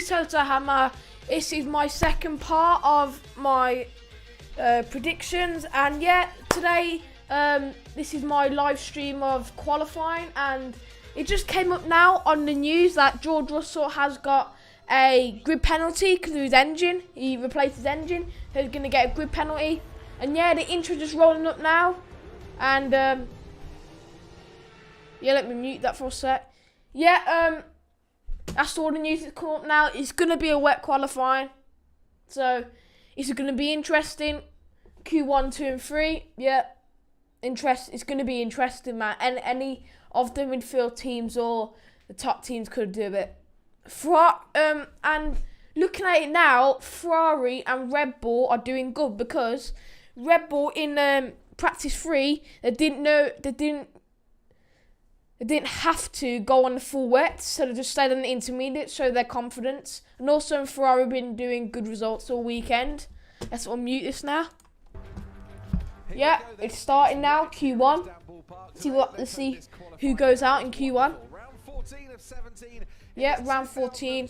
is Total Hammer. This is my second part of my predictions, and yeah, today this is my live stream of qualifying, and it just came up now on the news that George Russell has got a grid penalty because of his engine. He replaced his engine, so he's going to get a grid penalty. And yeah, the intro just rolling up now, and yeah, let me mute that for a sec. Yeah, that's all the news that's come up now. It's going to be a wet qualifying, so it's going to be interesting. Q1, 2 and 3, yeah, it's going to be interesting, man. And any of the midfield teams or the top teams could do it. And looking at it now, Ferrari and Red Bull are doing good, because Red Bull in practice 3, they didn't have to go on the full wet, so they just stayed on the intermediate, show their confidence. And also Ferrari have been doing good results all weekend. Let's unmute this now. Yeah, it's starting now, Q1. Let's see who goes out in Q1. Yeah, round 14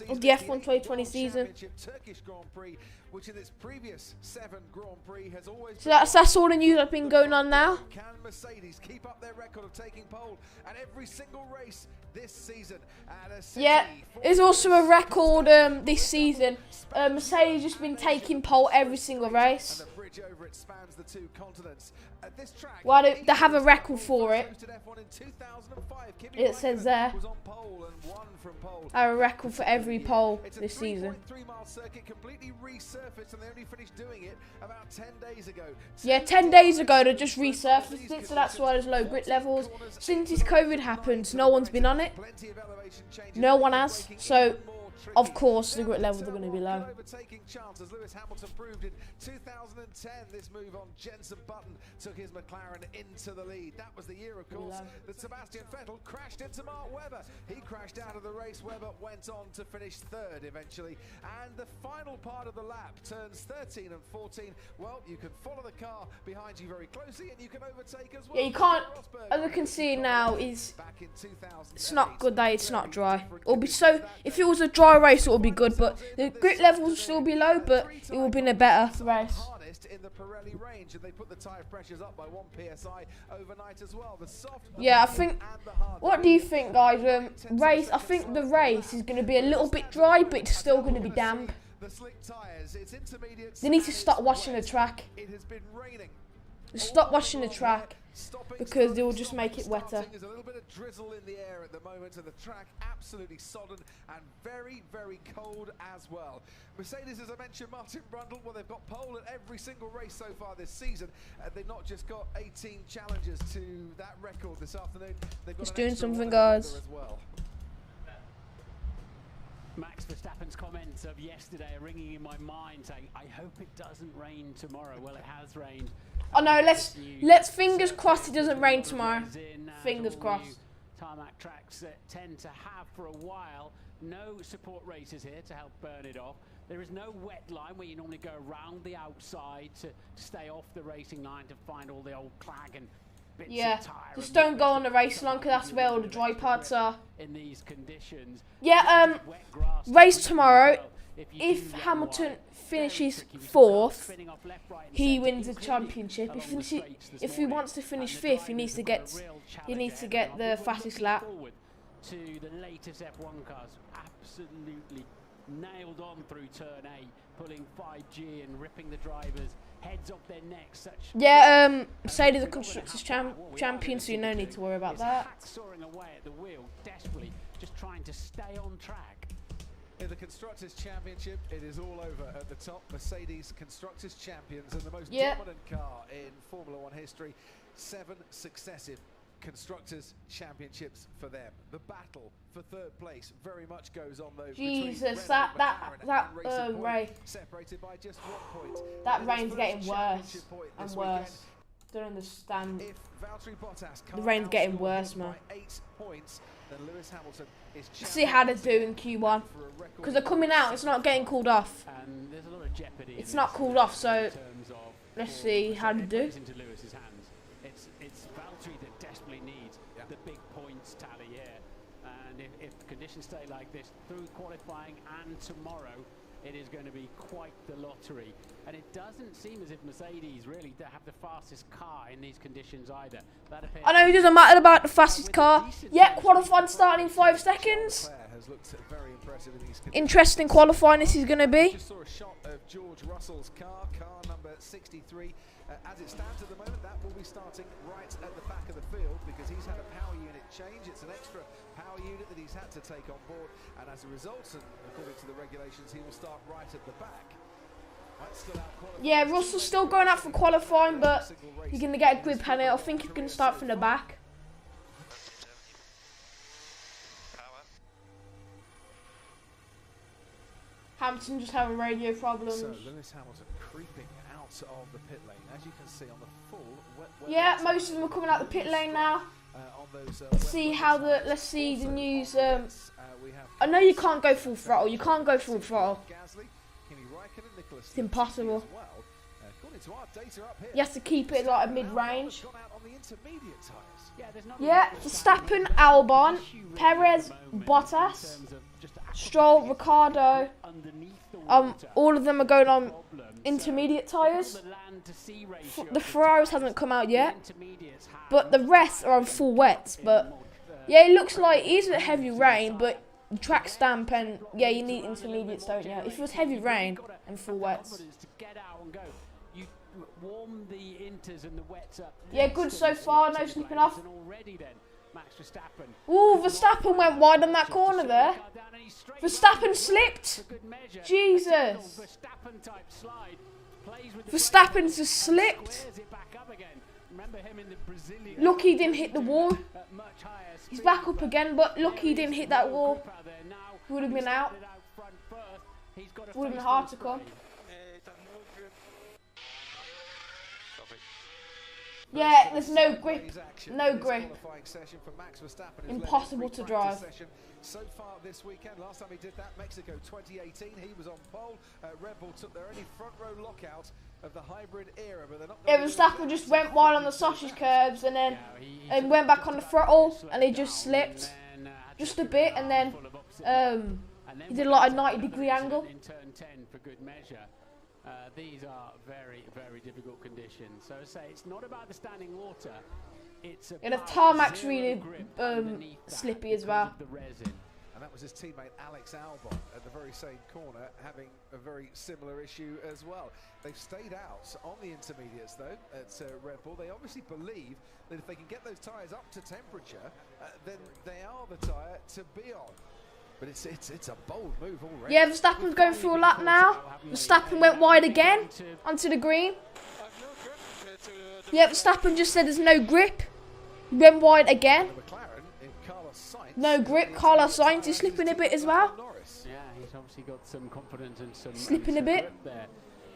of the F1 2020 season. So that's all the news that's been going on now. Can Mercedes keep up their record of taking pole at every single race this season? Yeah, there's also a record this season. Mercedes just been taking pole every single race. Well, they have a record for it. It says there. I have a record for every pole this season. Yeah, 10 days ago they just resurfaced it, so that's why there's low grit levels. Since this COVID happened, no one's been on it. No one has, so of course the grit levels are going to be low. Lewis Hamilton proved in 2010 this move on Jenson Button took his McLaren into the lead. That was the year, of course, that Sebastian Vettel crashed into Mark Webber. He crashed out of the race. Webber went on to finish third eventually. And the final part of the lap, turns 13 and 14. Well, you can follow the car behind you very closely, and you can overtake as well. Yeah, you can't. As you can see now, it's not good that it's not dry. It'll be so. If it was a dry race, it would be good, but the grit levels will still be low, but it will be in a better race. In the Pirelli range, and they put the tyre pressures up by 1 psi overnight as well. The soft, yeah, I think. What do you think, guys? Race. I think the race is going to be a little bit dry, but it's still going to be damp. The slick tyres, it's intermediate. They need to stop washing the track. It has been raining. Stop washing the track, because they will just make it wetter. There's a little bit of drizzle in the air at the moment, and the track absolutely sodden and very, very cold as well. Mercedes, as I mentioned, Martin Brundle, well, they've got pole at every single race so far this season. They've not just got 18 challenges to that record this afternoon. They've got just doing something, guys. As well. Max Verstappen's comments of yesterday are ringing in my mind, saying, "I hope it doesn't rain tomorrow." Well, it has rained. Oh no, let's fingers crossed it doesn't rain tomorrow. Fingers crossed. Tarmac tracks tend to have for a while no support races here to help burn it off. There is no wet line where you normally go around the outside to stay off the racing line to find all the old clag and bits of tire. Just don't go on the race line, because that's where all the dry parts are. In these conditions. Yeah, race tomorrow. If Hamilton finishes 4th, he wins the championship. If he wants to finish 5th, he needs to get the fastest lap. To the latest F1 cars, absolutely nailed on through turn 8, pulling 5G and ripping the drivers heads off their necks. Yeah, Mercedes the constructors champion, so you no need to worry about that. Soaring away at the wheel, desperately just trying to stay on track. In the Constructors' Championship, it is all over at the top. Mercedes Constructors' Champions and the most dominant car in Formula One history. 7 successive Constructors' Championships for them. The battle for 3rd place very much goes on though. Jesus, that race. Separated by just 1 point. That rain's getting worse and worse. Don't understand. If Valtteri Bottas the rain's getting worse, man. 8 points, then Lewis Hamilton is see how they do in Q1, because they're coming out. It's not getting called off. And there's a lot of jeopardy. It's not called off, so let's see how they do. Into Lewis's hands. It's Valtteri that desperately needs the big points tally here, and if conditions conditions stay like this through qualifying and tomorrow, it is going to be quite the lottery. And it doesn't seem as if Mercedes really have the fastest car in these conditions either. I know it doesn't matter about the fastest car. Yeah, qualifying starting in 5 seconds. Interesting qualifying this is going to be. Just saw a shot of George Russell's car number 63. As it stands at the moment, that will be starting right at the back of the field because he's had a power unit change. It's an extra power unit that he's had to take on board, and as a result, and according to the regulations, he will start right at the back. Yeah, Russell's still going out for qualifying, but he's going to get a grip panel. I think he's going to start from the back. Hamilton just having radio problems. So Lewis Hamilton creeping out of the pit lane, as you can see on the full wet. Yeah, most of them are coming out the pit lane now. See how the let's see the news. I know you can't go full throttle. You can't go full throttle. It's impossible. You have to keep it like a mid-range. Yeah, Verstappen, Albon, Perez, Bottas, Stroll, Ricciardo. All of them are going on intermediate tyres. The Ferraris hasn't come out yet, but the rest are on full wets. But yeah, it looks like it is a heavy rain, but track stamp and yeah, you need intermediates, don't you? If it was heavy rain and full wets. Yeah, good so far, no slipping off. Ooh, Verstappen went wide on that corner there. Verstappen slipped. Jesus. Verstappen's just slipped. Look, he didn't hit the wall. He's back up again, but look, he didn't hit that wall. He would have been out. Would have been hard to come. Yeah, there's no grip. No grip. Impossible to drive. So far this weekend, last time he did that, Mexico 2018, he was on pole. Red Bull took their only front row lockout of the hybrid era, but they're not. Yeah, Verstappen just went wide on the sausage curbs and then went back on the throttle and he just slipped just a bit and then he did like a 90-degree angle. In turn 10 for good measure. These are very, very difficult conditions. So I say it's not about the standing water. It's about the tarmac's really slippy as well. And that was his teammate Alex Albon at the very same corner having a very similar issue as well. They've stayed out on the intermediates though at Red Bull. They obviously believe that if they can get those tyres up to temperature, then they are the tyre to be on. But it's a bold move already. Yeah, Verstappen's going through a lap now. Verstappen went wide again onto the green. Yeah, Verstappen just said there's no grip. He went wide again. No grip. Carlos Sainz is slipping a bit as well. Yeah, he's obviously got some confidence and some slipping a bit. There.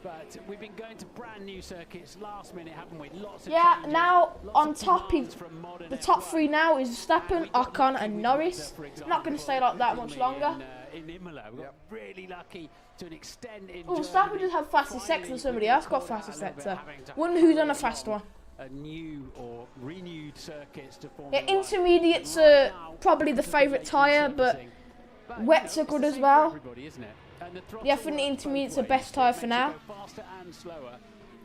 But we've been going to brand new circuits last minute, haven't we? Lots of changes, now on top, the top 3 now is Verstappen, Ocon and Norris. Not going to stay like that much longer. In Imola, we got really lucky to an extent in Verstappen just had faster sector than somebody else got faster sector. Wonder who's on a fast one. A new or renewed circuits to form. Yeah, intermediates are probably the favourite tyre, but wets are good as well. Yeah, I think the intermediates are best tyre for now. Faster and slower,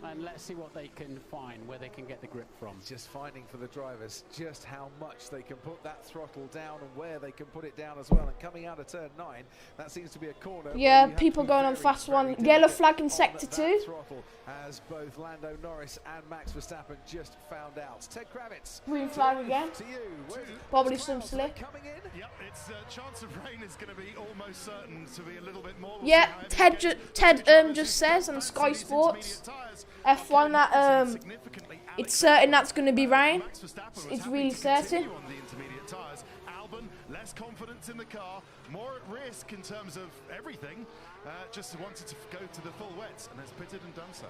and let's see what they can find, where they can get the grip from. Just finding for the drivers just how much they can put that throttle down and where they can put it down as well. And coming out of turn 9, that seems to be a corner. Yeah, people going on fast one. Yellow flag in sector 2. As both Lando Norris and Max Verstappen just found out. Ted Kravitz. Green flag again. To you. Probably some slip. Yep, it's chance of rain is going to be almost certain to be a little bit more. Yeah, Ted just says on Sky Sports F1 that it's certain that's going to be rain. It's really certain. Albon, less confidence in the car, more at risk in terms of everything. Just wanted to go to the full wets and has pitted and done so.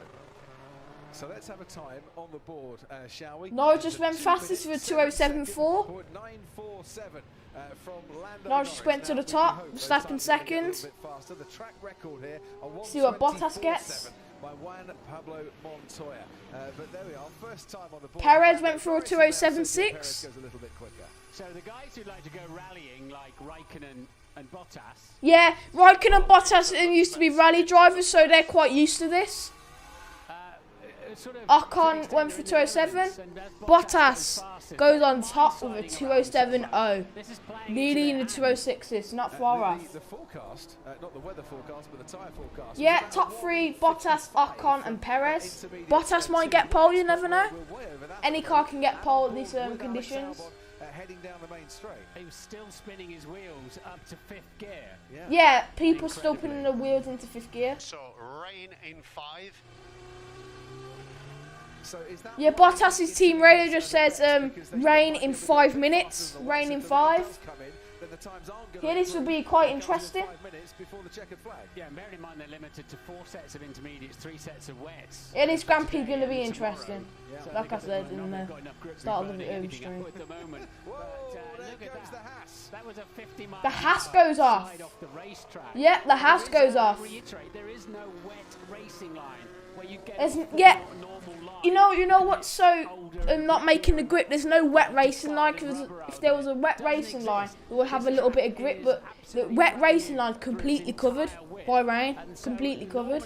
So let's have a time on the board, shall we? Norris just went fastest with a 2:07.4. 9:47 from Lando Norris just went to the top, Verstappen second. The track record here, See what Bottas gets. By Juan Pablo Montoya. But there we are, first time on the board. Perez went for a 2:07.6. Goes a little bit quicker. So the guys who like to go rallying, like Raikkonen and Bottas. Yeah, Raikkonen and Bottas used to be rally drivers, so they're quite used to this. Ocon went for 2:07. Bottas goes on top with a 2:07.0. Nearly in the 2:06s, not far off. The forecast, not the weather forecast, but the tyre forecast. Yeah, top three, Bottas, Ocon and Perez. Bottas might get pole, you never know. Any car can get pole at these conditions. Heading down the main straight. He was still spinning his wheels up to 5th gear. Yeah, people still putting the wheels into 5th gear. So rain in 5. So is that Yeah, Bottas's team radio just says rain in 5 minutes. Rain in 5. Yeah, this will be quite interesting. 5 minutes before the checkered flag. Yeah, bearing in mind they're limited to 4 sets of intermediates, 3 sets of wets. Yeah, this Grand Prix is going to be interesting. So Like I they've said got in enough- the they've got enough grip start of running the anything stream. up at the moment. But there look at goes the that. Haas. That was a 50-mile. The Haas goes off. Off the racetrack. Yeah, the Haas goes off. Reiterate, there is no wet racing line where you get There's- off the yeah. normal line. You know what's so not making the grip? There's no wet racing line, because if there was a wet racing line, it would have a little bit of grip, but the wet racing line is completely covered by rain, completely covered.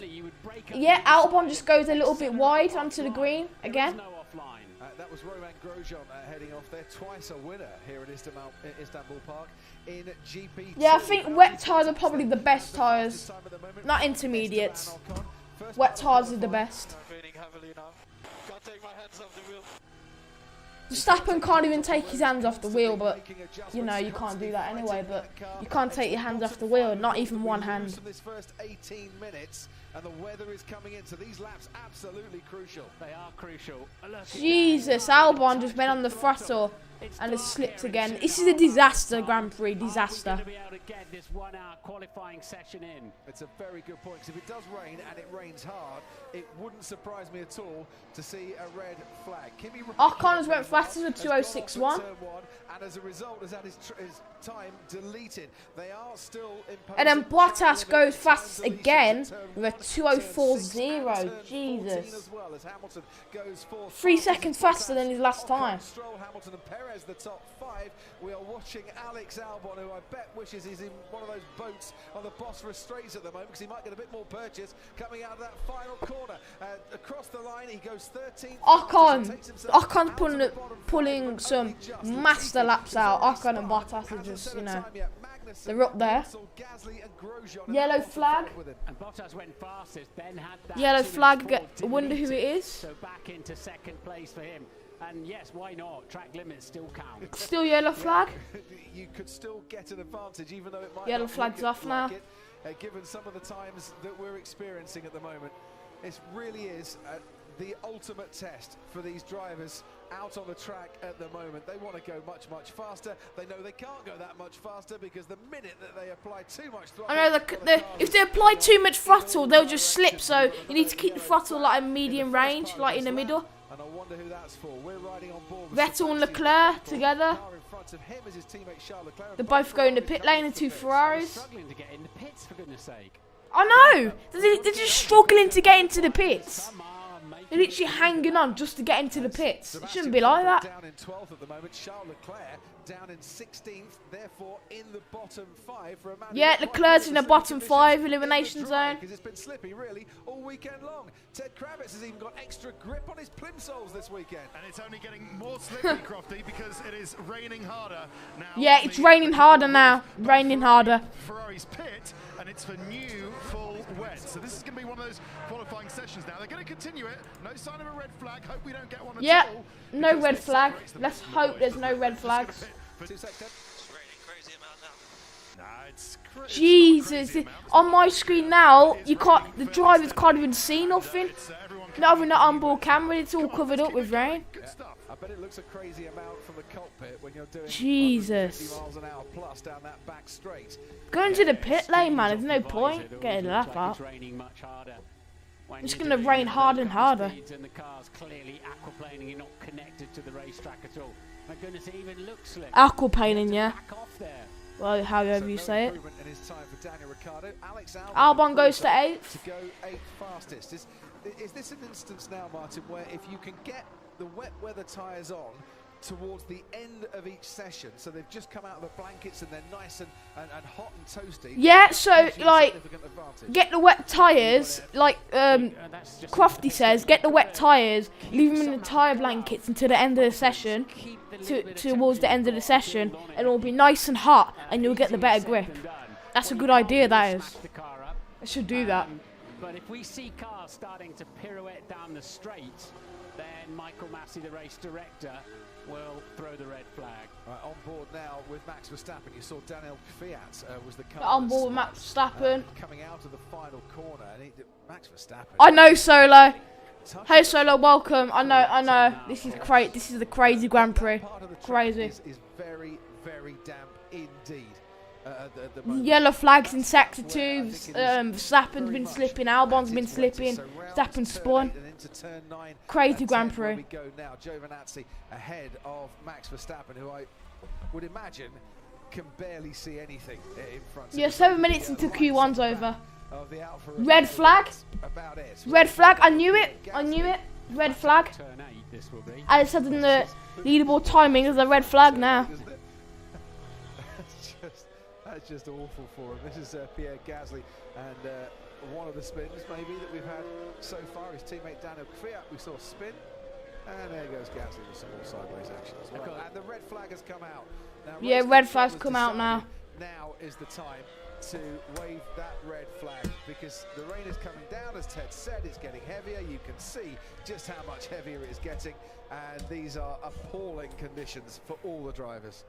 Yeah, Albon just goes a little bit wide onto the green again. No offline. That was Romain Grosjean heading off there, twice a winner here at Istanbul Park in GP2. Yeah, I think wet tyres are probably the best tyres, not intermediates. Wet tyres are the best. Raining heavily now. Can't take my hands off the wheel. Verstappen can't even take his hands off the wheel, but you know, you can't do that anyway. But you can't take your hands off the wheel, not even one hand. From this first 18 minutes, and the weather is coming in, so these laps absolutely crucial. They are crucial. Look at Jesus, Albon just went on the throttle and has slipped again. This is a disaster, Grand Prix, disaster. to be able to get this 1 hour qualifying session in. It's a very good point, because if it does rain and it rains hard, it wouldn't surprise me at all to see a red flag. Kimi Ocon has went fastest with 2:06.1. and as a result has had his time deleted. They are still And then Bottas goes fast again with a 2:04.0. Jesus. 3 seconds faster than his last time. Stroll, Hamilton and Perez, the top 5. We are watching Alex Albon, who I bet wishes he's in one of those boats on the Bosphorus Straits at the moment, because he might get a bit more purchase coming out of that final corner. Across the line, he goes 13th. Ocon's pulling some master laps out. Ocon and Bottas are just, you know, they're up there. Yellow flag. And Bottas went fastest, then had that Yellow to flag. his I wonder who it is. So back into 2nd place for him. And yes, why not? Track limits still count. Still yellow flag. You could still get an advantage, even though it might Yellow not flag's look off now. like it, given some of the times that we're experiencing at the moment. It really is the ultimate test for these drivers out on the track at the moment. They want to go much, much faster. They know they can't go that much faster, because the minute that they apply too much throttle, I know if they apply too much throttle, they'll just slip. So you need to keep the throttle like a medium range, like in the middle. And I wonder who that's for. We're riding on board with Vettel and Sebastian Leclerc Vettel. together. Car in front of him is his teammate Charles Leclerc. They're both going to pit lane in 2 Ferraris. Struggling to get in the pits, for goodness sake. I know. They're just struggling to get into the pits. Some are making They're literally hanging on just to get into the pits. It shouldn't be like that. Down in 12th at the moment. Charles Leclerc down in 16th, therefore in the bottom 5 for a man. Yeah, Leclerc's in the bottom 5 elimination zone. Because it's been slippy really all weekend long. Ted Kravitz has even got extra grip on his plimsolls this weekend. And it's only getting more slippery, Crofty, because it is raining harder now. Yeah, it's raining harder now. Raining harder. Ferrari's pit, and it's for new full wet. So this is going to be one of those qualifying sessions now. They're going to continue it. No sign of a red flag. Hope we don't get one at Yeah, all. no because red this flag. separates the Let's best of the hope boys. there's no red Just gonna flags. pit for 2 seconds. It's raining crazy amount now. Nah, it's it's not Jesus, crazy amount. on my screen now, you can't. The drivers can't even see nothing. Not even the onboard camera. It's all covered up with rain. Good stuff. I bet it looks a crazy amount from the cockpit when you're doing Jesus. 150 miles an hour plus down that back straight. Going to the pit lane, man. There's no point It getting looks that like out. it's raining much harder. It's going to rain harder and harder. And the car's clearly aquaplaning and not connected to the racetrack at all. My goodness, it even looks slick. Aquaplaning, yeah. Back off there. Well, however you say it. In his time for Daniel Ricciardo. Alex Albon goes to 8th. To go 8th fastest. Is this an instance now, Martin, where if you can get the wet weather tyres on towards the end of each session, so they've just come out of the blankets and they're nice and hot and toasty. Yeah, so like get the wet tyres, like Crofty says, get the wet tyres, leave them in the tyre blankets until the end of the session, towards the end of the session, and it'll be nice and hot, and you'll get the better grip. That's a good idea, that is. I should do that. But if we see cars starting to pirouette down the straight, then Michael Massey, the race director, will throw the red flag. Right, on board now with Max Verstappen. You saw Daniel Fiat was the car On board with Max Verstappen. coming out of the final corner, and Max Verstappen. I know, Solo. Hey, Solo, welcome. I know. This is great. This is the crazy Grand Prix. Crazy. Is very, very damp indeed. Yellow flags in sector 2. Verstappen's been slipping. Albon's been slipping. Verstappen spun. Crazy Grand Prix. We go now. Giovinazzi ahead of Max Verstappen, who I would imagine can barely see anything in front. Yeah, 7 minutes until Q1's over. Red flag. Red flag. I knew it. Red flag. Turn 8, this will be. I said in the leaderboard timing, there's a red flag now. That's just awful for him. This is Pierre Gasly, and one of the spins maybe that we've had so far. His teammate Daniel Fiat, we saw spin, and there goes Gasly with some more sideways action as well. And the red flag has come out. Now, yeah, red flag's come out now. Now is the time to wave that red flag, because the rain is coming down, as Ted said. It's getting heavier. You can see just how much heavier it is getting, and these are appalling conditions for all the drivers.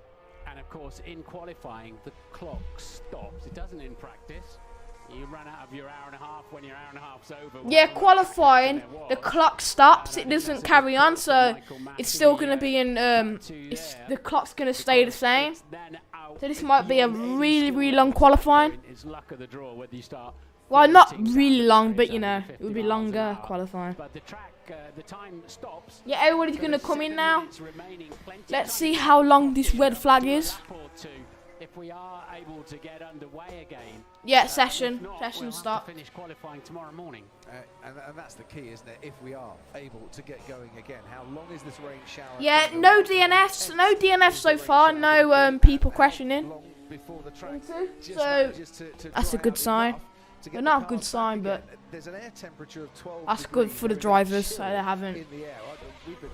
And of course, in qualifying, the clock stops. It doesn't in practice. You run out of your hour and a half when your hour and a half's over. Yeah, qualifying, the clock stops. It doesn't carry on, so it's still going to be in. The clock's going to stay the same. So this might be a really, really long qualifying. It's luck of the draw whether you start. Well, not really long, but you know, it would be longer qualifying. But the track, the time stops. Yeah, everybody's going to come in now. Let's see how long this red flag is. If we are able to get underway again. Yeah, session we'll start. Finish qualifying tomorrow morning. And that's the key, isn't it? If we are able to get going again, how long is this rain shower? Yeah, no DNFs so far. No people crashing in. So that's a good sign. Well, not a good sign, but there's an air temperature of 12 that's good for the drivers, so they haven't in the air.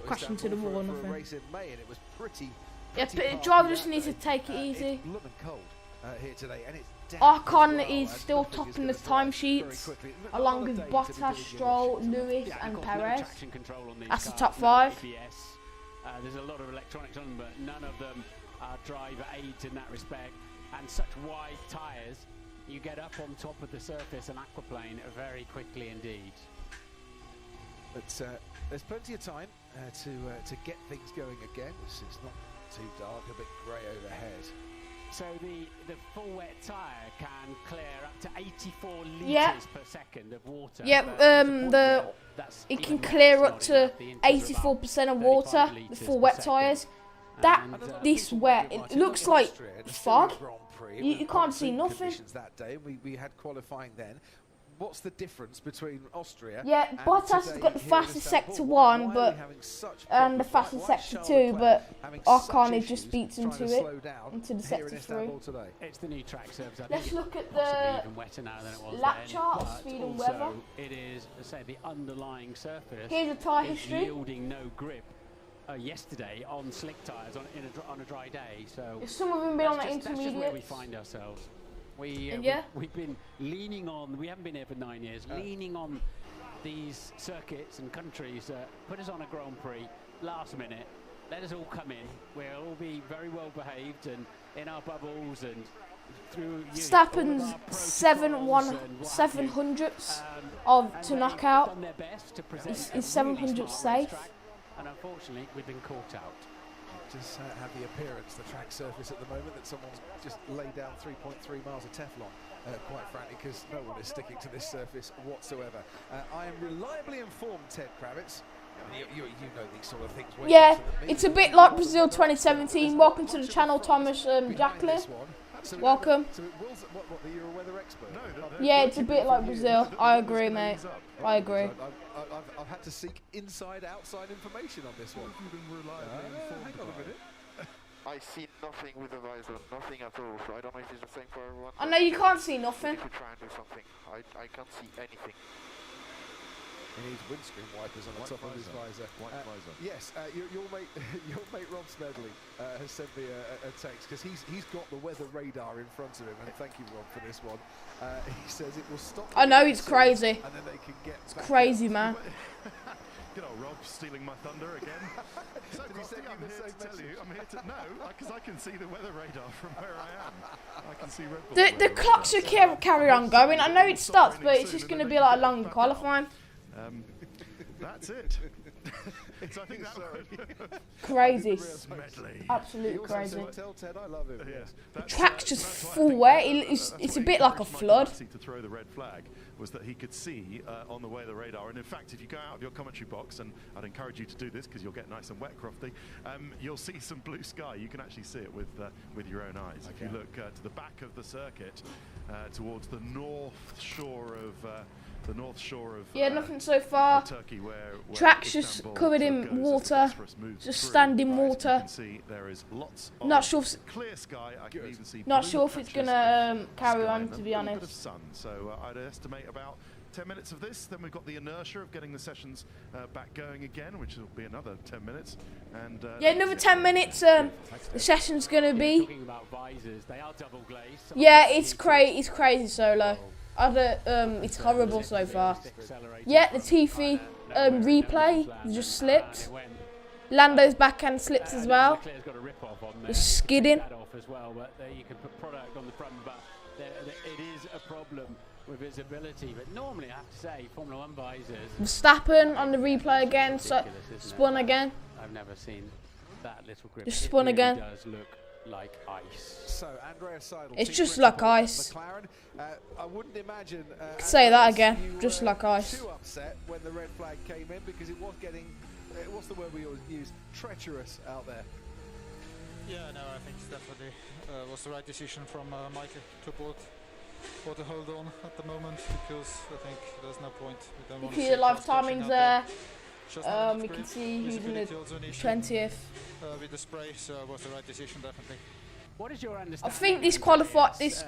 crashed into the wall or nothing. Race in May, and it was pretty. Yeah, but drivers just need to take it easy. It's blooming cold here today, and it's Ocon is still topping the timesheets, along with Bottas, Stroll, Lewis, and Perez. That's the top 5. There's a lot of electronics on them, but none of them are driver aids in that respect. And such wide tyres, you get up on top of the surface and aquaplane very quickly indeed. But there's plenty of time to get things going again. It's not too dark, a bit grey overhead. So the full wet tyre can clear up to 84 litres per second of water. Yeah, it can clear up to 84% of water, the full wet tyres. This wet, it looks like fog. You can't see nothing. That day, we had qualifying then. What's the difference between Austria? Yeah, Bottas has got the fastest sector 1, and the fastest sector 2, but Ocon just beats into the sector 3. It's the new track surface. Let's look at the lap chart, speed and weather. It is, say, the underlying surface. Here's the tyre history. Yielding no grip. Yesterday on slick tyres on a dry day, so some of them been on the intermediate. That's just where we find ourselves. We've been leaning on. We haven't been here for 9 years. Leaning on these circuits and countries put us on a Grand Prix last minute. Let us all come in. We'll all be very well behaved and in our bubbles and through. Verstappen's 7/100ths to knock out. Is 700 safe? And unfortunately, we've been caught out. Just have the appearance, the track surface at the moment, that someone's just laid down 3.3 miles of Teflon quite frankly, because no one is sticking to this surface whatsoever. I am reliably informed, Ted Kravitz. You know these sort of things. Yeah, it's a bit like Brazil 2017. Welcome to the channel, Thomas Jacqueline. Welcome. So it will, what the Euro weather expert? Yeah, it's a bit like Brazil. I agree, mate. I agree. I've had to seek inside, outside information on this one. Hang on a minute. I see nothing with the visor, nothing at all, so I don't know if it's the same for everyone. I know you can't see nothing. If we try and do something, I can't see anything. He needs windscreen wipers on the top of his visor. Yes, your mate Rob Smedley has sent me a text because he's got the weather radar in front of him, and thank you, Rob, for this one. He says it will stop. I know, it's crazy. And then they can get it's crazy, man. Good old Rob stealing my thunder again. So Did he send you the same message? I'm here to know, because I can see the weather radar from where I am. I can see Red Bull. The clock should carry on going. I know it stops, but it's just going to be like a long qualifying. That's it. So I think that crazy. Smedley. Absolutely crazy. Tell Ted I love him. Yes. The track's just full wet. It's a bit like a flood. To throw the red flag was that he could see on the way the radar, and in fact, if you go out of your commentary box, and I'd encourage you to do this because you'll get nice and wet, Crofty, you'll see some blue sky. You can actually see it with your own eyes. If you look to the back of the circuit, towards the north shore of. Yeah, nothing so far. Turkey, where track's just covered in water, just standing water. Not sure if not sure if it's gonna carry on, to be honest. Bit of sun, so I'd estimate about 10 minutes of this. Then we've got the inertia of getting the sessions back going again, which will be another 10 minutes. And yeah, another 10 minutes. The session's gonna be. Talking about visors, they are double glazed. Yeah, it's crazy solo. It's horrible so far. Yeah, the Tiffy replay just slipped. Lando's backhand slips as well. The skidding. You can put product on the front, but it is a problem with visibility. But normally, I have to say, Formula 1 visors. Verstappen on the replay again, so spun again. I've never seen that little grip. Just spun again. It does look like ice. So Andrea Seidel, it's just like ice. McLaren, I wouldn't imagine. Say that again. Just like ice. Too upset when the red flag came in because it was getting. What's the word we always use? Treacherous out there. Yeah, no, I think it's definitely was the right decision from Michael to put a hold on at the moment because I think there's no point. We don't want to see the live timings there. We can can see who's in the 20th. With the spray, so it was the right decision, definitely. What is your understanding? I think this Q1 is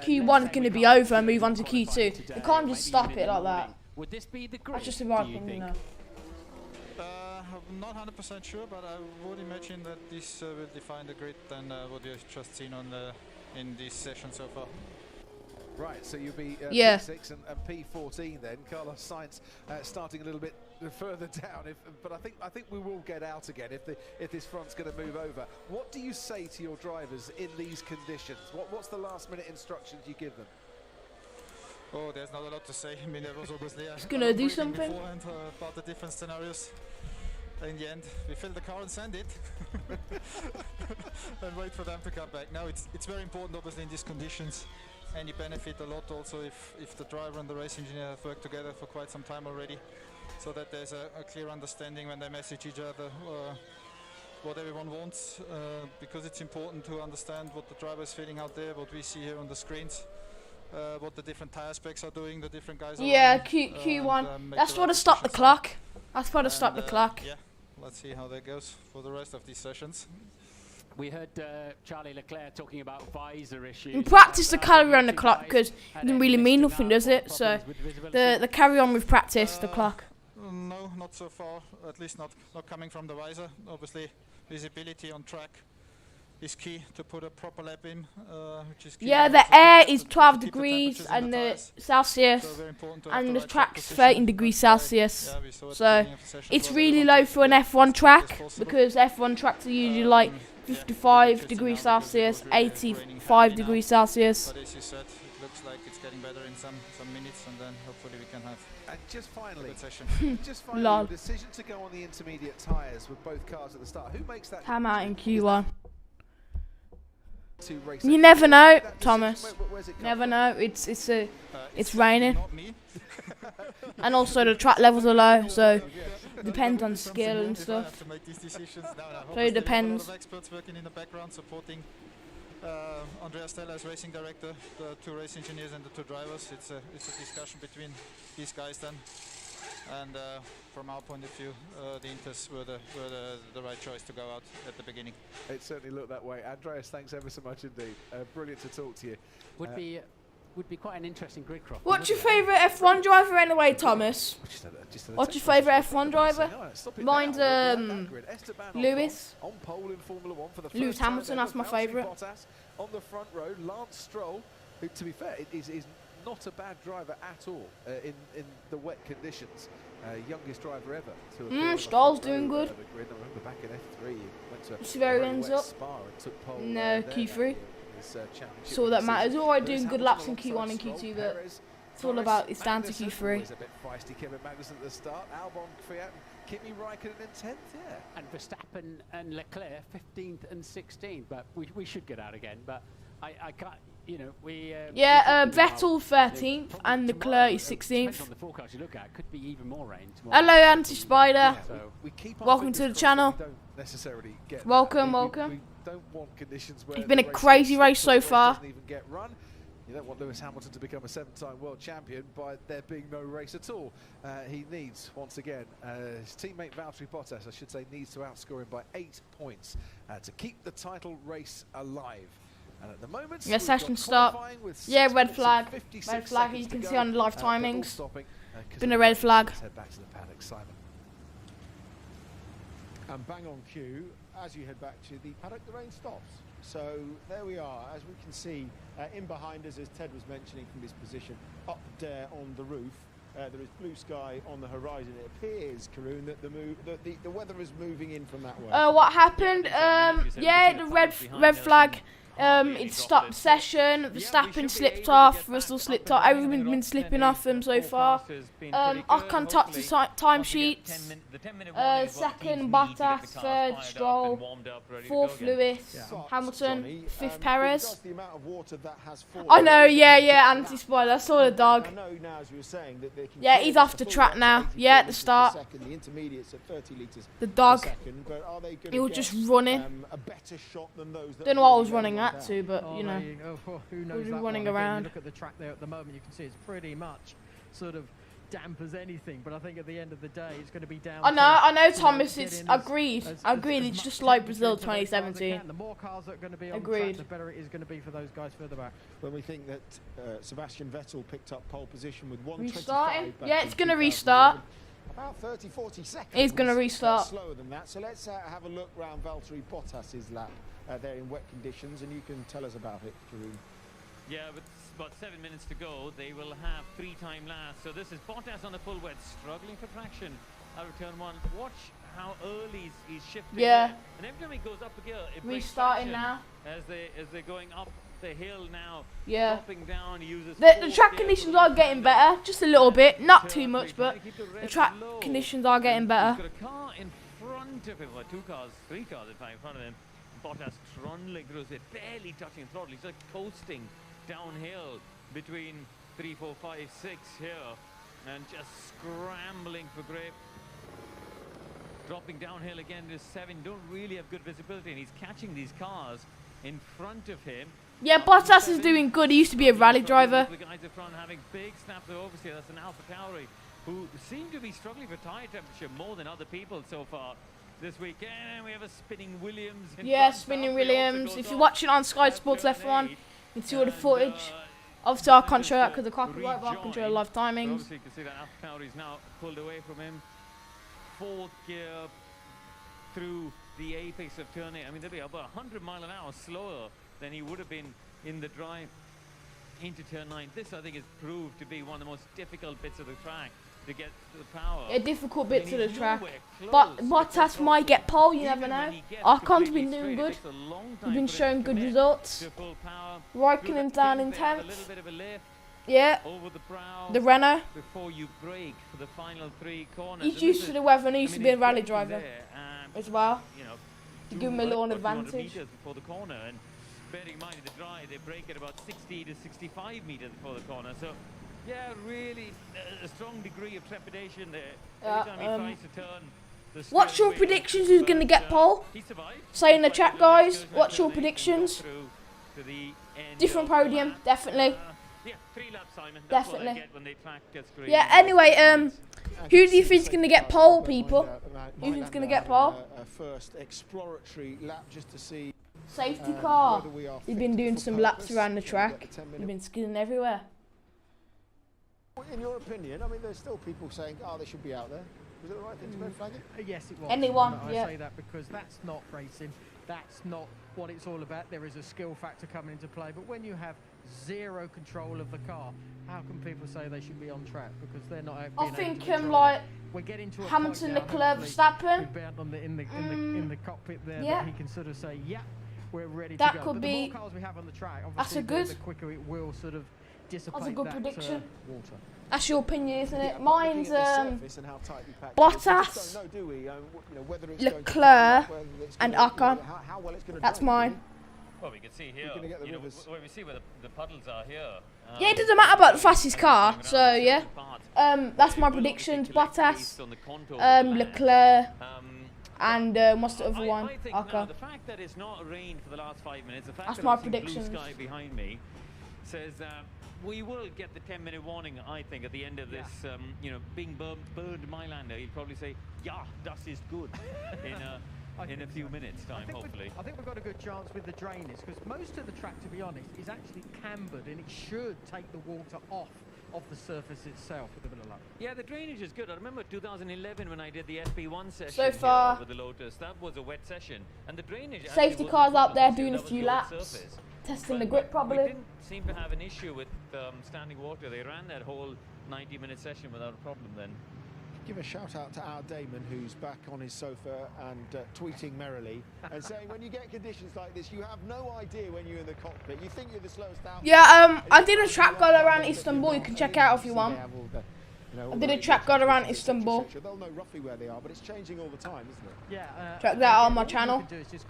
going to be over and move on to Q2. They can't just stop it like that. Would this be the grid? That's just a my opinion, though. I'm not 100% sure, but I would imagine that this will define the grid than what you've just seen on in this session so far. Right, so you'll be P6 and P14 then. Carlos Sainz starting a little bit further down, but I think we will get out again if this front's going to move over. What do you say to your drivers in these conditions? What's the last minute instructions you give them? Oh, there's not a lot to say. I mean, there was obviously it's gonna do something about the different scenarios. In the end, we fill the car and send it, and wait for them to come back. Now, it's very important, obviously, in these conditions. And you benefit a lot also if the driver and the race engineer have worked together for quite some time already, so that there's a clear understanding when they message each other what everyone wants, because it's important to understand what the driver is feeling out there, what we see here on the screens, what the different tire specs are doing, the different guys are running, Q1. That's what to stop the clock. That's what to stop the clock. Yeah, let's see how that goes for the rest of these sessions. We heard Charlie Leclerc talking about visor issues. In practice, the carry on the clock because it doesn't really mean nothing, does it? So the carry on with practice, the clock. No, not so far. At least not coming from the visor. Obviously, visibility on track is key to put a proper lap in, which is key. Yeah, the air is 12 degrees and the Celsius, and the track's 13 degrees Celsius. So it's really low for an F1 track because F1 tracks are usually like 55 degrees Celsius, 85 degrees Celsius. But as you said, it looks like it's getting better in some minutes, and then hopefully we can have and just finally, Lol. the decision to go on the intermediate tyres with both cars at the start. Who makes that? Come out in Q1. Two race You never know, That decision, Thomas. where's it come Never from? know. It's raining, Not me. and also the track levels are low, so Yeah. depends on If I'm skill and if I have stuff. to make these decisions. No, So it obviously we have a lot depends. of experts working in the background supporting Andrea Stella as racing director, the two race engineers and the two drivers. It's a discussion between these guys then. And from our point of view, the Inters were the right choice to go out at the beginning. It certainly looked that way. Andreas, thanks ever so much indeed. Brilliant to talk to you. Would be quite an interesting grid crop. What's your favourite F1 driver anyway, Thomas? What's your favourite F1 driver? Mine's Lewis. On pole in Formula 1 for the Lewis first time Hamilton, ever, that's my Valtteri favourite. Bottas on the front row, Lance Stroll, who, to be fair, is not a bad driver at all in the wet conditions. Youngest driver ever to appear on the Stroll's front row doing good. of the grid. I remember back in F3, he went to See where he very ends wet up. Spa and took pole No, there Q3. in his, championship So that season. matters. Alright, Lewis doing good Hamilton laps in alongside Q1 and Stroll, Q2, but Perez, it's all Norris, about it's down to Magnussen, Q3. always a bit feisty, Kevin Magnussen at the start. Albon, Kvyat, Kimi Raikkonen in 10th, yeah. And Verstappen and Leclerc 15th and 16th, but we should get out again. But I can't, you know, we. Yeah, we're talking Vettel about, 13th probably and tomorrow, Leclerc is depending 16th. on the forecast you look at, could be even more rain tomorrow. Hello, Anti-Spider. So We keep our Welcome to fingers the crossed that channel. we don't necessarily get Welcome, that. welcome. We don't want conditions where It's been the a race crazy gets race stopped so or the race far. doesn't even get run. You don't want Lewis Hamilton to become a 7-time world champion by there being no race at all. He needs, once again, his teammate Valtteri Bottas, I should say, needs to outscore him by 8 points to keep the title race alive. And at the moment, Yes, we've session got start. qualifying with Yeah, 6 red minutes and flag. 56 Red flag, seconds you can to see go. on the live They're all timings. stopping, 'cause Been of a the red race. flag. Let's head back to the paddock, Simon. And bang on cue, as you head back to the paddock, the rain stops. So there we are, as we can see in behind us, as Ted was mentioning from his position, up there on the roof, there is blue sky on the horizon. It appears, Karun, that the weather is moving in from that way. What happened? Yeah, the red flag. It stopped the session. Verstappen slipped off. Russell slipped off. Everyone's been slipping off them so far. Ocon topped the timesheets. Second, Bottas. Third, Stroll. Fourth, Lewis. Hamilton. Johnny, Fifth, Perez. because the amount of water that has fallen, I know. Yeah. Anti-spoiler. I saw the dog. I know now, as you were saying, that they can Yeah, fill he's up off the full track up to now. 84 Yeah, at the litres per start. second, the intermediates at 30 litres The per dog. second, but are they gonna He was get, just running. a better shot than those that Don't know are what I was already running going at down? to, but you know. Who knows We're that running one. Again, around. You look at the track there at the moment, you can see it's pretty much sort of damp as anything. But I think at the end of the day, it's going to be down. I know, to, Thomas. get It's in agreed. Agreed. It's much just like temperature Brazil into those cars as they 2017. can. The more cars that are going to be on the Agreed. track, the better it is going to be for those guys further back. When we think that Sebastian Vettel picked up pole position with 1:25. Restarting? back Yeah, in it's gonna 2011, restart. About 30-40 seconds. It's gonna restart. Slower than that. So let's have a look round Valtteri Bottas's lap there in wet conditions, and you can tell us about it, Karun. Yeah, with about 7 minutes to go, they will have 3-time last. So this is Bottas on the full wet, struggling for traction out of turn one. Watch how early he's shifting. Yeah. there. And every time he goes up a gear, it breaks Restarting traction. now. As they're going up the hill now. Yeah. Dropping down, he uses The fourth track gear conditions to are run getting down better, just a little bit, not turn too much, three, but trying to keep the the revs track low. conditions are getting better. He's got a car in front of him, or 2 cars, 3 cars in fact in front of him. Bottas trundling through it, barely touching the throttle. He's like coasting downhill between 3, 4, 5, 6 here, and just scrambling for grip. Dropping downhill again to 7, don't really have good visibility, and he's catching these cars in front of him. Yeah, Bottas is doing good. He used to be a rally driver. The guys in front having big snaps of oversteer. That's an Alpha Tauri who seem to be struggling for tyre temperature more than other people so far this weekend. We have a spinning Williams. In Yeah, front. spinning Valtteri also Williams. goes If you off watch it on Sky at Sports turn F1, 8, you can see all the and, footage. Obviously, I can't show that manages because of copyright, but I can rejoin. show live So timings. obviously, you can see that Alpha Tauri's now pulled away from him. 4th gear through the apex of turn 8. I mean, they'll be about 100 miles an hour slower than he would have been in the drive into turn 9. This, I think, has proved to be one of the most difficult bits of the track to get the power. Yeah, difficult bits of the He's track. nowhere But close Bottas to might get pole, you Even never when know. he gets Ocon's completely been doing straight, it good. takes a long He's time been for him showing to good commit results. to full power. Raikkonen's down in They have a 10th. little bit of a lift Yeah, over the brow the Renault. before you brake for the final 3 corners. He's And used this to is- the weather and he I used to mean, be a he's rally braking driver there, as well. you know, To give him a little 200 advantage. meters before the corner, and bearing in mind in the dry, they break at about 60 to 65 meters before the corner. So, yeah, really a strong degree of trepidation there. Every time he tries to turn. What's your predictions? Who's going to get pole? Say in the chat, guys. What's your predictions? Different podium, definitely. Yeah, 3 laps, Simon. That's definitely. What they get when they track green. Yeah. Anyway, who do you think's going to get pole, people? Who do you think's going to get pole? First exploratory lap just to see. Safety car. You've been doing some laps around the track. You've been skidding everywhere. In your opinion, I mean, there's still people saying, "Oh, they should be out there." Was it the right thing to red flag it? Yes, it was. Anyone, I yeah. say that because that's not racing. That's not what it's all about. There is a skill factor coming into play. But when you have zero control of the car, how can people say they should be on track? Because they're not out I being think able to like we're getting to a Hamilton, point now, Leclerc, Verstappen. in the cockpit there, yeah. that he can sort of say, yeah, we're ready that to go. Could but be, the more cars we have on the track, that's a obviously good. the quicker it will sort of dissipate That's a good that, prediction. Water. That's your opinion, isn't it? Yeah, Mine's Bottas, Leclerc, and Ocon. That's mine. Well, we can see here. Where we see where the puddles are here. Yeah, it doesn't matter about the fastest car. So yeah, that's my predictions. Bottas, Leclerc, and what's the other one? I think Ocon. the fact that it's not rained for the last 5 minutes, the fact That's that my I see predictions. blue sky behind me says that we will get the 10-minute warning. I think at the end of this, being burned Mylander, he'll probably say, "Yeah, das ist good," in a few minutes' time, hopefully. I think we've got a good chance with the drainage because most of the track, to be honest, is actually cambered and it should take the water off of the surface itself with a bit of luck. Yeah, the drainage is good. I remember 2011 when I did the FP1 session So far, with the Lotus. That was a wet session, and the drainage. Safety cars out there doing a few laps, testing the grip probably. We didn't seem to have an issue with standing water. They ran that whole 90-minute session without a problem then. Give a shout out to our Damon, who's back on his sofa and tweeting merrily and saying, when you get conditions like this, you have no idea when you're in the cockpit. You think you're the slowest out. Yeah, I did a track guide around Istanbul. You can check it out if you want. I did a track guide around Istanbul. They'll know roughly where they are, but it's changing all the time, isn't it? Yeah. Check that out on my channel. It's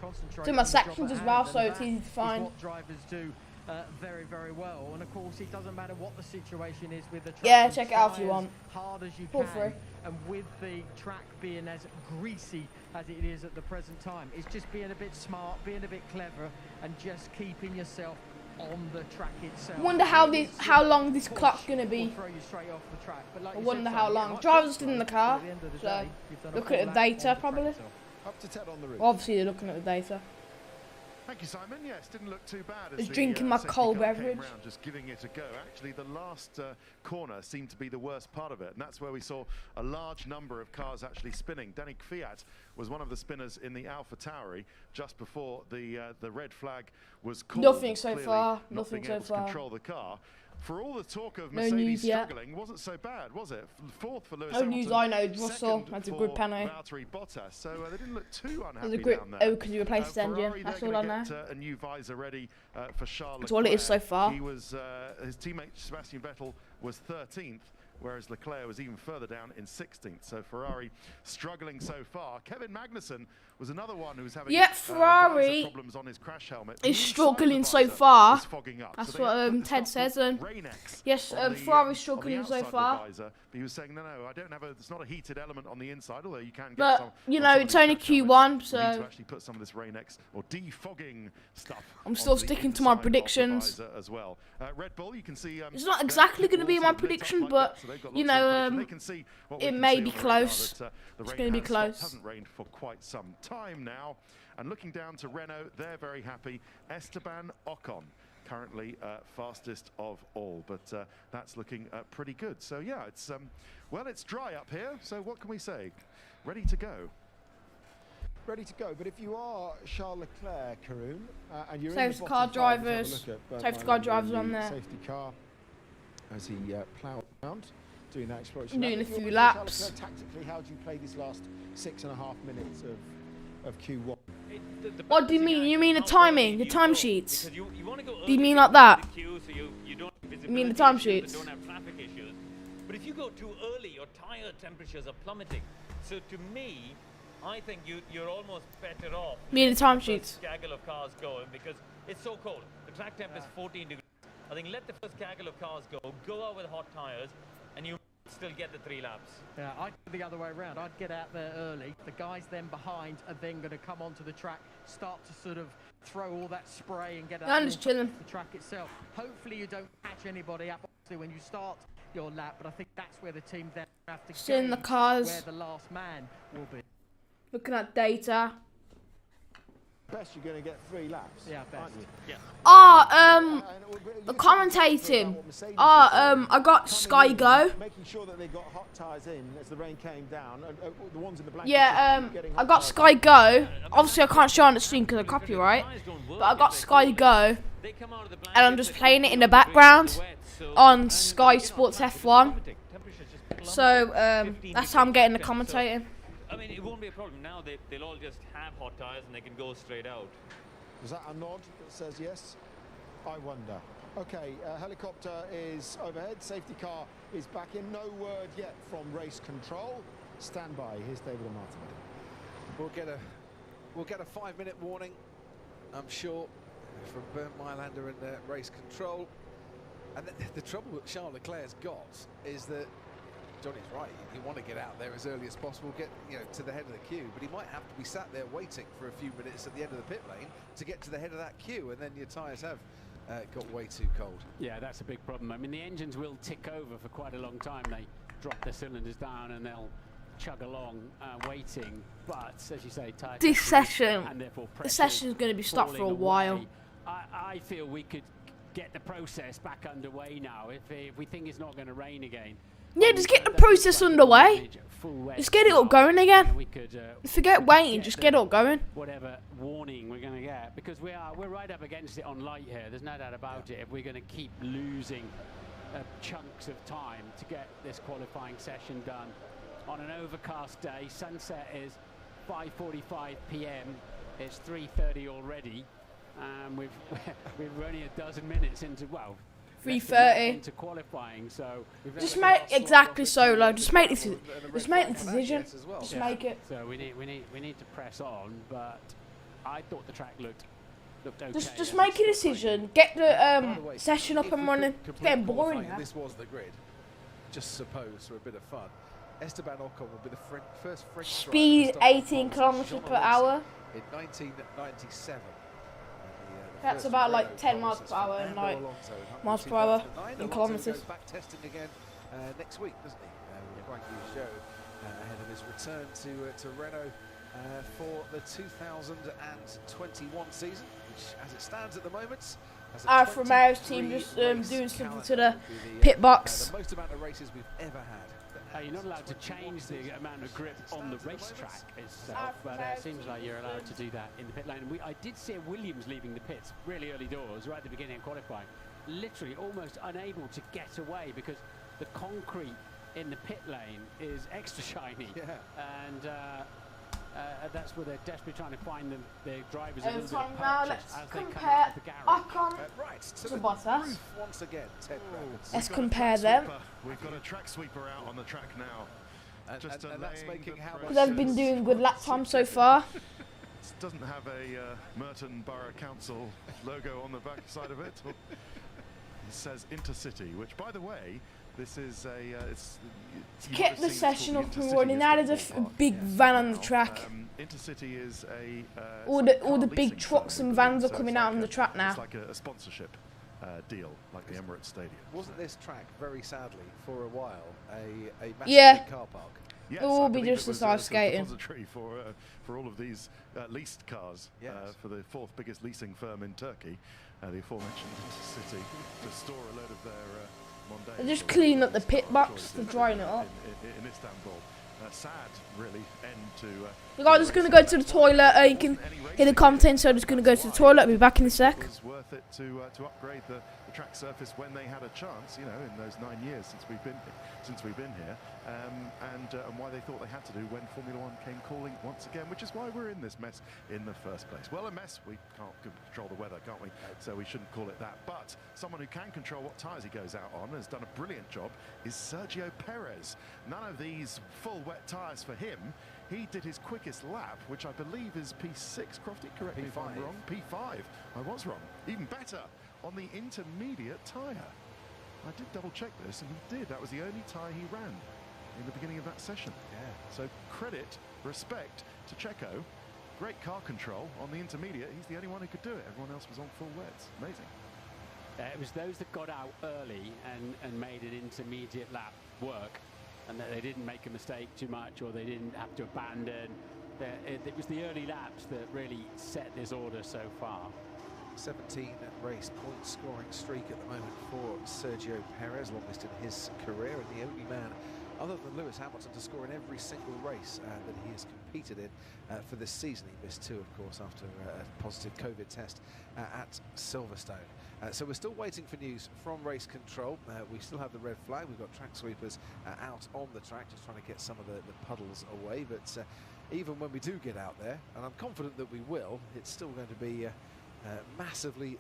in my sections as well, so it's easy to find. What drivers do very, very well, and of course it doesn't matter what the situation is with the track. Yeah, check it out if you want. Hard as you For can, free. and with the track being as greasy as it is at the present time, it's just being a bit smart, being a bit clever, and just keeping yourself on the track itself. Wonder how long this clock's gonna be. Throw you straight off the track. But like I you wonder said, how Sam, long. yeah, Drivers still in the car, at the end of the so day, you've done a look full at the lap data on the track probably. itself. Up to Ted on the roof. Obviously, they're looking at the data. Thank you, Simon. Yes, didn't look too bad. Just drinking my safety cold car came beverage. round, just giving it a go. Actually, the last corner seemed to be the worst part of it, and that's where we saw a large number of cars actually spinning. Danik Fiat was one of the spinners in the AlphaTauri just before the red flag was called. Nothing so Clearly far. not Nothing being so able to far. control the car. For all the talk of No Mercedes news yet. struggling, wasn't so bad, was it? Fourth for Lewis No Hamilton. news I know. Russell second that's a for good penalty. Valtteri Bottas, so they didn't look too unhappy There's a grip. down there. Oh, because you replaced his engine. Ferrari, That's they're all I gonna know. get, a new visor ready for Charles That's all it is so far. He was his teammate Sebastian Vettel was 13th, whereas Leclerc was even further down in 16th. So Ferrari struggling so far. Kevin Magnussen was another one who was having Ferrari problems on his crash helmet. is The struggling inside so visor far. is fogging up. That's So they what had to put Ted this says. Rain-X Yes, on the, Ferrari's on struggling the so outside of the far. visor, but he was saying no, I don't have a. It's not a heated element on the inside, although you can get But some. you on know, some of it's these only crash helmets. Q1, You need to so actually put some of this Rain-X or defogging stuff. I'm still onto the sticking to my inside of the predictions. visor as well. Red Bull, you can see. It's not exactly going to be my prediction, but you know, it may be close. It's going to be close. Hasn't rained for quite some time now. And looking down to Renault, they're very happy. Esteban Ocon, currently fastest of all, but that's looking pretty good. So yeah, it's well, it's dry up here. So what can we say? Ready to go. Ready to go, but if you are Charles Leclerc, Karun, and you're Safety in the car bottom five, drivers. let's have a look at Safety Bergman car drivers in on the there. Safety car as he ploughed around, doing that exploration. Doing a If you're few Charles laps. Leclerc, tactically, how do you play this last 6.5 minutes of Q1? What do you mean? You mean the timing, the timesheets? Do you mean like that? You mean the timesheets? But if you go too early, your tire temperatures are plummeting. So to me, I think you're almost better off. Mean the timesheets. Gaggle of cars going, because It's so cold. The track temp is 14 degrees. I think let the first gaggle of cars go out with hot tyres, and you still get the 3 laps. Yeah, I'd do the other way around. I'd get out there early. The guys then behind are then going to come onto the track, start to sort of throw all that spray and get out I'm just chilling. the track itself. Hopefully you don't catch anybody up when you start your lap, but I think that's where the team then have to Still in the gauge cars. where the last man will be. Looking at data. Best you're going to get 3 laps. Yeah, best. Aren't you? Yeah. The commentating. I got Sky Go. Making sure that they got hot tyres in as the rain came down. The ones in the blanket. Yeah, I got Sky Go. Obviously, I can't show on the stream because of copyright. But I got Sky Go, and I'm just playing it in the background on Sky Sports F1. So that's how I'm getting the commentating. I mean, it won't be a problem now. They'll all just have hot tyres and they can go straight out. Is that a nod that says yes? I wonder. Okay, helicopter is overhead. Safety car is back in. No word yet from race control. Stand by. Here's David and Martin. We'll get a 5-minute warning, I'm sure, from Bernd Mailander in race control. And the trouble that Charles Leclerc's got is that Johnny's right. You want to get out there as early as possible, get to the head of the queue, but he might have to be sat there waiting for a few minutes at the end of the pit lane to get to the head of that queue, and then your tyres have got way too cold. Yeah, that's a big problem. I mean, the engines will tick over for quite a long time. They drop their cylinders down and they'll chug along, waiting. But as you say, this session, and therefore the session's going to be stopped for a while. I feel we could get the process back underway now if we think it's not going to rain again. Yeah, just get the process underway. Just get it all going again. Forget waiting, just get it all going. Whatever warning we're going to get, because we're right up against it on light here. There's no doubt about it. If we're going to keep losing chunks of time to get this qualifying session done on an overcast day, sunset is 5:45 p.m. It's 3:30 already. We're only a dozen minutes into 3:30 into qualifying, so just make exactly so low. Just make this. Just make the decision. Just make it. So we need to press on, but I thought the track looked okay. Just make a decision. Get the session up and running. It's getting boring now. This was the grid. Just suppose for a bit of fun. Esteban Ocon will be the first French speed 18 kilometers per hour. In 1997. That's about like 10 miles per hour and like miles per hour in kilometers. Back testing again next week, doesn't he? With a Guangyu show ahead of his return to Renault for the 2021 season, which, as it stands at the moment, Alfa Romeo's team just doing something to the pit box. The most amount of races we've ever had. You're not allowed to change the amount of grip on the racetrack itself, but it seems like you're allowed to do that in the pit lane. I did see a Williams leaving the pits really early doors, right at the beginning of qualifying, literally almost unable to get away because the concrete in the pit lane is extra shiny. Yeah. And that's where they're desperately trying to find their drivers a little bit of now purchase let's as they come compare out of the garage. Ocon to Bottas. Once again, Ted Kravitz. Let's compare them. We've got a track sweeper out on the track now. And that's making how much They've been doing good lap time so far. It doesn't have a Merton Borough Council logo on the back side of it. It says Intercity, which, by the way, this is to get the session up and running, now there's a big van on the track. Intercity is all the big trucks and vans are coming out on the track now. It's like a sponsorship deal, like the Emirates Stadium. Wasn't this track, very sadly, for a while, a massive big car park? Yes, it will I be believe just it as was ice skating. a depository for all of these leased cars, yes. for the 4th biggest leasing firm in Turkey, the aforementioned Intercity, to store a load of their Mondays. They're just cleaning up the pit box, they're drying it up. In Istanbul. Sad, really, end to... The guy's just going to go to the toilet. You can hear the content, so just going to go to the toilet. I'll be back in a sec. It was worth it to upgrade the the track surface when they had a chance, you know, in those 9 years since we've been here, and why they thought they had to do when Formula One came calling once again, which is why we're in this mess in the first place. Well, a mess, we can't control the weather, can't we? So we shouldn't call it that. But someone who can control what tyres he goes out on, has done a brilliant job, is Sergio Perez. None of these full wet tyres for him. He did his quickest lap, which I believe is P6, Crofty, correct me if I'm wrong. P5, I was wrong. Even better, on the intermediate tyre. I did double check this, and he did. That was the only tyre he ran in the beginning of that session. Yeah. So credit, respect to Checo. Great car control on the intermediate. He's the only one who could do it. Everyone else was on full wets. Amazing. It was those that got out early and made an intermediate lap work, and that they didn't make a mistake too much, or they didn't have to abandon. It was the early laps that really set this order so far. 17 race point scoring streak at the moment for Sergio Perez, longest in his career, and the only man other than Lewis Hamilton to score in every single race that he has competed in for this season. He missed 2, of course, after a positive COVID test at Silverstone. So we're still waiting for news from race control. We still have the red flag. We've got track sweepers out on the track, just trying to get some of the puddles away. But even when we do get out there, and I'm confident that we will, it's still going to be massively...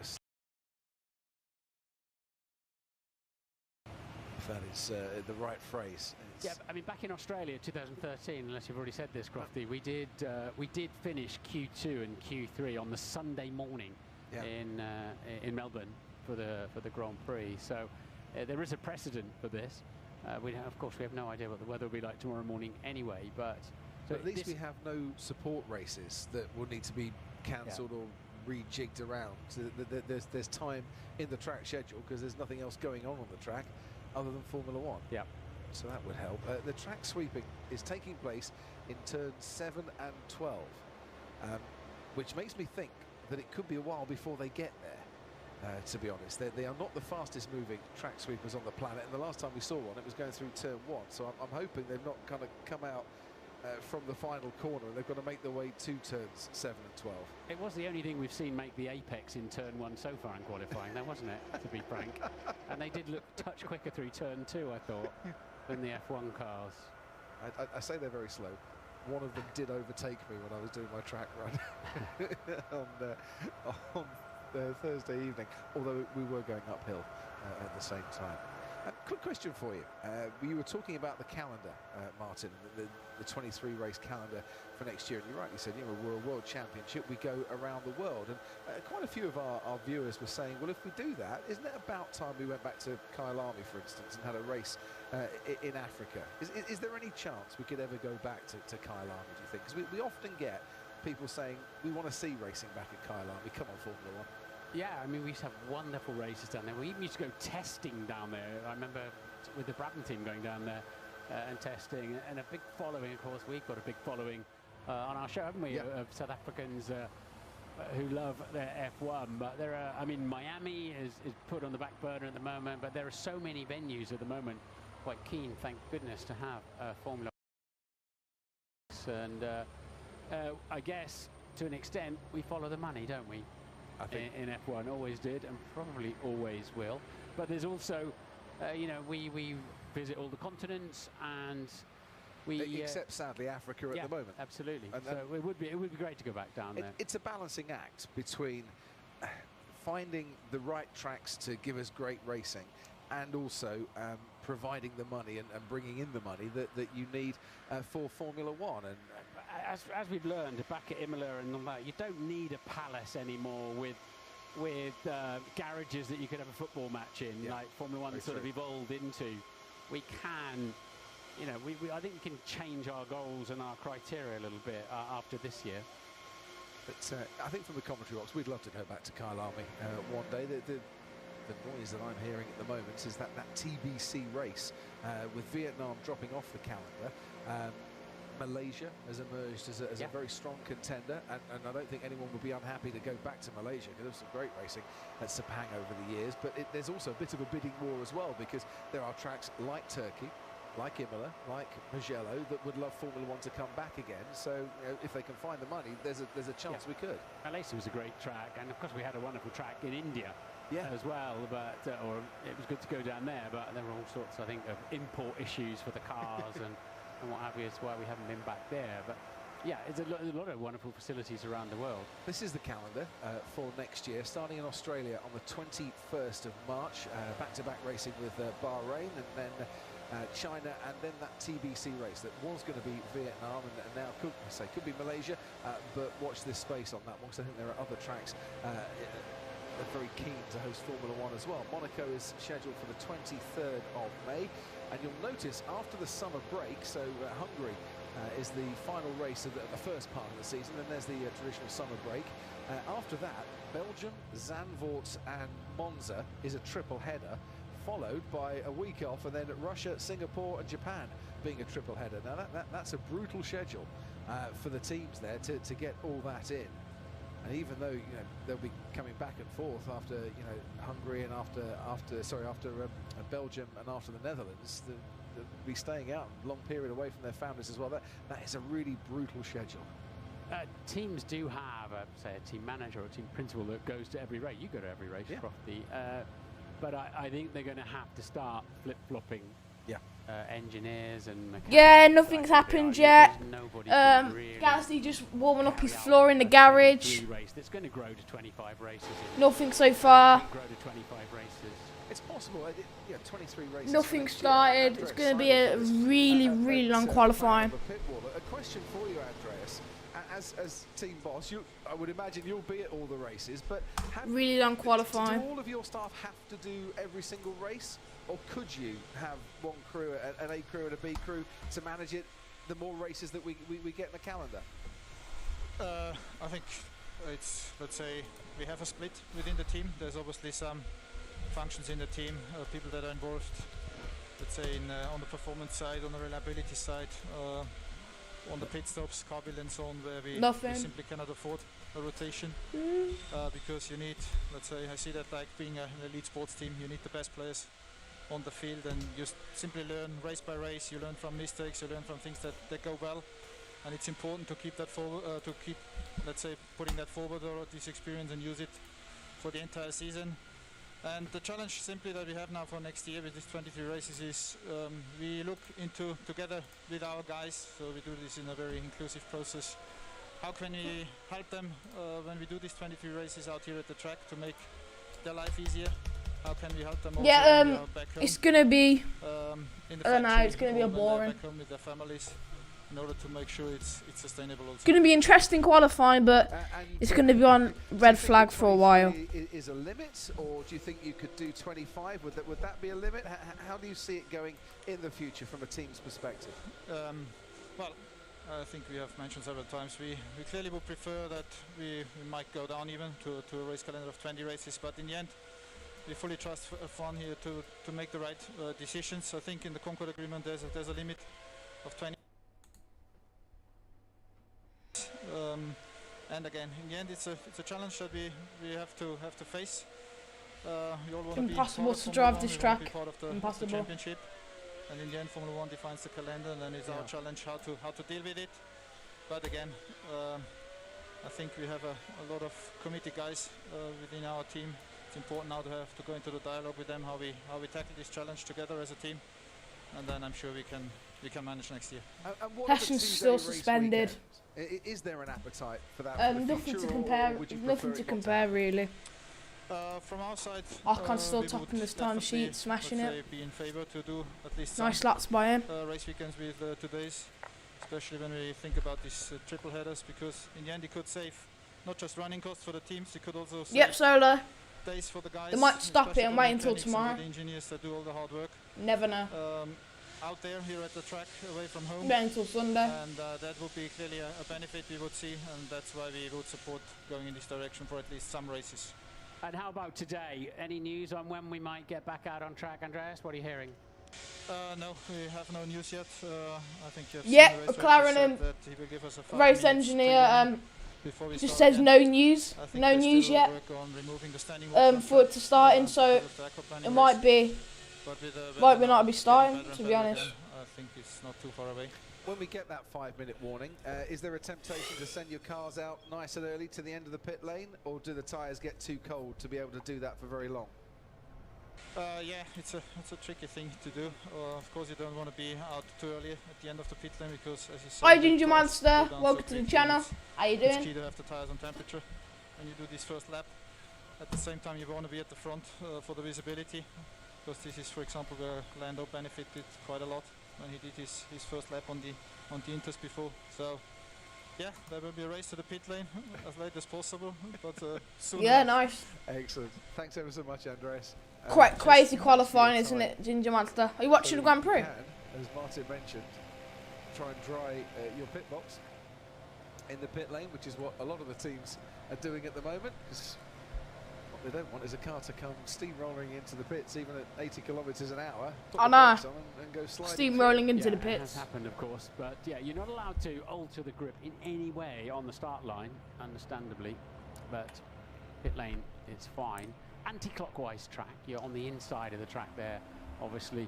If that is the right phrase. Yeah, I mean, back in Australia 2013, unless you've already said this, Crofty, we did finish Q2 and Q3 on the Sunday morning in Melbourne for the Grand Prix. So there is a precedent for this. Of course, we have no idea what the weather will be like tomorrow morning anyway, but at least we have no support races that will need to be cancelled or rejigged around. So there's time in the track schedule because there's nothing else going on the track other than Formula One. Yeah. So that would help. The track sweeping is taking place in turns 7 and 12, which makes me think that it could be a while before they get there, to be honest. They are not the fastest moving track sweepers on the planet, and the last time we saw one, it was going through turn 1, so I'm hoping they've not kind of come out from the final corner, and they've got to make their way to turns 7 and 12. It was the only thing we've seen make the apex in turn 1 so far in qualifying, though, wasn't it, to be frank? And they did look a touch quicker through turn 2, I thought, than the F1 cars. I say they're very slow. One of them did overtake me when I was doing my track run on Thursday evening, although we were going uphill at the same time. Quick question for you. You were talking about the calendar, Martin, the 23 race calendar for next year, and you rightly said, you know, we're a world championship, we go around the world, and quite a few of our viewers were saying, well, if we do that, isn't it about time we went back to Kyalami, for instance, and had a race in Africa? Is there any chance we could ever go back to Kyalami, do you think? Because we often get people saying, we want to see racing back at Kyalami, come on, Formula One. Yeah, I mean, we used to have wonderful races down there. We even used to go testing down there. I remember with the Brabham team going down there and testing, and a big following, of course. We've got a big following on our show, haven't we, of South Africans who love their F1. But there are, I mean, Miami is put on the back burner at the moment, but there are so many venues at the moment quite keen, thank goodness, to have Formula One. And I guess, to an extent, we follow the money, don't we? I think in F1, always did and probably always will. But there's also, you know, we visit all the continents, and we except sadly Africa at the moment. Absolutely. And so it would be great to go back down there. It's a balancing act between finding the right tracks to give us great racing, and also providing the money and bringing in the money that you need for Formula One. And as we've learned back at Imola and all that, you don't need a palace anymore with garages that you could have a football match in, like Formula One sort of evolved into. We can, you know, I think we can change our goals and our criteria a little bit after this year. But I think from the commentary box, we'd love to go back to Kyalami one day. The noise that I'm hearing at the moment is that TBC race with Vietnam dropping off the calendar. Malaysia has emerged as a very strong contender, and I don't think anyone would be unhappy to go back to Malaysia, because there's some great racing at Sepang over the years. But there's also a bit of a bidding war as well, because there are tracks like Turkey, like Imola, like Mugello, that would love Formula One to come back again. So you know, if they can find the money, there's a chance we could. Malaysia was a great track, and of course we had a wonderful track in India as well, but or it was good to go down there, but there were all sorts, I think, of import issues for the cars and what have you, as why we haven't been back there. But yeah, it's a lot of wonderful facilities around the world. This is the calendar for next year, starting in Australia on the 21st of March, back-to-back racing with Bahrain, and then China, and then that TBC race that was going to be Vietnam, and now could be Malaysia, but watch this space on that one, because I think there are other tracks they're very keen to host Formula One as well. Monaco is scheduled for the 23rd of May, and you'll notice after the summer break, so Hungary is the final race of the first part of the season, then there's the traditional summer break. After that, Belgium, Zandvoort and Monza is a triple header, followed by a week off, and then Russia, Singapore and Japan being a triple header. Now that's a brutal schedule for the teams there to get all that in. And even though they'll be coming back and forth after Hungary and after Belgium and after the Netherlands, they'll be staying out a long period away from their families as well. That is a really brutal schedule. Teams do have, say, a team manager or a team principal that goes to every race. You go to every race, Crofty. But I think they're going to have to start flip-flopping engineers and mechanics. Yeah, nothing's happened yet. Gasly just warming up his floor in the garage. It's going to grow to 25 races. Nothing so far. Grow to 25 races. It's possible. 23 races. Nothing started. It's going to be a really long qualifying. A question for you, Andreas. As team boss, I would imagine you'll be at all the races, but really long qualifying. Do all of your staff have to do every single race, or could you have one crew, an A crew and a B crew, to manage it the more races that we get in the calendar? I think it's, let's say, we have a split within the team. There's obviously some functions in the team, people that are involved, let's say, on the performance side, on the reliability side, on the pit stops, car build and so on, where we simply cannot afford a rotation because you need, let's say, I see that like being an elite sports team, you need the best players on the field, and you simply learn race by race. You learn from mistakes, you learn from things that go well, and it's important to keep that forward, to keep, let's say, putting that forward, or this experience, and use it for the entire season. And the challenge simply that we have now for next year with these 23 races is we look into together with our guys, so we do this in a very inclusive process. How can we help them when we do these 23 races out here at the track to make their life easier? How can we help them also back home? It's gonna be in the I don't know, it's gonna be a boring. Back home with their families, in order to make sure it's sustainable also. It's going to be interesting qualifying, but it's going to be on red flag for a while. Is a limit, or do you think you could do 25? Would that be a limit? How do you see it going in the future from a team's perspective? Well, I think we have mentioned several times, we clearly would prefer that we might go down even to a race calendar of 20 races, but in the end we fully trust F1 here to make the right decisions. I think in the Concord Agreement there's a limit of 20. And again, in the end, it's a challenge that we have to face. We all want to be impossible to drive this track. Impossible. The championship, and in the end, Formula One defines the calendar, and then it's our challenge how to deal with it. But again, I think we have a lot of committed guys within our team. It's important now to go into the dialogue with them how we tackle this challenge together as a team, and then I'm sure we can manage next year. Hession's still suspended. Is there an appetite for that? Nothing to compare. Nothing to compare really. From our side, Arcon's still topping this time sheet, smashing it. Be in favour to do at least nice laps by him. Race weekends with today's, especially when we think about these triple headers, because in the end it could save not just running costs for the teams, it could also save Solo. Days for the guys. They might stop it and wait until tomorrow. The engineers that do all the hard work. Never know. Out there here at the track, away from home. Wait until Sunday. And that would be clearly a benefit we would see, and that's why we would support going in this direction for at least some races. And how about today? Any news on when we might get back out on track, Andreas? What are you hearing? No, we have no news yet. I think you have McLaren and race engineer just says no news. No news yet for it to starting, so it might be not be starting, to be honest. I think it's not too far away. when we get that 5-minute warning, is there a temptation to send your cars out nice and early to the end of the pit lane, or do the tyres get too cold to be able to do that for very long? Yeah, it's a tricky thing to do. Of course, you don't want to be out too early at the end of the pit lane because, as you said, Hi Ginger Monster, welcome to the channel. How you It's doing? key to have the tyres on temperature when you do this first lap. At the same time, you want to be at the front for the visibility, because this is, for example, where Lando benefited quite a lot when he did his first lap on the Inters before. So yeah, there will be a race to the pit lane as late as possible, but soon. Yeah, nice. Excellent. Thanks ever so much, Andres. Quite crazy qualifying, isn't it, Ginger Monster? Are you watching the Grand Prix? Can, as Martin mentioned, try and dry your pit box in the pit lane, which is what a lot of the teams are doing at the moment, because what they don't want is a car to come steamrolling into the pits even at 80 kilometres an hour. I know. And go sliding Steamrolling into the It has pits. happened, of course, but yeah, you're not allowed to alter the grip in any way on the start line, understandably, but pit lane, it's fine. Anti-clockwise track, you're on the inside of the track there, obviously.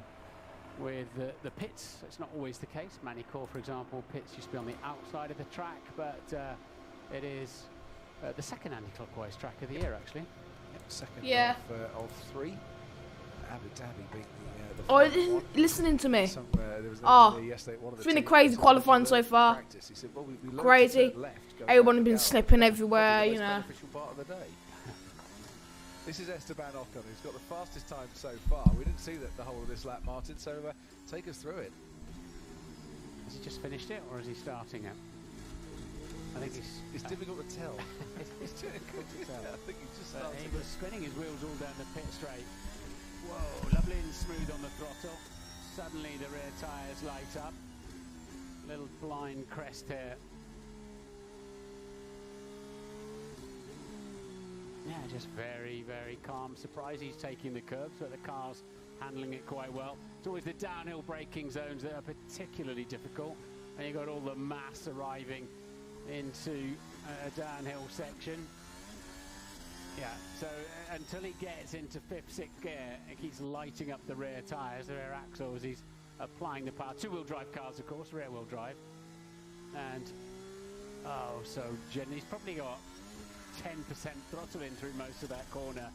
With the pits, it's not always the case. Manicourt, for example, pits used to be on the outside of the track, but it is the second anti-clockwise track of the year, actually. Yep, second Yeah. of 3. Abu Dhabi being the Oh, final one. listening to me. There was an Oh, engineer yesterday at one of it's the been a teams crazy that qualifying so learned far. practice. He said, well, we learned to Crazy. turn left, going Everyone back has been down. slipping Probably everywhere, the you most know. beneficial part of the day. This is Esteban Ocon, who's got the fastest time so far. We didn't see that the whole of this lap, Martin, so take us through it. Has he just finished it, or is he starting it? I think It's difficult to tell. It's difficult to tell. I think he's just started. He was spinning his wheels all down the pit straight. Whoa, lovely and smooth on the throttle. Suddenly the rear tyres light up. Little blind crest here. Yeah, just very, very calm. Surprised he's taking the curbs, but the car's handling it quite well. It's always the downhill braking zones that are particularly difficult, and you've got all the mass arriving into a downhill section. Yeah, so until he gets into 5th, 6th gear, it keeps lighting up the rear tyres, the rear axles. He's applying the power. 2-wheel drive cars, of course, rear-wheel drive. And, oh, so gently. He's probably got 10% throttle in through most of that corner.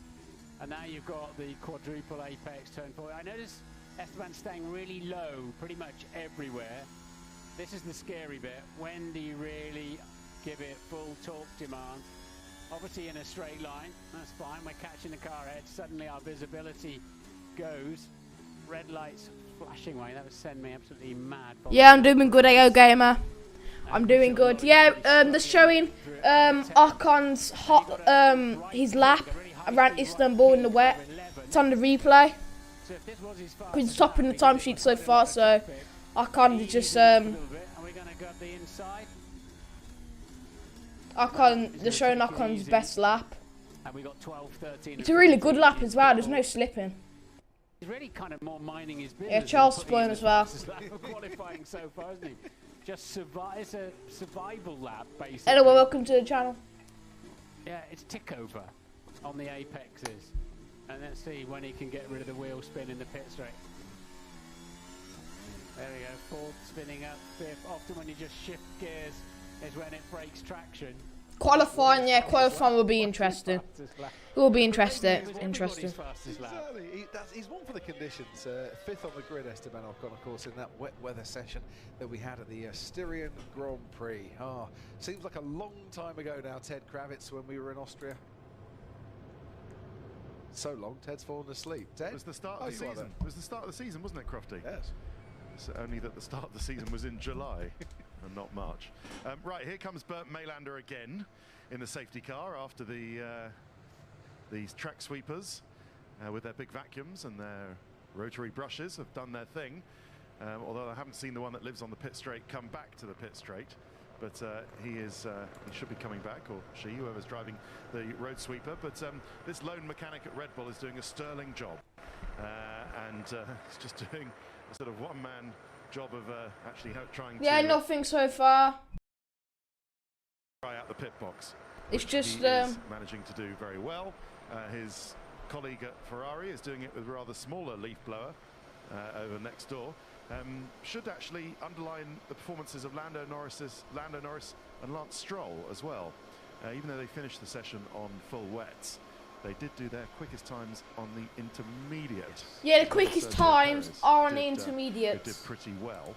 And now you've got the quadruple apex turn forward. I notice Esteban's staying really low pretty much everywhere. This is the scary bit. When do you really give it full torque demand? Obviously in a straight line, that's fine. We're catching the car ahead. Suddenly our visibility goes. Red lights flashing away. That would send me absolutely mad. Yeah, I'm doing good, AO Gamer. I'm doing good. Yeah, they're showing Ocon's his lap around Istanbul in the wet. It's on the replay. He's topping the timesheet so far, so Ocon is just they're showing Ocon's best lap. It's a really good lap as well. There's no slipping. He's really kind of more minding his business. Yeah, Charles Spoon as well. Qualifying so far, isn't he? Just it's a survival lap, basically. Hello, welcome to the channel. Yeah, it's tick over on the apexes. And let's see when he can get rid of the wheel spin in the pit straight. There we go, 4th spinning up, 5th. Often when you just shift gears is when it breaks traction. Qualifying, yeah, qualifying will be interesting. It will be interesting. He's one for the conditions. 5th on the grid, Esteban Ocon, of course, in that wet weather session that we had at the Styrian Grand Prix. Seems like a long time ago now, Ted Kravitz, when we were in Austria. So long, Ted's fallen asleep. Ted? It was the start of the season. It was the start of the season, wasn't it, Crofty? Yes. It's only that the start of the season was in July and not March. Right, here comes Bert Mailander again in the safety car after these track sweepers with their big vacuums and their rotary brushes have done their thing. Although I haven't seen the one that lives on the pit straight come back to the pit straight. But he should be coming back, or she, whoever's driving the road sweeper. But this lone mechanic at Red Bull is doing a sterling job. And he's just doing a sort of one-man job of actually trying Yeah, to nothing so far. try out the pit box. It's just he is managing to do very well. His colleague at Ferrari is doing it with a rather smaller leaf blower over next door. should actually underline the performances of Lando Norris and Lance Stroll as well. Even though they finished the session on full wets, they did do their quickest times on the intermediate. Yeah, the quickest times are on the intermediate. Did pretty well.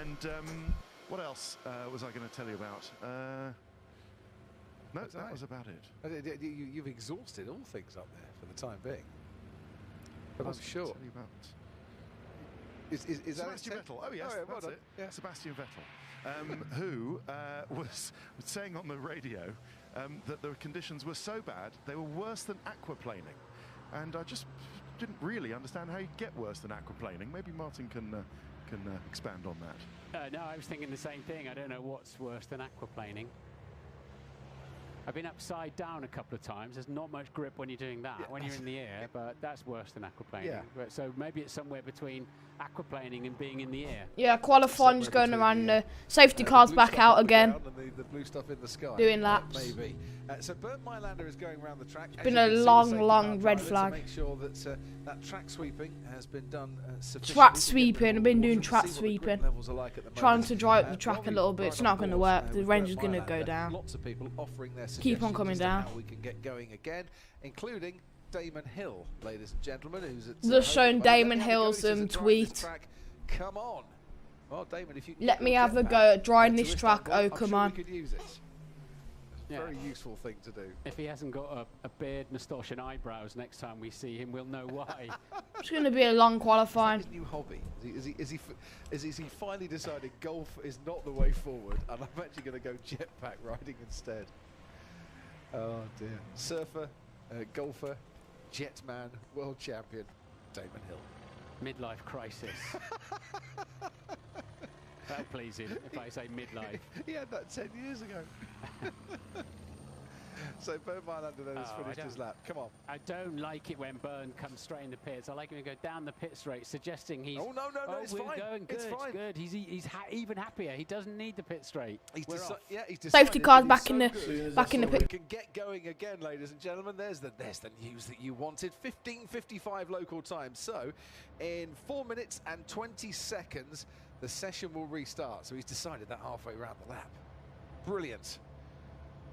And what else was I going to tell you about? No, that was about it. You've exhausted all things up there for the time being. But I'm sure. Tell you about is Sebastian that Vettel? Oh yes, well that's it. Yeah. Sebastian Vettel, who was saying on the radio that the conditions were so bad they were worse than aquaplaning, and I just didn't really understand how you get worse than aquaplaning. Maybe Martin can expand on that. No, I was thinking the same thing. I don't know what's worse than aquaplaning. I've been upside down a couple of times. There's not much grip when you're doing that, when you're in the air, but that's worse than aquaplaning. Yeah. But, so maybe it's somewhere between aquaplaning and being in the air. Yeah, qualifying, just going around the safety cars back out again. The blue stuff in the sky. Doing laps. Maybe. So Bernd Mailander is going around the track. It's been a long red flag. Make sure that that track sweeping has been done sufficiently. Track sweeping. I've been doing track sweeping. Trying to dry up the track a little bit. It's not going to work. The range is going to go down. Lots of people offering their Keep on coming down. How we can get going again, including Damon Hill, ladies and gentlemen, who's at just showing Damon Hill's tweet. Come on. Well, Damon, if you let me have a go at drying this track. Oh, come on. We could use it. Very useful thing to do. If he hasn't got a beard, moustache and eyebrows next time we see him, we'll know why. It's going to be a long qualifying. Is that his new hobby? Is he finally decided golf is not the way forward, and I'm actually going to go jetpack riding instead? Oh dear. Surfer, golfer, jetman, world champion, Damon Hill. Midlife crisis. That'll please him if I say midlife. He had that 10 years ago. So Bernd Mailander then has finished his lap. Come on. I don't like it when Bernd comes straight in the pits. I like him to go down the pit straight, suggesting he's... Oh, no, it's fine. Going good, it's fine. Good. He's even happier. He doesn't need the pit straight. He's safety cars back in the pit. We can get going again, ladies and gentlemen. There's the news that you wanted. 15:55 local time. So, in 4 minutes and 20 seconds, the session will restart. So he's decided that halfway around the lap. Brilliant.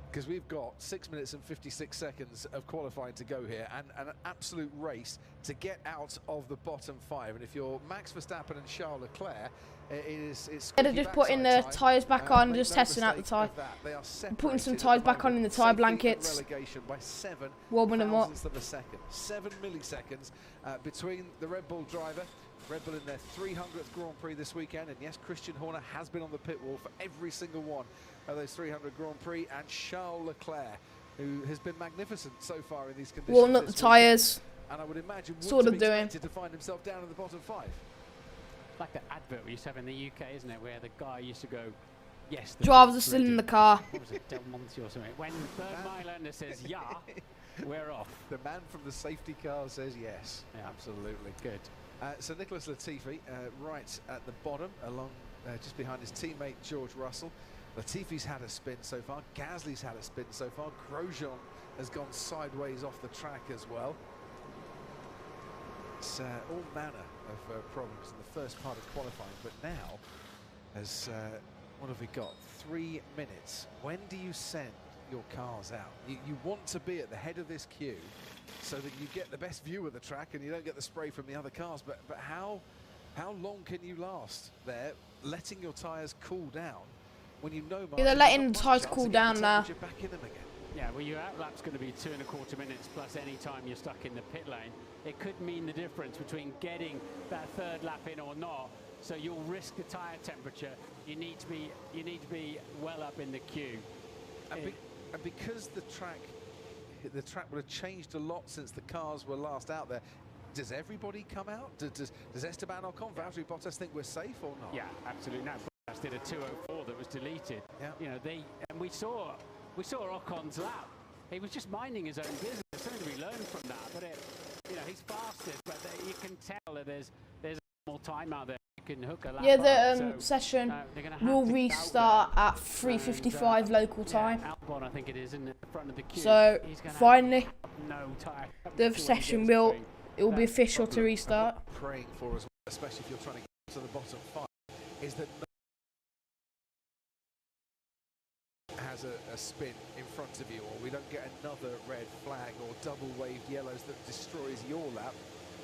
Because we've got 6 minutes and 56 seconds of qualifying to go here, and an absolute race to get out of the bottom 5. And if you're Max Verstappen and Charles Leclerc, it's they're just putting the tyres back on, just testing out the tyre. Putting some tyres back on in the tyre blankets. Warming them up. 7 milliseconds between the Red Bull driver. Red Bull in their 300th Grand Prix this weekend, and yes, Christian Horner has been on the pit wall for every single one of those 300 Grand Prix, and Charles Leclerc, who has been magnificent so far in these conditions. Warming up the tyres. And I would imagine sort of doing to find himself down in the bottom 5. Like the advert we used to have in the UK, isn't it, where the guy used to go, yes. Drivers are still in the car. What was it, Del Monte or something? When Bernd Mailander says yeah, we're off. The man from the safety car says yes. Yeah. Absolutely. Good. So Nicholas Latifi right at the bottom, along just behind his teammate George Russell. Latifi's had a spin so far. Gasly's had a spin so far. Grosjean has gone sideways off the track as well. It's all manner of problems in the first part of qualifying, but now, as what have we got? 3 minutes. When do you send your cars out? You want to be at the head of this queue, so that you get the best view of the track and you don't get the spray from the other cars. But how long can you last there, letting your tyres cool down when you know? Yeah, they're letting the tyres cool down now. Back in them again. Yeah, well, your outlap's going to be 2.25 minutes plus any time you're stuck in the pit lane. It could mean the difference between getting that third lap in or not. So you'll risk the tyre temperature. You need to be well up in the queue. And because the track would have changed a lot since the cars were last out there, does everybody come out? Does Esteban Ocon, Valtteri Bottas think we're safe or not? Yeah, absolutely. No, Bottas did a 2:04 that was deleted. Yeah. You know, and we saw Ocon's lap. He was just minding his own business. There's something to be learned from that. But he's fastest, but you can tell that there's more time out there. You can hook a lap. Yeah, the session will restart at 3:55 local time. Albon, I think it is, in the front of the queue. So finally, the session will be official to restart. Praying for us, especially if you're trying to to the bottom 5 is that has a spin in front of you, or we don't get another red flag or double waved yellows that destroys your lap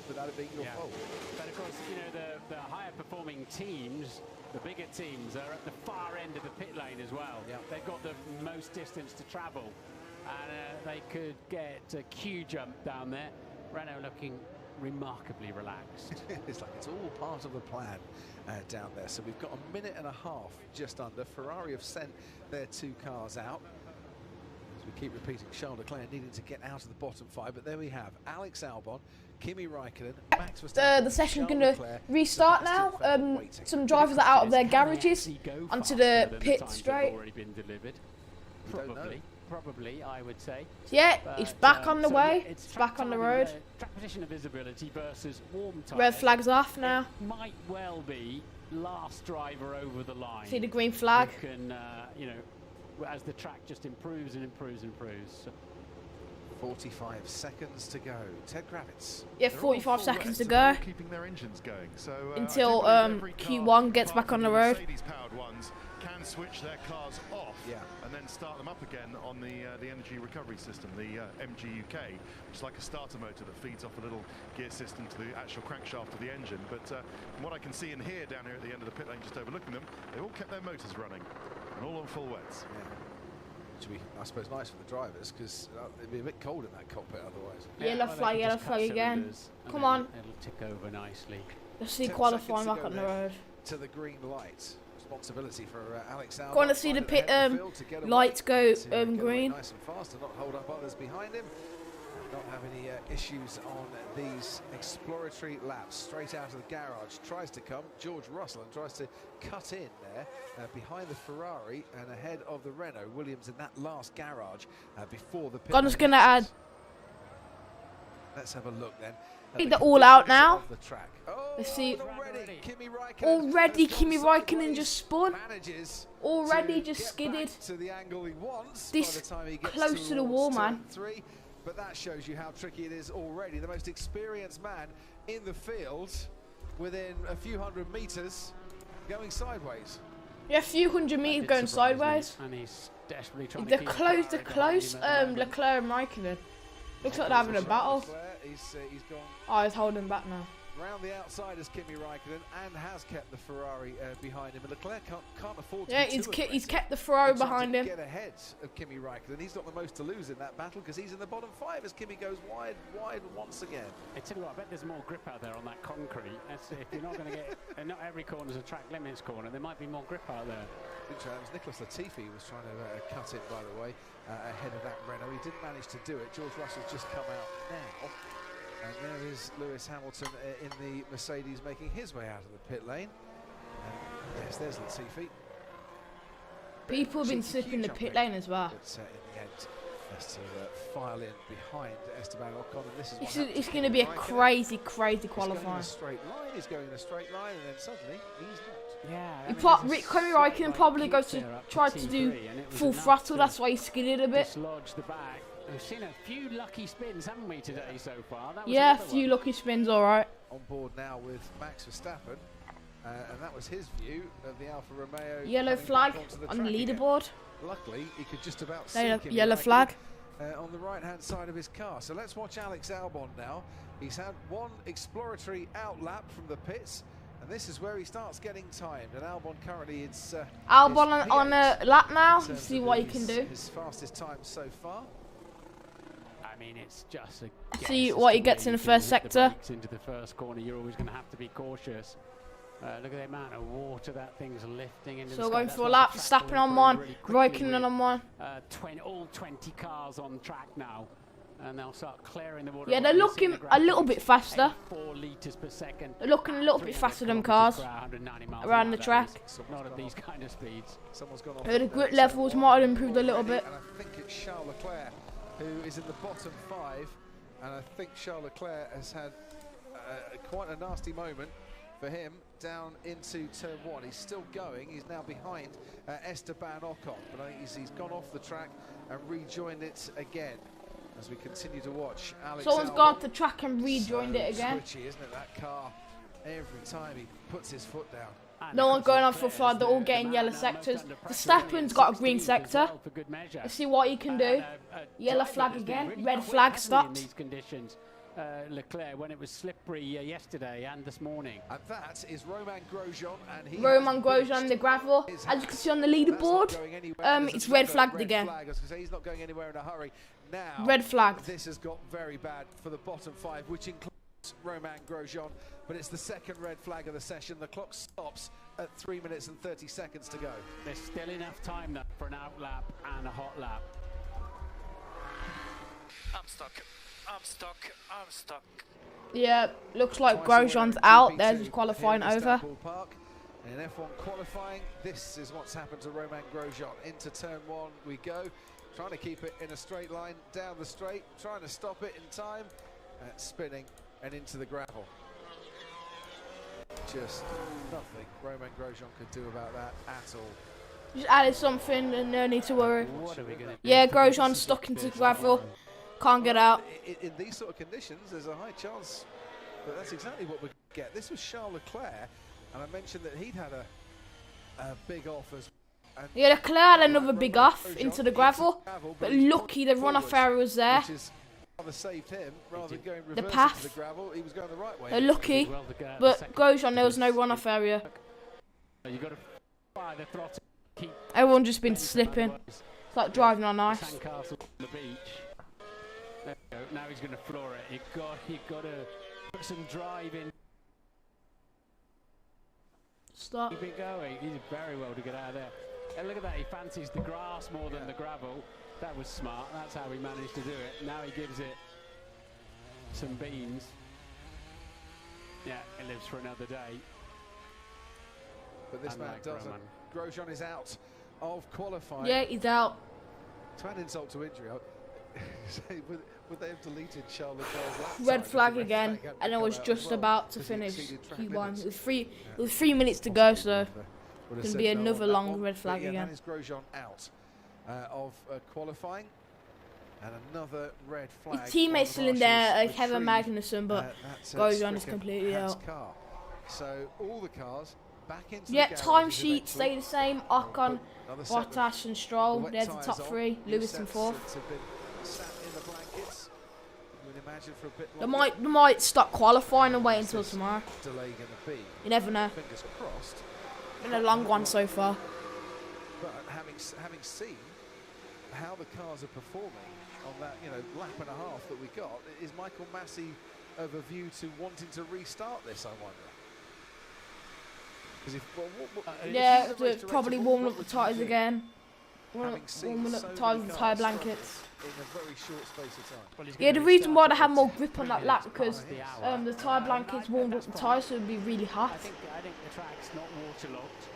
without it being your fault. But of course, you know, the higher performing teams, the bigger teams, are at the far end of the pit lane as well. They've got the most distance to travel, and they could get a Q jump down there. Renault looking remarkably relaxed. It's like it's all part of the plan down there. So we've got a minute and a half just under. Ferrari have sent their 2 cars out. As we keep repeating, Charles Leclerc needing to get out of the bottom 5, but there we have Alex Albon, Kimi Raikkonen, Max Verstappen. The session's going to restart now. Some drivers are out of their garages onto the pit straight. Probably, I would say. Yeah, but, it's back on the so way. It's back on the road. Track position of visibility versus warm tyres. Red flag's off now. It might well be last driver over the line. See the green flag? You can, you know, as the track just improves and improves and improves. So 45 seconds to go. Ted Kravitz. Yeah, 45 seconds to go. Keeping their engines going. So, until Q1 gets back on the road. Mercedes-powered ones can switch their cars off and then start them up again on the energy recovery system, the MGUK, which is like a starter motor that feeds off a little gear system to the actual crankshaft of the engine. But from what I can see and hear down here at the end of the pit lane, just overlooking them, they all kept their motors running and all on full wets. Which would be, I suppose, nice for the drivers, because it'd be a bit cold in that cockpit otherwise. Yellow flag again. Come on. It'll tick over nicely. Let's see qualifying back on the road. To the green light. Responsibility for Alex Albon. Want to see the pit lights go green. Nice and fast and not hold up others behind him. Not have any issues on these exploratory laps. Straight out of the garage, tries to come. George Russell and tries to cut in there behind the Ferrari and ahead of the Renault. Williams in that last garage before the pit. Gunner's gonna add. Let's have a look then. I think they're all out now. Oh, let's see. Already Kimi Raikkonen just spun. Already just skidded. To the angle he wants. This close to the wall, man. But that shows you how tricky it is already. The most experienced man in the field, within a few hundred meters, going sideways. Yeah, a few hundred meters going sideways. And he's desperately trying to close. Leclerc and Raikkonen. Looks like they're having a battle. He's gone. Oh, he's holding back now. Round the outside is Kimi Raikkonen and has kept the Ferrari behind him. And Leclerc can't afford to. Yeah, he's kept the Ferrari behind him. Get ahead of Kimi Raikkonen. He's got the most to lose in that battle because he's in the bottom 5 as Kimi goes wide once again. I tell you what, I bet there's more grip out there on that concrete. That's if you're not going to get, and not every corner's a track limits corner. There might be more grip out there. Nicholas Latifi was trying to cut it, by the way, ahead of that Renault. He didn't manage to do it. George Russell's just come out now. And there is Lewis Hamilton in the Mercedes making his way out of the pit lane. And yes, there's Latifi. People have been slipping the pit lane as well. But in the end, has to file in behind Esteban Ocon. And this is it's going to be a crazy qualifying. He's going in a straight line, and then suddenly he's not. Yeah, Kimi Raikkonen probably goes to try to do full throttle. That's why he skidded a bit. Dislodge the back. We've seen a few lucky spins, haven't we, today so far? That was a few lucky spins, all right. On board now with Max Verstappen, and that was his view of the Alfa Romeo. Yellow flag on the leaderboard. Luckily, he could just about see yellow flag on the right-hand side of his car. So let's watch Alex Albon now. He's had one exploratory outlap from the pits. And this is where he starts getting timed. And Albon currently it's Albon on a lap now. Let's see what he can do. His fastest time so far. I mean, it's just a see what he gets in the first sector. Into the first corner, you're always going to have to be cautious. Look at the amount of water that thing's lifting into the sky. Going for a lap, Verstappen on one, Raikkonen on one. All 20 cars on track now. And they'll start clearing the water. Yeah, they're looking a little bit faster. 4 litres per second. They're looking a little bit faster than cars around the track. Not at these kind of speeds. The grip levels might have improved a little bit. And I think it's Charles Leclerc who is in the bottom 5. And I think Charles Leclerc has had quite a nasty moment for him down into turn 1. He's still going. He's now behind Esteban Ocon. But I think he's gone off the track and rejoined it again. As we continue to watch Alex Someone's Albon. gone to track and rejoined it again. Switchy, isn't it? That car every time he puts his foot down. No one going on for flight. They're all getting yellow sectors. Verstappen's got a green sector. Let's see what he can do. Yellow flag again. Red flag stops. Leclerc when it was slippery yesterday and this morning. And that is Romain Grosjean, and he Romain Grosjean in the gravel. As you can see on the leaderboard, it's red flagged again. He's not going anywhere in a hurry. Now, red flagged. This has got very bad for the bottom 5, which includes Romain Grosjean, but it's the second red flag of the session. The clock stops at 3 minutes and 30 seconds to go. There's still enough time though for an out lap and a hot lap. I'm stuck. Yeah, looks like Grosjean's out. There's his qualifying over. Park. In F1 qualifying, this is what's happened to Romain Grosjean. Into turn 1 we go. Trying to keep it in a straight line down the straight, trying to stop it in time, spinning and into the gravel. Just nothing Romain Grosjean could do about that at all. Just added something and no need to worry. What are we gonna do? Yeah, Grosjean's stuck into gravel. Can't get out. In these sort of conditions, there's a high chance that that's exactly what we get. This was Charles Leclerc, and I mentioned that he'd had a big off as well. Yeah, Leclerc had another big off into the gravel, but lucky the runoff area was there. Saved him rather than going The reverse path. into the gravel. He was going the right way. They're lucky, but Grosjean, there was no runoff area. Everyone just been slipping. It's like driving on ice. Sandcastle on the beach. There we go. Now he's going to floor it. You've got to put some drive in. Stop. Keep it going. He's very well to get out of there. And look at that. He fancies the grass more than the gravel. That was smart. That's how he managed to do it. Now he gives it some beans. Yeah, it lives for another day. But this man doesn't. Grosjean is out of qualifying. Yeah, he's out. To add insult to injury, would they have deleted Charles Leclerc's lap Red time? flag The red again, flag and it was just about to finish. He Q1. It was 3 minutes to go, so it's gonna be another long red flag again. again. That is Grosjean out of qualifying, and another red flag. His teammates still in there, like Kevin Magnussen, but Grosjean is completely out. Car. So all the cars back into Yeah, the timesheets stay the same. Ocon, Bottas and Stroll. The There's the top 3. Lewis in 4th. They might stop qualifying and wait until tomorrow. You never know. Fingers crossed. Been a long one so far. But having seen how the cars are performing on that lap and a half that we got, is Michael Massey of a view to wanting to restart this? I wonder. Yeah, probably warming up the tyres again. Warming up the tyres and tyre blankets. In a very short space of time. Yeah, the reason why they had more grip on that lap because the tyre blankets warmed up the tyres, so it would be really hot. I think the track's not waterlogged.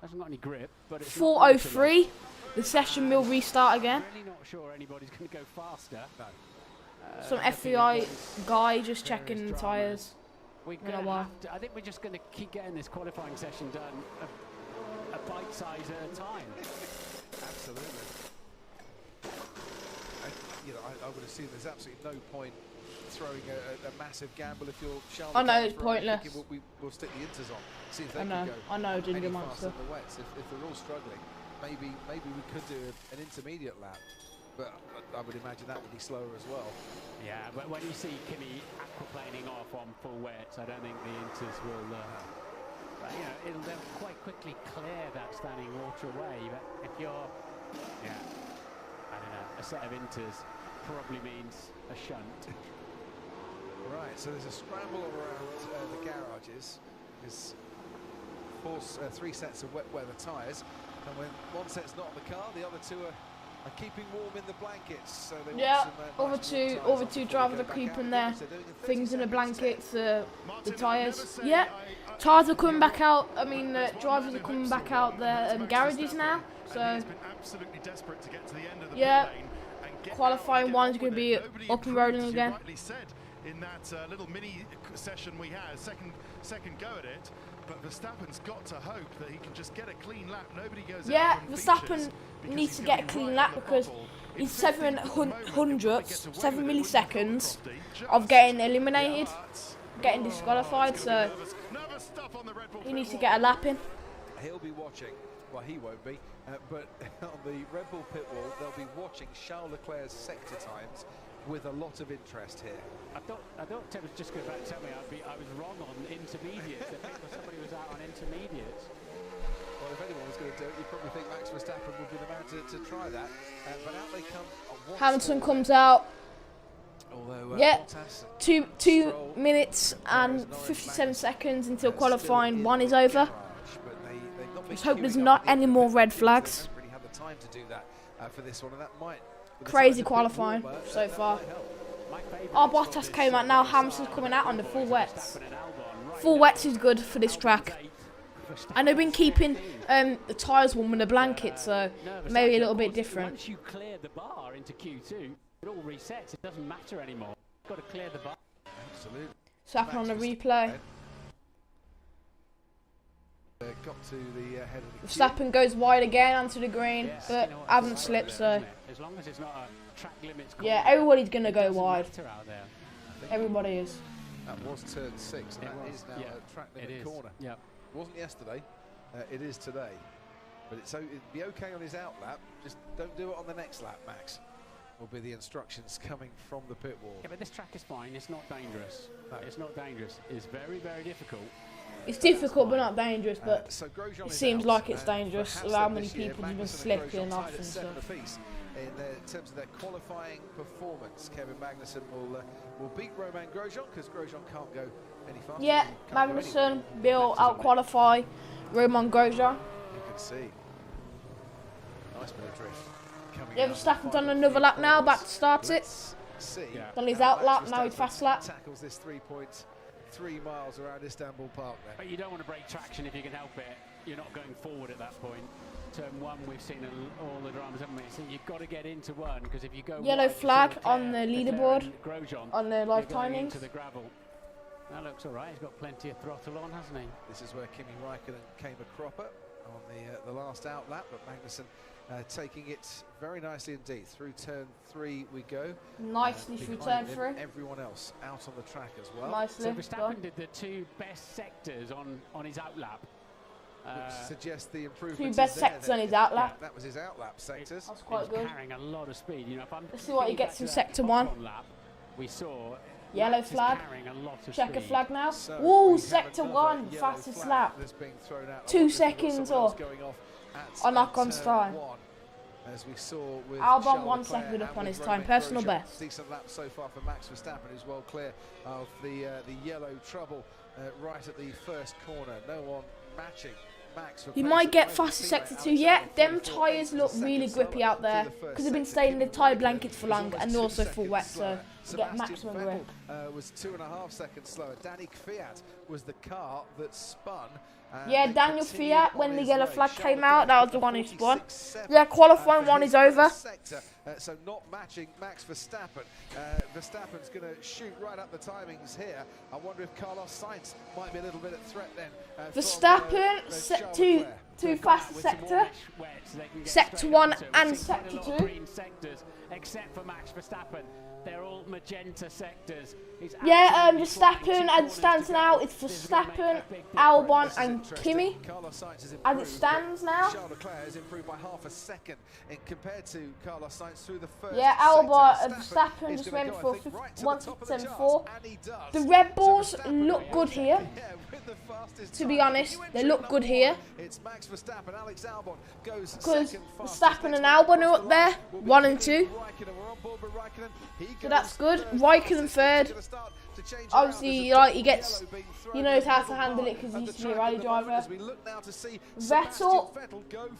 Hasn't got any grip, but it's 4:03. The session will restart again. I'm really not sure anybody's going to go faster. No. Some FEI guy just checking the tyres. I think we're just going to keep getting this qualifying session done a bite size at a time. Absolutely. I would assume there's absolutely no point throwing a massive gamble if you're Charles. I know, it's pointless. We'll stick the inters on. See if they I know, can go Ginger any Monster. faster than the wets. If they're all struggling, maybe we could do an intermediate lap. But I would imagine that would be slower as well. Yeah, but when you see Kimi aquaplaning off on full wets, I don't think the inters will. But, they'll quite quickly clear that standing water away. But if you're, I don't know, a set of inters probably means a shunt. Right, so there's a scramble around the garages. There's 3 sets of wet weather tyres, and when one set's not on the car, the other 2 are keeping warm in the blankets. So they want some, other two drivers are keeping their things in the blankets, the tyres. Yeah, tyres are coming back out. I mean, drivers are coming back out their garages now. So yeah, qualifying one's going to be up and rolling again. In that little mini session we had, second go at it, but Verstappen's got to hope that he can just get a clean lap. Nobody goes. Yeah, Verstappen needs to get a clean lap because he's 7 milliseconds of getting eliminated. getting disqualified, so he needs to get a lap in. He'll be watching. Well, he won't be, but on the Red Bull pit wall, they'll be watching Charles Leclerc's sector times with a lot of interest here. I thought Ted was just going to tell me I was wrong on intermediates. I think somebody was out on intermediates. Well, if anyone was going to do it, you'd probably think Max Verstappen would be the man to try that. But out they come. Hamilton comes out. Although, yeah, Bottas, 2 minutes and 57 seconds until qualifying 1 is over. Let's hope there's not any more red flags. Really had the time to do that for this one, and that might. Crazy qualifying so far. Our Bottas came out now. Hamilton's coming out on the full wets. Full wets is good for this track. And they've been keeping the tyres warm with a blanket, so maybe a little bit different. Once you clear the bar into Q2, it all resets. It doesn't matter anymore. You've got to clear the bar. Absolutely. So happen on the replay. Got to the head of the Verstappen goes wide again onto the green, but hasn't slipped, so as long as it's not a track limits. Yeah, everybody's gonna go wide. Everybody is. That was turn 6, and that is now a track limit corner. Yeah, it wasn't yesterday. It is today. But it'd be okay on his out lap. Just don't do it on the next lap, Max. Will be the instructions coming from the pit wall. Yeah, but this track is fine. It's not dangerous. No. It's not dangerous. It's very, very difficult. It's difficult but not dangerous, but it seems like it's dangerous with how many people have been slipping off and stuff. In terms of their qualifying performance, Kevin Magnussen will beat Romain Grosjean because Grosjean can't go any faster. Yeah, Magnussen will out-qualify Romain Grosjean. You can see. Nice bit of drift. Yeah, Verstappen's done another lap now, back to start it. Done his out lap, now he's fast lap. Tackles this 3.3 miles around Istanbul Park there. But you don't want to break traction if you can help it. You're not going forward at that point. Turn 1, we've seen all the dramas, haven't we? So you've got to get into 1 because if you go yellow flag on the leaderboard on the live timings. Into the gravel. That looks all right. He's got plenty of throttle on, hasn't he? This is where Kimi Räikkönen came a cropper on the last out lap, but Magnussen taking it very nicely indeed. Through turn 3 we go. Nicely through turn 3. Everyone else out on the track as well. Nicely. So Verstappen did the 2 best sectors on his out lap. Which suggests the improvement. 2 best sectors on his out lap. That was his out lap sectors. That's quite good. Carrying a lot of speed. You know, if I'm Let's see what he gets in sector 1. Lap, we saw yellow flag. Checker flag now. So woo, sector 1, fastest lap. 2 seconds off. I'll knock on time. As we saw with Albon 1 second up on his time, personal best. Decent lap so far for Max Verstappen, who's well clear of the yellow trouble right at the first corner. No one matching Max. He might get faster sector 2 yet. Them tyres look really grippy out there because they've been staying in the tyre blankets for long and they're also full wet, so you get maximum grip. Was 2.5 seconds slower. Danny Kvyat was the car that spun. Yeah, Daniel Kvyat, when the yellow flag came out, that was the one who spun. Yeah, qualifying 1 is over. So not matching Max Verstappen. Verstappen's going to shoot right up the timings here. I wonder if Carlos Sainz might be a little bit at threat then. Verstappen, two fastest sector. Sector 1 and sector 2. Except for Max Verstappen. They're all magenta sectors. Yeah, Verstappen as it stands now, it's Verstappen, Albon and Kimi as it stands now. Charles Leclerc has improved by half a second compared to Carlos Sainz through the first yeah, Albon, Verstappen just went for 1.74. The Red Bulls look good here. To be honest, they look good here. It's Max Verstappen, Alex Albon goes because Verstappen and Albon are up there, 1 and 2. So that's good. Raikkonen 3rd. Obviously, like, he knows how to handle it because he used to be a rally driver. Vettel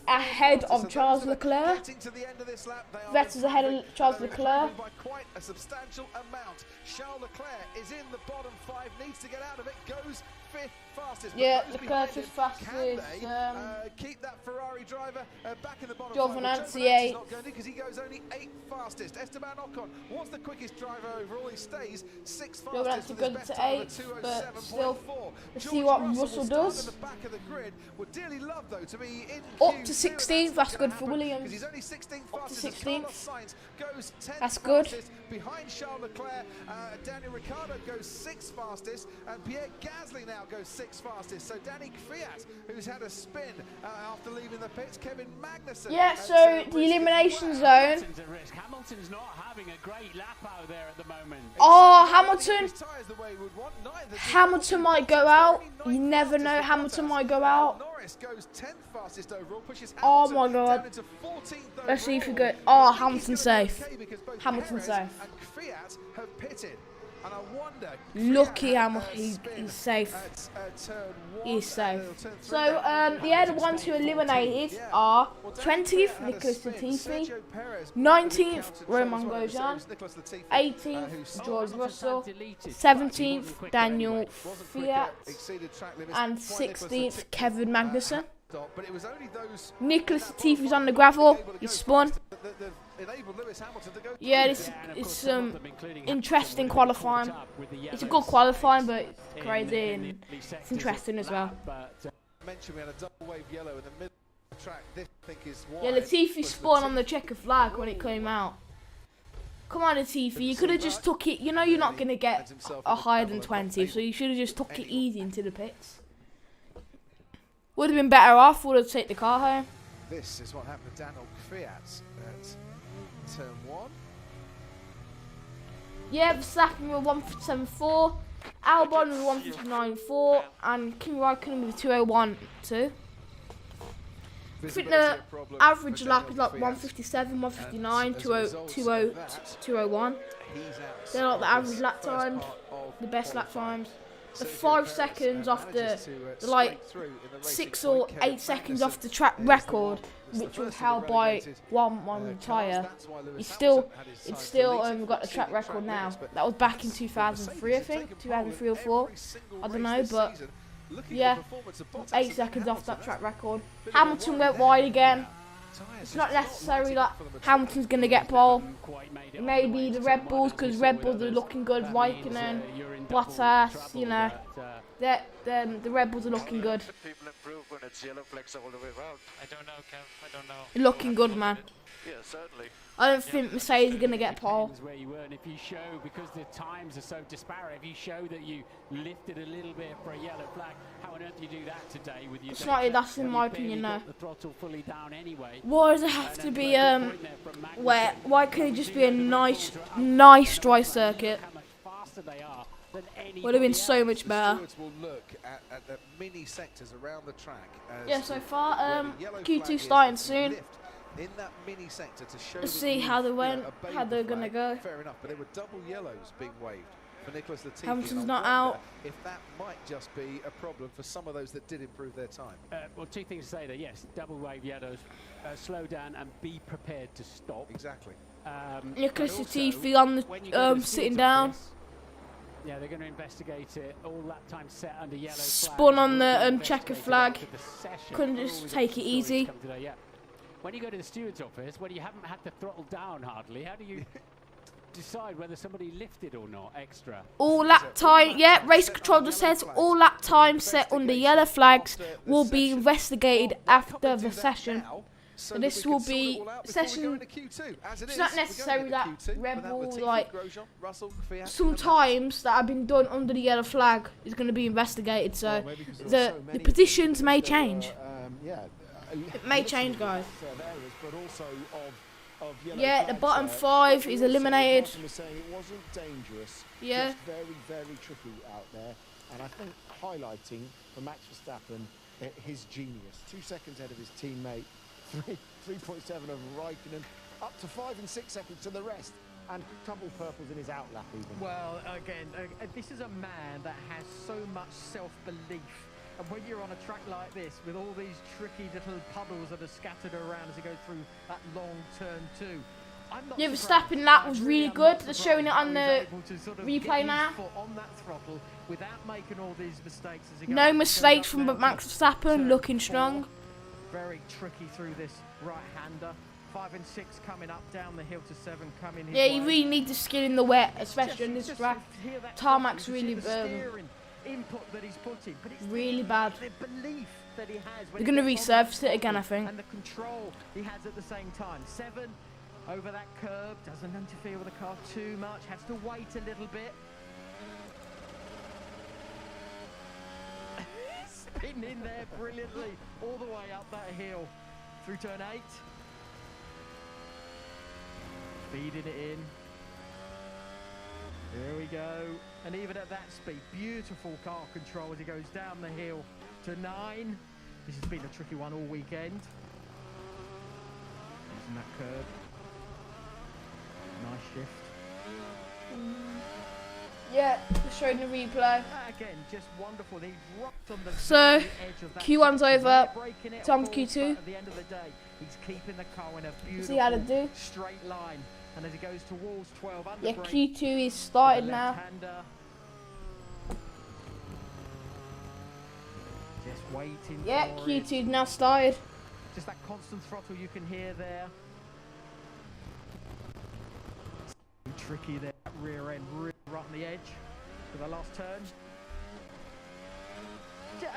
ahead of Charles Leclerc. Vettel's ahead of Charles Leclerc. Charles Leclerc is in the bottom 5, needs to get out of it, goes 5th fastest. Yeah, Leclerc is fastest. Keep that Ferrari driver back in the bottom 5. Because he goes only 8th fastest. Esteban Ocon was the quickest driver overall. He stays 6th fastest. that's a good to 8, but still, let's see what Russell does. Up to 16th, that's good for Williams. Up to 16th, that's good. Behind Charles Leclerc, Daniel Ricciardo goes 6th fastest, and Pierre Gasly now goes 6th fastest. So Danny Kvyat, who's had a spin after leaving the pits, Kevin Magnussen. Yeah, so the elimination zone. Hamilton's not having a great lap out there at the moment. Oh, Hamilton might go out. You never know, Hamilton might go out. Oh my god. Let's see if we go. Oh, Hamilton's safe. Hamilton's safe. Lucky Hamilton, he's safe. He's safe. So, yeah, the ones who eliminated are 20th, Nicholas Latifi, 19th, Romain Grosjean, 18th, George Russell, 17th, Daniel Kvyat, and 16th, Kevin Magnussen. Nicholas Latifi's on the gravel, he spun. Yeah, it's interesting qualifying. It's a good qualifying, but it's crazy and it's interesting as well. Yeah, Latifi spun on the checker flag when it came out. Come on, Latifi, you could have just took it. You know you're not going to get a higher than 20, so you should have just took it easy into the pits. Would have been better off, would have taken the car home. This is what happened to Daniel Kvyat at turn 1. Yeah, Verstappen with 157.4, Albon with 159.4, and Kimi Raikkonen with 201.2. I think the average lap is like 157, 159, 201. They're like the average lap times, the best lap times. The 5 seconds off the like 6 or 8 seconds off the track record, which was held by one tyre. It's still got the track record now. That was back in 2003, I think, 2003 or 4. I don't know, but yeah, 8 seconds off that track record. Hamilton went wide again. It's not necessary that Hamilton's going to get pole. Maybe the Red Bulls, because Red Bulls are looking good. Raikkonen, Bottas, you know, the Red Bulls are looking good. People improve when it's yellow flags all the way around. I don't know, Kev. I don't know. Looking good, man. Yeah, certainly. I don't think Mercedes are going to get pole. Where you were, and if you show, because the times are so disparate, if you show that you lifted a little bit for a yellow flag, how on earth do you do that today with your? It's not. That's in my opinion, no. The throttle fully down anyway. Why does it have to be why can't it just be a nice dry circuit? Would have been so much better. Yeah, so far Q2 starting soon. In that mini sector to show Let's see how they went, how they're going to go. Fair enough, but there were double yellows being waved for Nicholas Latifi. Hamilton's not out. If that might just be a problem for some of those that did improve their time. Well, 2 things to say there. Yes, double wave yellows. Slow down and be prepared to stop. Exactly. Nicholas Latifi on the sitting down. Yeah, they're going to investigate it. All that time set under yellow. Spun on the checker flag. Couldn't just take it easy. When you go to the steward's office, when you haven't had the throttle down hardly, how do you decide whether somebody lifted or not extra? All lap time, yeah, race control just says all lap time set under yellow flags will be investigated after the session. So this will be session. It's not necessary that Red Bull, like, sometimes that have been done under the yellow flag is going to be investigated. So the positions may change. It may change, guys. Yeah, the bottom 5 is eliminated. Yeah. Very, very tricky out there. And I think highlighting for Max Verstappen his genius. 2 seconds ahead of his teammate. 3.7 over Raikkonen. Up to 5 and 6 seconds to the rest. And double purples in his outlap even. Well, again, this is a man that has so much self-belief. And when you're on a track like this, with all these tricky little puddles that are scattered around as you go through that long turn 2, yeah, Verstappen lap was really good. They're showing it on the replay now. On that throttle without making all these mistakes as no mistakes from Max Verstappen, looking strong. Very tricky through this right-hander. 5 and 6 coming up down the hill to 7 coming his Yeah, you way. really need to skin in the wet, especially on It's this just track. to hear that Tarmac's throttle, you really can see the steering input that he's putting, but it's really bad. the belief that he has. They're going to resurface it again, I think. And the control he has at the same time. 7 over that curb, doesn't interfere with the car too much, has to wait a little bit. Spinning there brilliantly, all the way up that hill through turn 8. Feeding it in. There we go. And even at that speed, beautiful car control as he goes down the hill to 9. This has been a tricky one all weekend. Using that curb. Nice shift. Yeah, showing the replay. Again, just wonderful. He rocked on the So, very edge of that Q1's section. over. Braking it, Time of for course, Q2. but at the end of the day, he's keeping the car in a beautiful See how to do. straight line. And as he goes towards 12 under Yeah, brake, Q2 is started the now. left-hander. Just waiting Yeah, for it. Q2 now started. Just that constant throttle you can hear there. Tricky there, rear end really right on the edge for the last turn.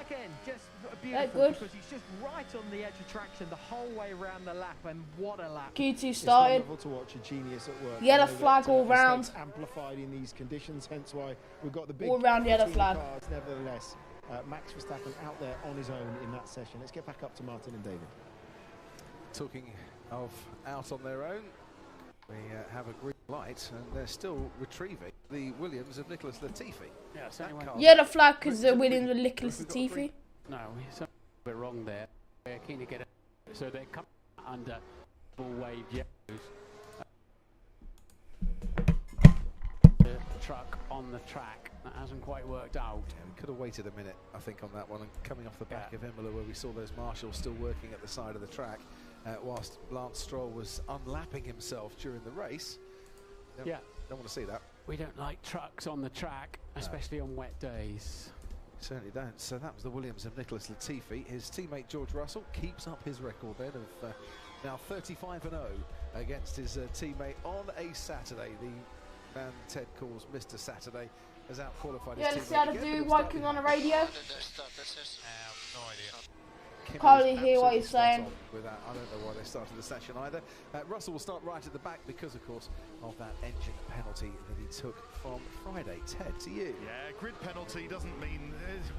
Again, just beautiful good. because he's just right on the edge of traction the whole way around the lap, and what a lap. Q2 It's started. wonderful to watch a genius at work. Yellow I know that, flag all round. mistakes amplified in these conditions, hence why we've got the big All round yellow team flag. cars. Nevertheless, Max Verstappen out there on his own in that session. Let's get back up to Martin and David. Talking of out on their own, we have a green light and they're still retrieving the Williams of Nicholas Latifi. Yeah, so anyway. Yellow flag because they're winning with Nicholas Latifi. No, it's a bit wrong there. We're keen to get it. So they're coming under full wave yellows. The truck on the track. That hasn't quite worked out. Yeah, we could have waited a minute, I think, on that one. And coming off the back of Imola, where we saw those marshals still working at the side of the track, whilst Lance Stroll was unlapping himself during the race. Don't want to see that. We don't like trucks on the track, especially on wet days. Certainly don't. So that was the Williams of Nicholas Latifi. His teammate George Russell keeps up his record then of now 35-0 against his teammate on a Saturday. The man Ted calls Mr. Saturday has out-qualified his teammate. Yeah, let's see how to again, do but he'll working start on a the- radio. No idea. Kimi Can't was really hear what absolutely he's spot saying. on with that. I don't know why they started the session either. Russell will start right at the back because, of course, of that engine penalty that he took from Friday. Ted, to you. Yeah, grid penalty doesn't mean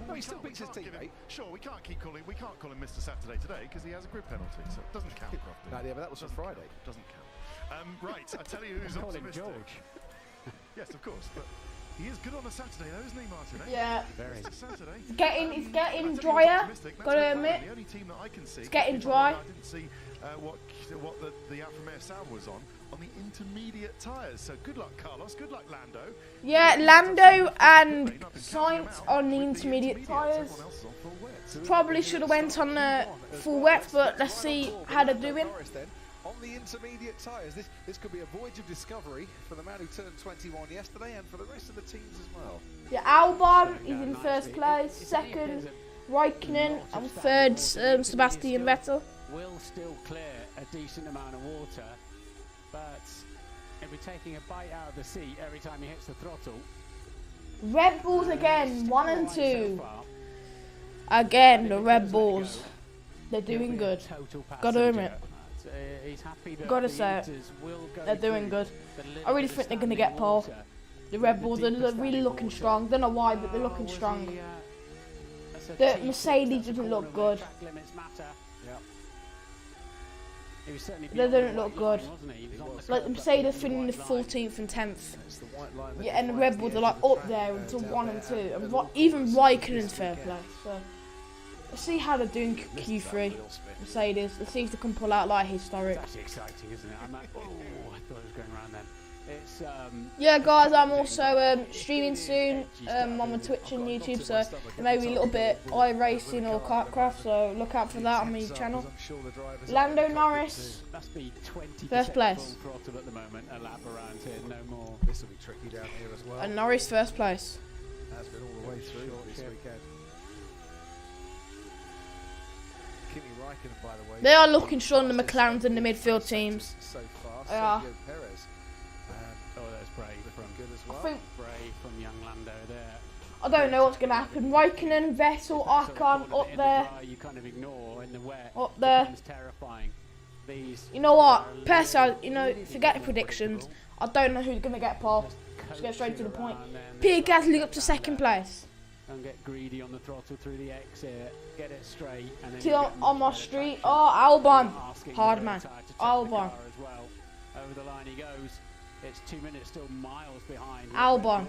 No, he still beats his give him- teammate. Sure, we can't call him Mr. Saturday today because he has a grid penalty, so it doesn't count. Crofty. No, yeah, but that was from Friday. Doesn't count. Right, I tell you who's Call him optimistic. George. Yes, of course, but he is good on a Saturday, though, isn't he, Martin? Eh? Yeah. Very. Mr. Saturday. It's getting I tell you drier. who's optimistic, Gotta that's admit. McLaren, the only team that I can see. It's getting because dry. I didn't see what the Alfa Romeo Sauber was on the intermediate tyres. So good luck, Carlos. Good luck, Lando. Yeah, Lando and Sainz on the intermediate tyres. Probably should have went on the full wet, but let's see how they're doing. On the intermediate tyres, this could be a voyage of discovery for the man who turned 21 yesterday and for the rest of the teams as well. Yeah, Albon is in first place, second Raikkonen, and third Sebastian Vettel. Will still clear a decent amount of water, but he'll be taking a bite out of the seat every time he hits the throttle. Red Bulls again, 1 and 2. Again, the Red Bulls. They're doing good. Gotta admit. Gotta say it. They're doing good. I really think they're gonna get pole. The Red Bulls are really looking strong. Don't know why, but they're looking strong. The Mercedes doesn't look good. They don't look good. Like the Mercedes finishing the 14th and 10th. Yeah, and the Red Bulls are like up there into 1 and 2. And even Raikkonen's fair play. So let's see how they're doing Q3. Mercedes. Let's see if they can pull out like historic. That's exciting, isn't it? I'm like, oh, I thought it was going around then. It's yeah, guys, I'm also streaming soon on my Twitch and YouTube, so there may be a little bit iRacing or Kartcraft, so look out for that on my channel. Lando Norris, first place. At the moment, a lap around here, no more. This will be tricky down here as well. And Norris first place. Has been all the way through this weekend. Kimi Räikkönen, by the way. They are looking strong, the McLarens and the midfield teams. So far, They are. Sergio Perez. Oh, that's brave from Good as I well. think, brave from young Lando there. I don't know what's going to happen. Raikkonen, Vettel, Ocon up there. You kind of ignore in the wet. Up there. Becomes terrifying. These You know what? Personally, you know, forget the predictions. I don't know who's going to get pole. Just get straight to the point. Pierre Gasly up to second place. Don't get greedy on the throttle through the exit. Get it straight. And then Till on my street. Oh, Albon. Hard man. Albon. As well. Over the line he goes. It's 2 minutes, still miles behind. Albon.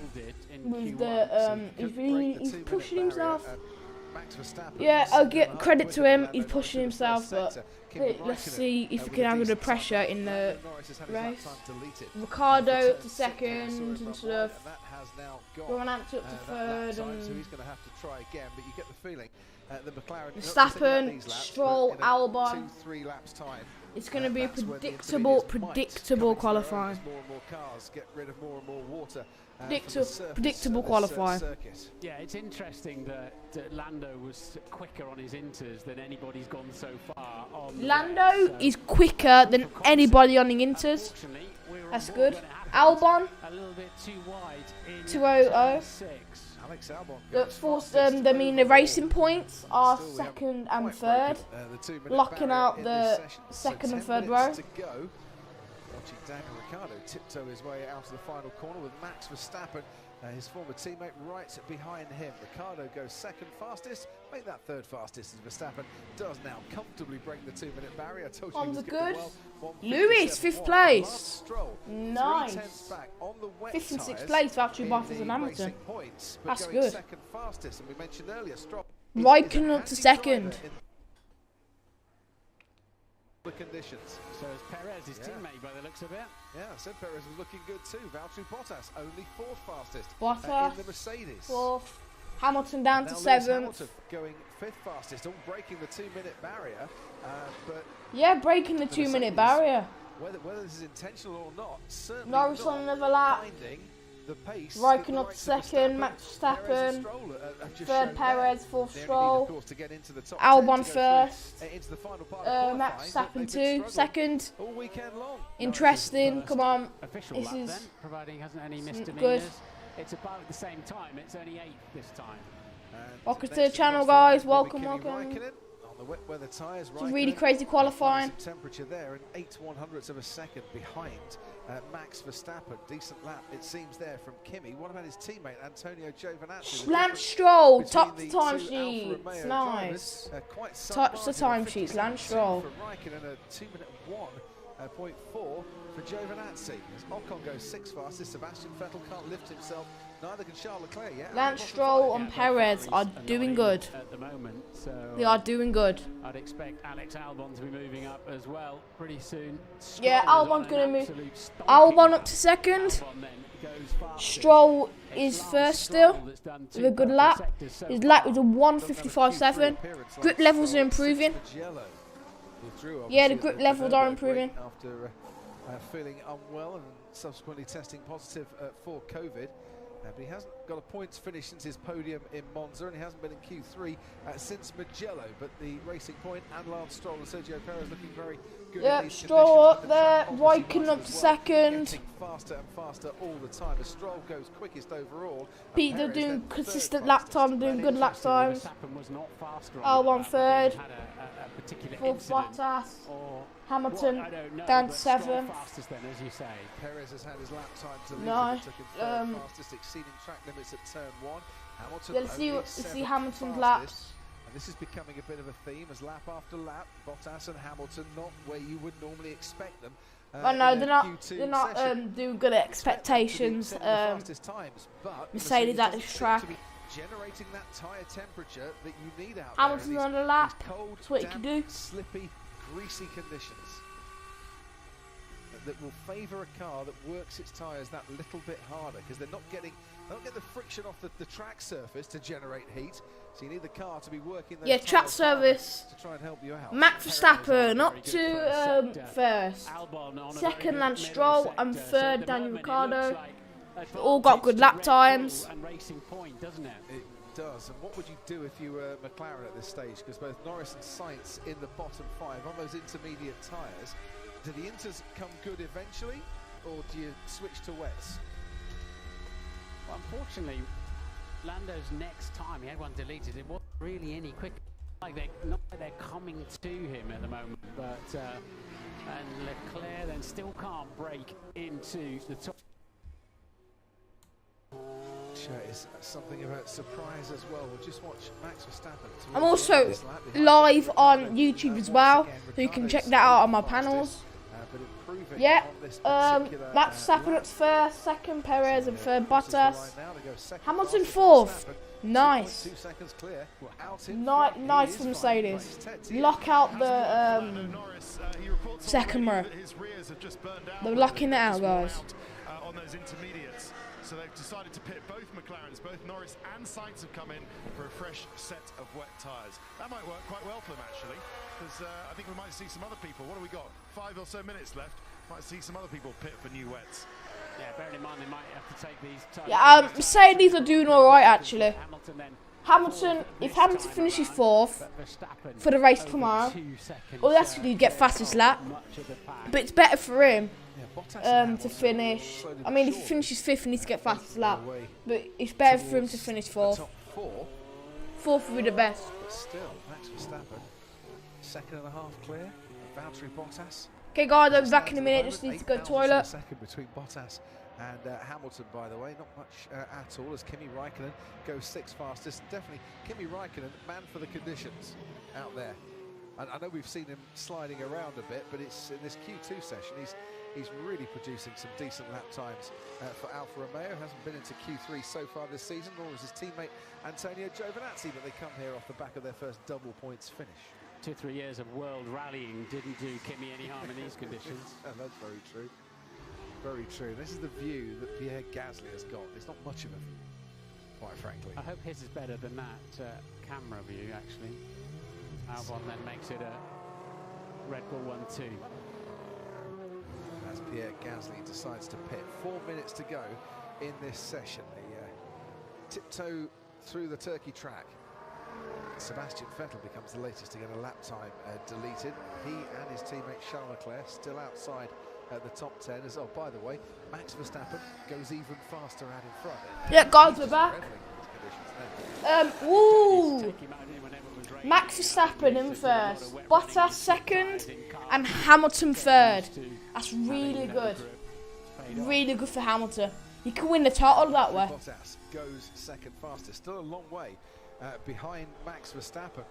In With Q1, the, he's pushing himself. Max Verstappen. Yeah, I'll give credit to him. He's pushing himself, but let's see if he can handle the pressure in the race. Ricardo up to second instead of Giovinazzi up to third, So and he's going to have to try again, but you get the feeling the McLaren. Verstappen, Stroll, Albon. 2-3 laps time. It's going to be a That's when the predictable intermediates might come into their own qualifying. as more and more cars get rid of more and more water. Predictable qualifying. Yeah, it's interesting that Lando was quicker on his inters than anybody's gone so far. Lando is quicker than anybody on the inters. That's good. Albon, A little bit too wide in 200. 6. Alex Albon That forced them. I mean, the racing points are second and third, locking out the second and third row. To go. Watching Daniel Ricciardo tiptoe his way out of the final corner with Max Verstappen, his former teammate, right behind him. Ricciardo goes second fastest, make that third fastest as Verstappen does now comfortably break the 2-minute barrier. I told you he On was the getting good. well. Lewis, 5th place. Nice. 3/10 back on the wet 5th and 6th tyres place without two in Bottas the and Hamilton. racing points, but That's going good. second fastest, and we mentioned earlier, Stroll Raikkonen up to second. The conditions. So is Perez, his teammate, by the looks of it. Yeah, I said Perez was looking good too. Valtteri Bottas only 4th fastest Bottas, in the Mercedes. 4th. Hamilton down Now to Lewis 7th. Hamilton going 5th fastest, all breaking the 2-minute barrier. But Yeah, breaking the 2-minute barrier. whether this is intentional or not, certainly Norris not on another lap. finding the pace. Raikkonen up to second, Max Verstappen, third Perez, 4th Stroll, Albon first, Max Verstappen 2, second. All weekend long. Interesting, come on. Official This lap is then, providing he hasn't any good. misdemeanors. It's about at the same time. It's only 8th this time. Welcome to the channel, guys. Welcome, welcome. On the wet weather tyres, It's a really crazy qualifying. Temperature there, and 8/100ths of a second behind Max Verstappen. Decent lap, it seems, there from Kimi. What about his teammate Antonio Giovinazzi? Lance Stroll, top the timesheets. Nice. Touch the timesheets, Lance Stroll. For Raikkonen, a 2-minute 1.4 for Giovinazzi. As Ocon goes 6th fastest, Sebastian Vettel can't lift himself. Neither can Charles Leclerc yet. Lance Stroll and Perez are doing good. At the moment, so They are doing good. I'd expect Alex Albon to be moving up as well pretty soon. Yeah, Stroll is Albon's on gonna an move. absolute stonking Albon up run. to second. Albon then goes fastest. Stroll It's is Lance first Stroll still, that's done with a good two lap. perfect sectors so His lap was far. a 1:55.7. Grip levels are improving. Yeah, the grip levels are improving. After feeling unwell and subsequently testing positive for COVID. But he hasn't got a points finish since his podium in Monza, and he hasn't been in Q3 since Mugello. But the Racing Point and Lance Stroll and Sergio Perez looking very good. Yep, in these Stroll conditions, up but the there, track obviously Raikkonen was up to as well, second. getting faster and faster all the time. As Stroll goes quickest overall. and Peter Perez doing then consistent third lap fastest. time, doing good lap times. Verstappen was not faster on Albon the lap. third. He had a particular 4th incident Bottas. or Hamilton what, I don't know, down to but Stroll 7th. fastest then, as you say. Perez has had his lap time to lead. No, It took him third fastest, exceeding track limits at turn 1. Hamilton Yeah, let's see only see 7th Hamilton's fastest. laps. And this is becoming a bit of a theme as lap after lap, Bottas and Hamilton not where you would normally expect them. Oh no, in they're a not. Q2 They're not session. doing good at expectations. Set the fastest times, but Mercedes at this doesn't seem track. to be generating that tyre temperature that you need out Hamilton there. on the lap. These cold, That's what he damp, can do. slippy, greasy conditions that will favour a car that works its tyres that little bit harder, because they don't get the friction off the track surface to generate heat. So you need the car to be working those Yeah, track tyres harder service. to try and help you out. Max Verstappen up Very to good first. Albon on a Second, very Lance good Stroll, middle and sector. So third, at the Daniel moment it Ricciardo. looks like All got good lap advantage to Red times. Bull and Racing Point, doesn't it? It does. And what would you do if you were McLaren at this stage? Because both Norris and Sainz in the bottom 5 on those intermediate tyres. Do the inters come good eventually, or do you switch to wets? Well, unfortunately, Lando's next time he had one deleted, it wasn't really any quick. Like they're coming to him at the moment, but and Leclerc then still can't break into the top. Is something of a surprise as well. We'll just watch Max Verstappen. I'm also live on YouTube as well, so you can check that out on my panels. Yeah, Max Verstappen at first, second Perez, and third Bottas. Hamilton fourth. Nice. Nice for Mercedes. Lock out the second row. They're locking it out, guys. On those intermediates. So they've decided to pit both McLarens. Both Norris and Sainz have come in for a fresh set of wet tyres. That might work quite well for them, actually, because I think we might see some other people. What have we got? 5 or so minutes left. Might see some other people pit for new wets. Yeah, bearing in mind they might have to take these tyres. Yeah, Mercedes are doing all right, actually. Hamilton, if Hamilton finishes 4th for the race tomorrow, all he has to do is get fastest lap. But it's better for him to finish. I mean, if he finishes 5th, he needs to get fastest lap. But it's better for him to finish 4th. 4th would be the best. But still, Max Verstappen, 2.5 clear. Valtteri Bottas. Okay, guys, I'll be back in a minute. Just need to go to the toilet. Second between Bottas and Hamilton, by the way, not much at all, as Kimi Raikkonen goes 6th fastest. Definitely Kimi Raikkonen, man for the conditions out there. And I know we've seen him sliding around a bit, but it's in this Q2 session he's really producing some decent lap times for Alfa Romeo. Hasn't been into Q3 so far this season, nor is his teammate Antonio Giovinazzi, but they come here off the back of their first double points finish. 2-3 years of world rallying didn't do Kimi any harm in these conditions. That's very true. Very true. This is the view that Pierre Gasly has got. It's not much of a view, quite frankly. I hope his is better than that camera view, actually. Albon then makes it a Red Bull 1-2. As Pierre Gasly decides to pit. 4 minutes to go in this session. The tiptoe through the Turkey track. Sebastian Vettel becomes the latest to get a lap time deleted. He and his teammate Charles Leclerc still outside at the top 10. As oh, by the way, Max Verstappen goes even faster out in front. Yeah, guys, we're back. Woo! Max Verstappen in first, Bottas second, and Hamilton third. That's really good. Really good for Hamilton. He can win the title that way. Bottas goes second fastest. Still a long way behind Max Verstappen.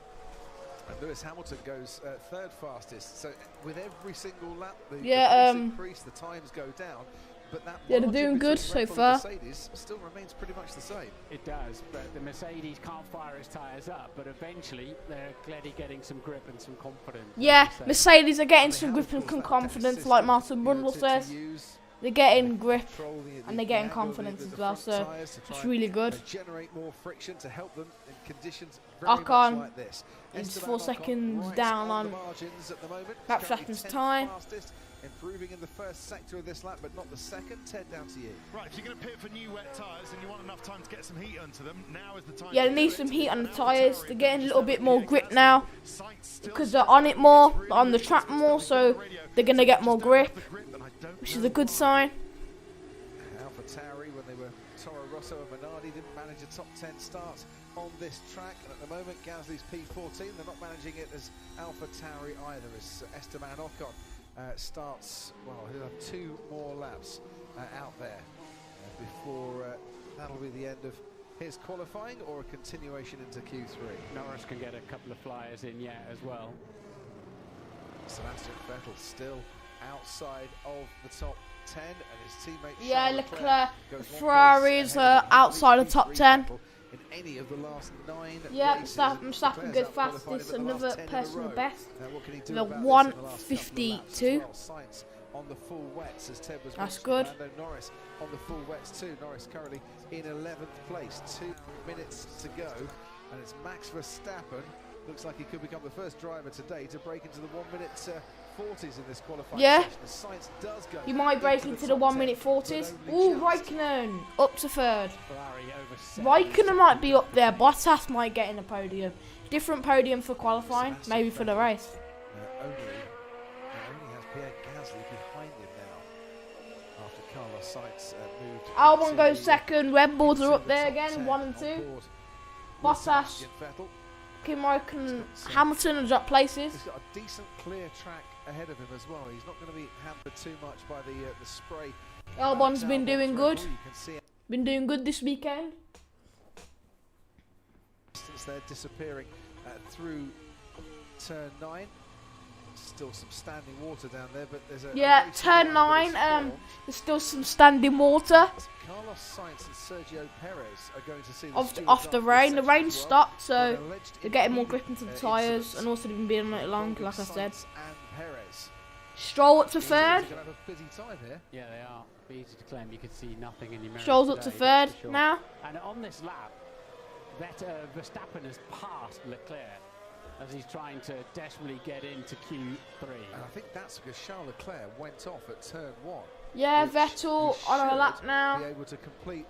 And Lewis Hamilton goes third fastest. So with every single lap, the pace increase, the times go down. But that they're doing good so far. Mercedes still remains pretty much the same. It does, but the Mercedes can't fire his tyres up. But eventually, they're clearly getting some grip and some confidence. Yeah, Mercedes are getting some grip and confidence, like Martin Brundle says. They're getting grip and they're getting confidence as well, so it's really good. Generate more friction to help them in conditions Ocon like this. is 4 seconds down on Max Verstappen's time. Improving in the first sector of this lap, but not the second. Ted, down to you. Right, if you're going to pit for new wet tyres and you want enough time to get some heat onto them, now is the time. Yeah, they need some heat on the tyres. They're getting a little bit more grip now because they're on it more, on the track more, so they're going to get more grip, which is a good sign. Alpha Tauri, when they were Toro Rosso and Minardi, didn't manage a top 10 start on this track, and at the moment Gasly's P14. They're not managing it as Alpha Tauri either, as Esteban Ocon starts, well, he'll have 2 more laps out there before that'll be the end of his qualifying or a continuation into Q3. Norris can get a couple of flyers in yet as well. Sebastian Vettel still outside of the top 10, and his teammate Leclerc, Ferraris are outside of the top 10. In any of the last 9 Verstappen goes fastest, another personal best, the 152. On the full wets, as Ted was That's good. Norris on the full wets too. Norris currently in 11th place. 2 minutes to go, and it's Max Verstappen Looks like he could become the first driver today to break into the 1-minute 40s in this qualifying Yeah. session. Sainz does go You might break into the 1-minute 40s. Ooh, Raikkonen up to third. Raikkonen might be up there. Bottas might get in the podium. Different podium for qualifying, maybe for the race. Only has Pierre Gasly behind him now after Carlos Sainz moved. Albon goes second. Red Bulls are up there again, 1 and 2. Bottas, Kim Raikkonen, Hamilton have dropped places. He's got a decent clear track ahead of him as well. He's not going to be hampered too much by the spray. Albon's been doing good. Been doing good this weekend. They're disappearing through turn 9. Still some standing water down there, but there's a turn 9. There's still some standing water. Carlos Sainz and Sergio Perez are going to see off the rain. The rain stopped, so they're getting more grip into the tyres, and also they've been being a bit long, like I said. Stroll up to third. Yeah, they are. Be easy to claim. You could see nothing in the mirror. Stroll's up to third now. And on this lap, Verstappen has passed Leclerc as he's trying to desperately get into Q3. And I think that's because Charles Leclerc went off at turn 1. Yeah, Vettel on a lap now. Be able to complete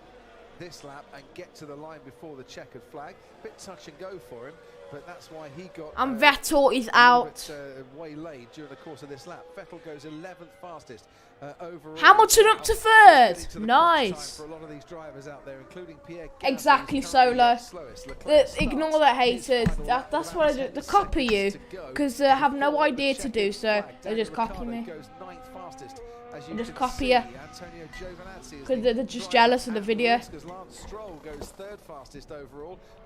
this lap and get to the line before the checkered flag. Bit touch and go for him, but that's why he got. And Vettel is out. Waylaid during the course of this lap. Vettel goes 11th fastest overall. Hamilton up to third. Nice. For a lot of these drivers out there, including Pierre Gasly, exactly, Solo. Ignore that haters. That's what I do. They copy you because they have no idea to do so. They just copy me. They just copy you because they're just jealous of the video.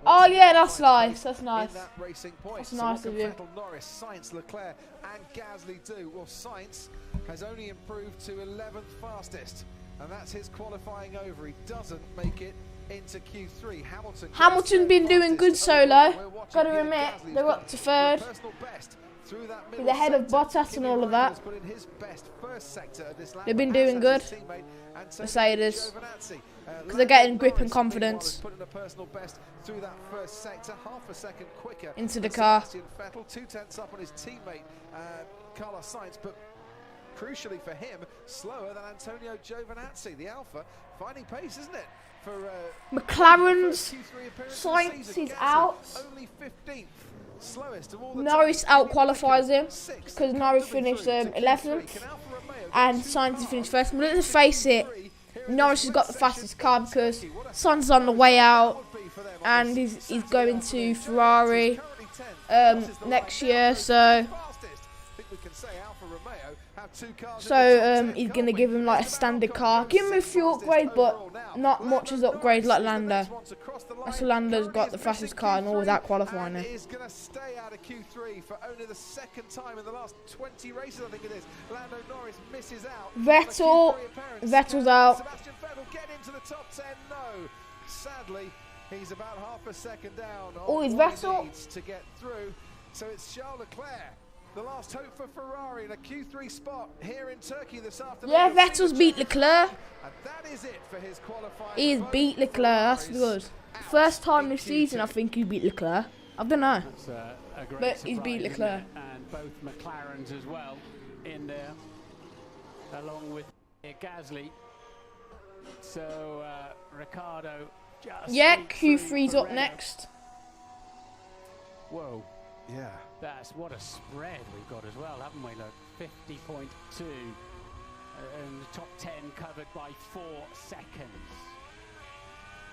Oh yeah, that's nice. That's nice. That's nice of you. Norris, Sainz, Leclerc, and Gasly do. Well, Sainz has only improved to 11th fastest, and that's his qualifying over. He doesn't make it into Q3. Hamilton been doing good solo. Gotta admit, they're up to third. He's ahead of Bottas and all of that. They've been doing good, Mercedes, because they're getting grip and confidence into the car. 2/10 up on his teammate Carlos Sainz, but crucially for him, slower than Antonio Giovinazzi. The Alpha finding pace, isn't it? For McLaren's Sainz is out. Only 15th. Slowest of all the Norris out qualifies him because Norris finished 11th and Sainz finished first. But let's face it, Norris has got the fastest car because Sainz is on the way out and he's going to Ferrari next year. So he's going to give him like a standard car. Give him a few upgrades, but not much as upgrades like Lando. That's Lando's got the fastest car and all that qualifying there. Is going to stay out of Q3 for only the second time in the last 20 races, I think it is. Lando Norris misses out. Vettel's out. Sebastian Vettel get into the top 10. No, sadly, he's about half a second down. Oh, it's Vettel. Needs to get through. So it's Charles Leclerc, the last hope for Ferrari in a Q3 spot here in Turkey this afternoon. Yeah, Vettel's beat Leclerc. And that is it for his qualifying. He's beat Leclerc. That's good. First time this season, I think he beat Leclerc. I don't know. That's a great but he's beat surprise, Leclerc. And both McLarens as well in there, along with Gasly. So Ricardo just. Yeah, Q3's up next. Whoa. Yeah. That's what a spread we've got as well, haven't we? Look, 50.2. And the top 10 covered by 4 seconds.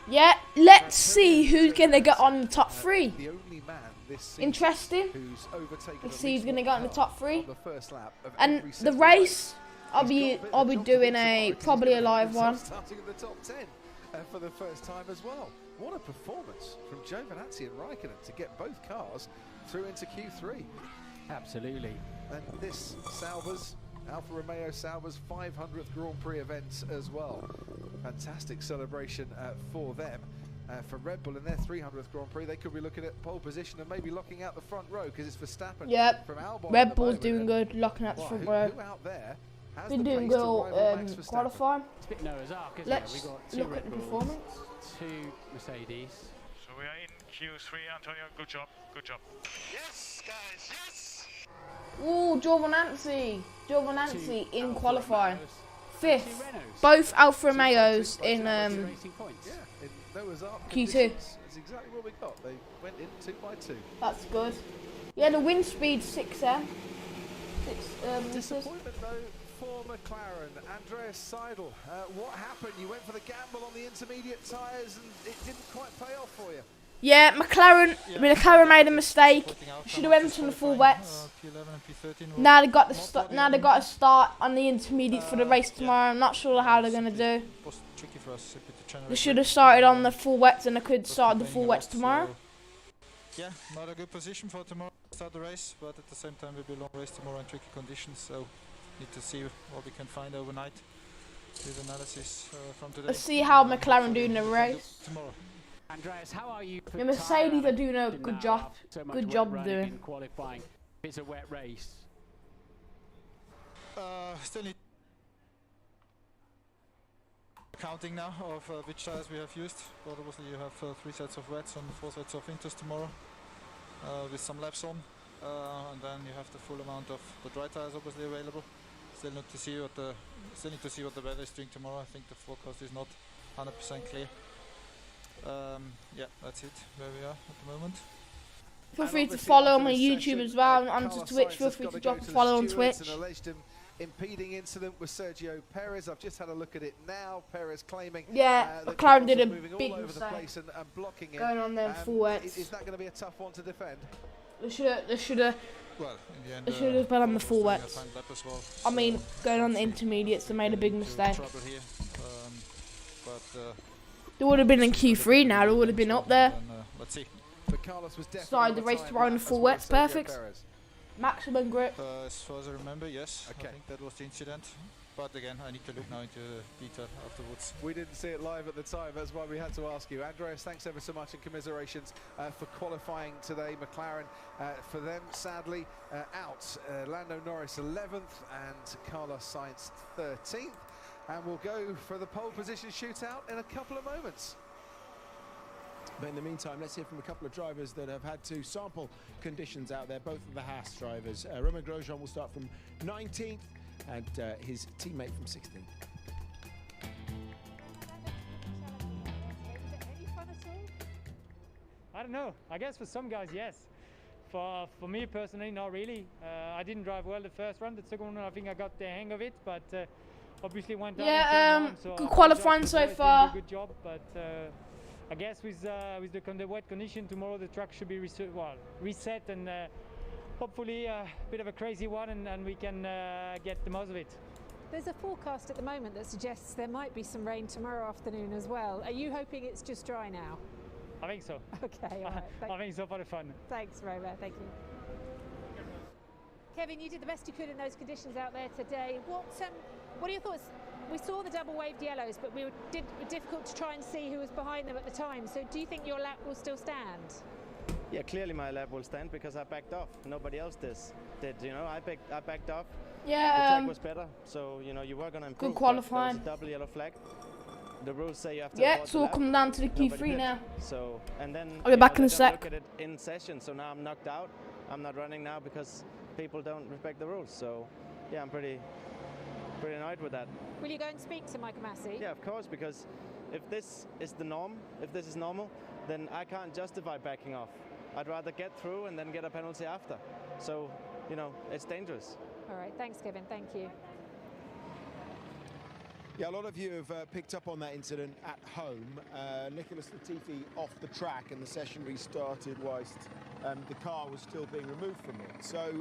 Yeah, let's see who's going to get on the top 3. The only man this season Interesting. who's overtaken Let's see who's going to get on the top 3. the first lap of And the race, I'll be doing probably a live one. Starting in the top 10 for the first time as well. What a performance from Giovinazzi and Raikkonen to get both cars through into Q3. Absolutely. And this Sauber's, Alfa Romeo Sauber's 500th Grand Prix event as well. Fantastic celebration for them. For Red Bull in their 300th Grand Prix, they could be looking at pole position and maybe locking out the front row because it's Verstappen. Yep, from Albon Red Bull's doing good, locking out the front row. Who out there has Been the doing pace good to all rival Max Verstappen? qualifying. It's a bit Noah's Ark, isn't Let's it? We got 2 look Red at the Bulls, performance. 2 Mercedes. So we are in Q3, Antonio, good job, good job. Yes, guys, yes! Ooh, Giovinazzi in qualifying. 5th. Both Alfa Romeos in Q2. That's exactly what we got. They went in 2 by 2. That's good. Yeah, the wind speed 6M. Disappointment though for McLaren. Andreas Seidel, what happened? You went for the gamble on the intermediate tyres and it didn't quite pay off for you. Yeah, McLaren made a mistake. Should have went on the full wets. Now they got to start on the intermediate for the race tomorrow. I'm not sure how they're gonna do. They should have started on the full wets and they could start the full wets tomorrow. Yeah, not a good position for tomorrow to start the race, but at the same time will be a long race tomorrow in tricky conditions, so need to see what we can find overnight with analysis from today. Let's see how McLaren do in the race. Tomorrow. Andreas, how are you? The Mercedes are doing a good job. Good job doing. Qualifying. It's a wet race. Still need counting now of which tires we have used, but obviously you have 3 sets of wets and 4 sets of inters tomorrow with some laps on, and then you have the full amount of the dry tires obviously available. Still need to see what the weather is doing tomorrow. I think the forecast is not 100% clear. Yeah, that's it where we are at the moment. Feel free to follow on my YouTube as well, and onto Twitch. Feel free to drop a follow on Twitch. Impeding incident with Sergio Perez. I've just had a look at it now. Perez claiming McLaren did a big mistake and blocking going on them full wets. Is that going to be a tough one to defend? They should have Well, in the end, been on the full wets. I mean, going on the intermediates, they made a big mistake. Here. They would have been in Q3 now. They would have been up there. Let's see. But Carlos was started the race tomorrow in the full wets. Perfect. Maximum grip. As far as I remember, yes. Okay. I think that was the incident. But again, I need to look now into detail afterwards. We didn't see it live at the time, that's why we had to ask you. Andreas, thanks ever so much and commiserations for qualifying today. McLaren, for them, sadly, out. Lando Norris 11th and Carlos Sainz 13th. And we'll go for the pole position shootout in a couple of moments. But in the meantime, let's hear from a couple of drivers that have had to sample conditions out there, both of the Haas drivers. Romain Grosjean will start from 19th and his teammate from 16th. I don't know. I guess for some guys, yes. For me personally, not really. I didn't drive well the first run. The second one, I think I got the hang of it, but obviously went down. Yeah, good qualifying so far. Good job, but I guess with the wet condition tomorrow, the track should be reset and hopefully a bit of a crazy one, and we can get the most of it. There's a forecast at the moment that suggests there might be some rain tomorrow afternoon as well. Are you hoping it's just dry now? I think so. Okay, all right. I think so for the fun. Thanks, Romain. Thank you. Kevin, you did the best you could in those conditions out there today. What are your thoughts? We saw the double waved yellows, but we were difficult to try and see who was behind them at the time. So do you think your lap will still stand? Yeah, clearly my lap will stand because I backed off. Nobody else did. You know, I backed off. Yeah. The track was better, so you know you were gonna improve. Good qualifying. There was a double yellow flag. The rules say you have to. Yeah, it's all come down to the Q3 now. So and then I'll be back in a sec. Look at it in session. So now I'm knocked out. I'm not running now because people don't respect the rules. So yeah, I'm pretty annoyed with that. Will you go and speak to Michael Massey? Yeah, of course, because if this is the norm, if this is normal, then I can't justify backing off. I'd rather get through and then get a penalty after. So, you know, it's dangerous. All right, thanks, Kevin. Thank you. Yeah, a lot of you have picked up on that incident at home. Nicholas Latifi off the track and the session restarted whilst the car was still being removed from it. So,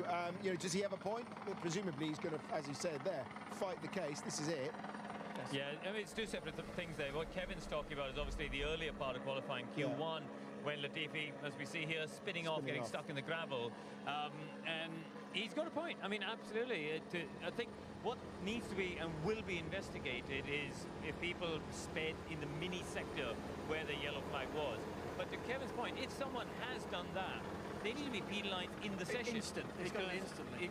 you know, does he have a point? Well, presumably he's going to, as he said there, fight the case. This is it. Yeah, I mean, it's two separate things there. What Kevin's talking about is obviously the earlier part of qualifying, Q1, when Latifi, as we see here, spinning off, getting stuck in the gravel. And he's got a point. I mean, absolutely. I think what needs to be and will be investigated is if people sped in the mini sector where the yellow flag was. But to Kevin's point, if someone has done that, they need to be penalised in the session. Instantly.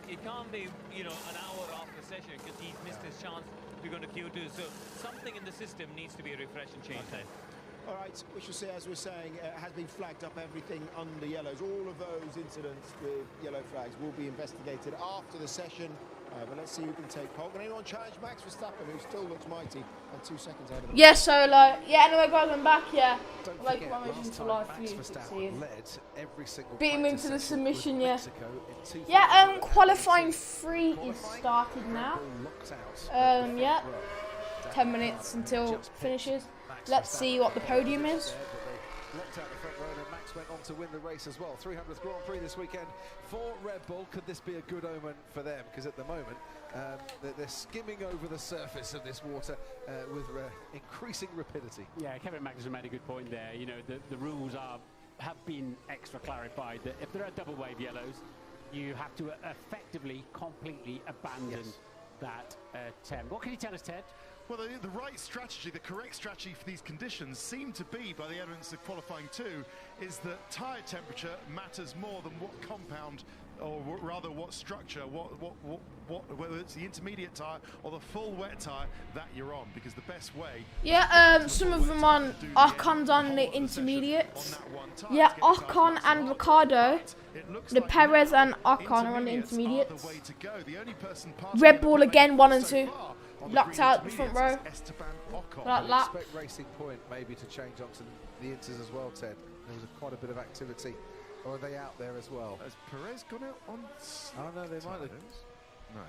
It can't be, you know, an hour after the session because he's missed his chance to go to Q2. So something in the system needs to be refreshed and changed. Okay. All right, we shall see, as we're saying, has been flagged up, everything under yellows. All of those incidents with yellow flags will be investigated after the session. But let's see who can take pole. Can anyone challenge Max Verstappen, who still looks mighty and 2 seconds ahead of him? Yeah, solo. Yeah, anyway, guys, I'm back. Yeah, Don't like forget, my mission last for time life for Max you to see Verstappen it. led every single Beat him practice into the session submission, with yeah. Mexico in Yeah, 2018. qualifying 3 is started now. Locked out Yeah, 10 minutes until finishes. Let's see what the podium is. Locked out the front row, and Max went on to win the race as well. 300th Grand Prix this weekend for Red Bull. Could this be a good omen for them? Because at the moment, they're skimming over the surface of this water with increasing rapidity. Yeah, Kevin Magnussen made a good point there. You know, the rules have been extra clarified that if there are double wave yellows, you have to effectively, completely abandon that attempt. What can you tell us, Ted? Well, the right strategy, the correct strategy for these conditions seem to be, by the evidence of qualifying 2, is that tyre temperature matters more than what compound, or rather what structure, whether it's the intermediate tyre or the full wet tyre that you're on, because the best way... Yeah, some of them on Ocon's on the intermediates. Yeah, Ocon and Ricardo, the Perez and Ocon are on the intermediates. Red Bull again 1 and 2. Locked out the front row. That lap. Expect Racing Point maybe to change onto the inters as well, Ted. There was quite a bit of activity. Or are they out there as well? Has Perez gone out on... Oh no, they might have. No.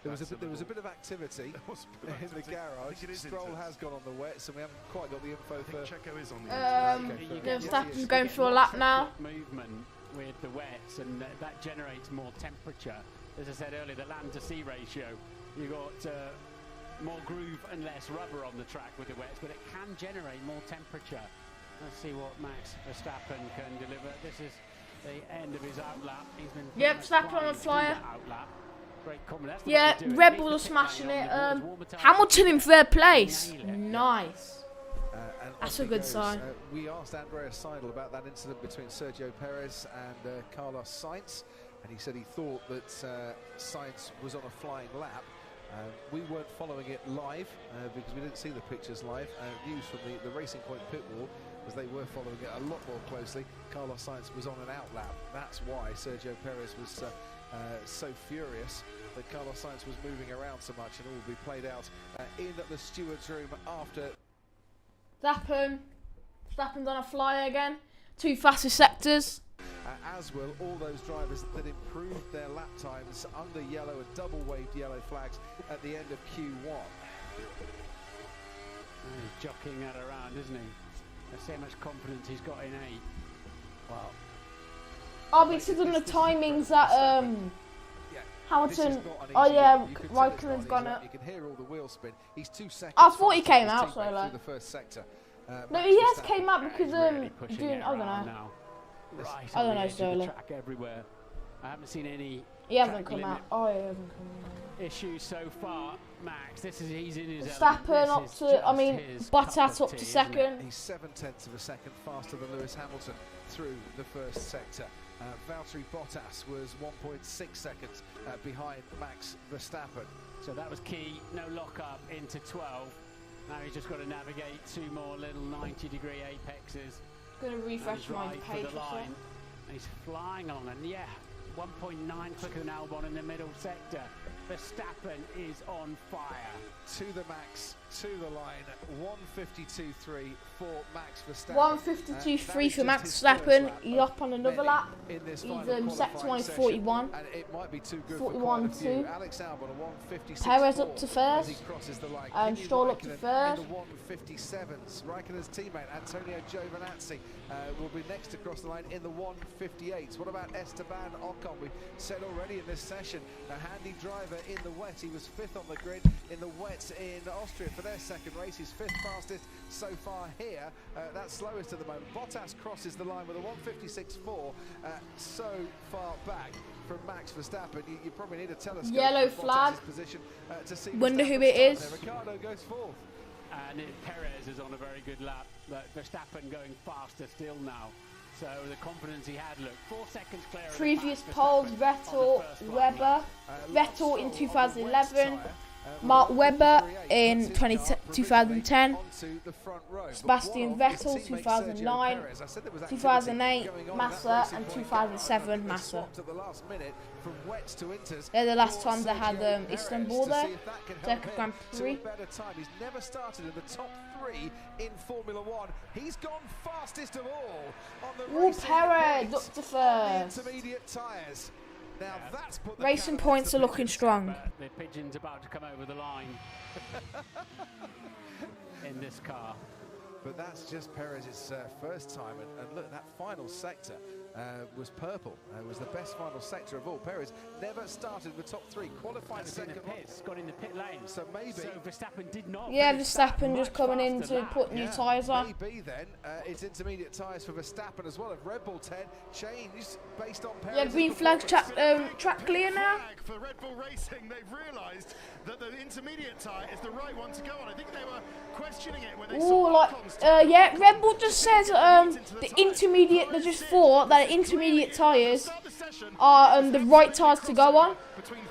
There was a bit of activity in the garage. Stroll has gone on the wets, and we haven't quite got the info for... Checo is on the Verstappen's going for a lap now. Movement with the wets, and that generates more temperature. As I said earlier, the land to sea ratio, you got more groove and less rubber on the track with the wets, but it can generate more temperature. Let's see what Max Verstappen can deliver. This is the end of his outlap. He's been Verstappen on a flyer. Great comment. Yeah, Red Bull are smashing it. Hamilton in 3rd place. Nice. That's a good sign. We asked Andreas Seidel about that incident between Sergio Perez and Carlos Sainz, and he said he thought that Sainz was on a flying lap. We weren't following it live because we didn't see the pictures live. News from the Racing Point pit wall was they were following it a lot more closely. Carlos Sainz was on an out lap. That's why Sergio Perez was so furious that Carlos Sainz was moving around so much, and all will be played out in the steward's room after. Verstappen's on a flyer again. 2 fastest sectors. As will all those drivers that improved their lap times under yellow and double waved yellow flags at the end of Q1. He's jockeying that around, isn't he? Let's see how much confidence he's got in 8. Well, obviously done the timings that Hamilton. Oh yeah, Raikkonen's gone up. You can hear all the wheel spin. He's 2 seconds. I thought he came out solo. The first sector. No, he has came out because doing I don't know. Now. Right, I don't know, solo. Track everywhere. I haven't seen any. He hasn't come out. Oh, he hasn't come out. Issues so far, Max. He's in his. Verstappen up to. I mean, Bottas up to 2nd. He's 0.7 of a second faster than Lewis Hamilton through the first sector. Valtteri Bottas was 1.6 seconds behind Max Verstappen. So that was key. No lock up into 12. Now he's just got to navigate 2 more little 90-degree apexes. Going to refresh my page. He's flying along, and yeah, 1.9 quicker than Albon in the middle sector. Verstappen is on fire. To the max, to the line, 152.3 for Max Verstappen. 152.3 for Max Verstappen. He's up on another lap. He's sector 1 is 41. And it might be too good 41 for 2. Alex Albon, a 156. Perez up to 1st. He crosses the line. And Stroll up to 3rd. In the 157s. Raikkonen's teammate Antonio Giovinazzi will be next to cross the line in the 158s. What about Esteban Ocon? We said already in this session, a handy driver in the wet. He was 5th on the grid in the wet in Austria for their second race. He's 5th fastest so far here. That's slowest at the moment. Bottas crosses the line with a 156.4. So far back from Max Verstappen. You probably need a telescope. Yellow flag. Position, to see wonder who it is. Ricardo goes 4th. And Perez is on a very good lap. But Verstappen going faster still now. So the confidence he had, look, 4 seconds clear. Previous polls, Vettel, Webber. Vettel in 2011. Mark Webber in 2010, Sebastian Vettel 2009, 2008 Massa, and 2007 Massa. They're the last times they had Istanbul there, second Grand Prix. He's never started in the top 3 in Formula 1. He's gone fastest of all on the Perez up to first. intermediate tyres. Now that's put the Racing points are looking strong. The pigeon's about to come over the line in this car. But that's just Perez's first time, and look, that final sector was purple. It was the best final sector of all. Perez never started in the top 3, qualified second. Got in the pit lane. So maybe Verstappen did not. Yeah, Verstappen just coming in to put new tyres on. Maybe then it's intermediate tyres for Verstappen as well. If Red Bull 10 changed based on Perez. Yeah, green flag's track clear now. For Red Bull Racing, they've realised that the intermediate tyre is the right one to go on. I think they were questioning it when they saw yeah, Red Bull just says the intermediate. They just thought that intermediate tyres are the right tyres to go on.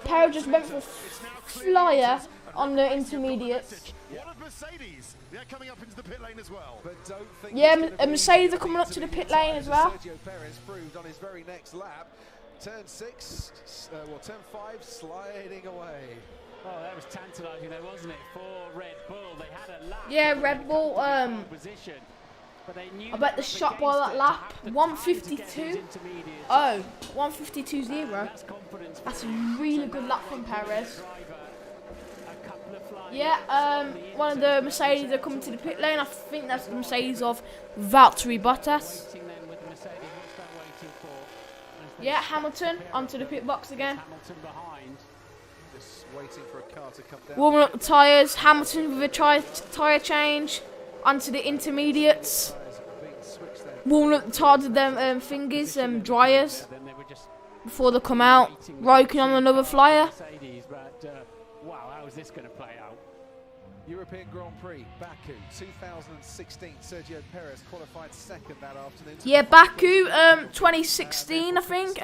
Perez just went for flyer on the intermediates. What of Mercedes? They're coming up into the pit lane as well. But don't think yeah, Mercedes are coming up to the pit lane as well. Sergio Perez proved on his very next lap. Turn 6, turn 5, sliding away. Oh, that was tantalising though, wasn't it? For Red Bull, they had a lap. Yeah, Red Bull. Position, but they knew I bet the shot by that lap 152. Oh, 152.0. That's a really good lap from Perez. Yeah, one of the Mercedes are coming to the pit lane. I think that's the Mercedes of Valtteri Bottas. Yeah, Hamilton onto the pit box again. Waiting for a car to come down. Warming up the tyres. Hamilton with a tyre change onto the intermediates. Warming up the tyres with them thingies, dryers before they come out. Raikkonen on another flyer. Wow, how is this going to play out? European Grand Prix, Baku, 2016. Sergio Perez qualified second that afternoon. Yeah, Baku, 2016, I think.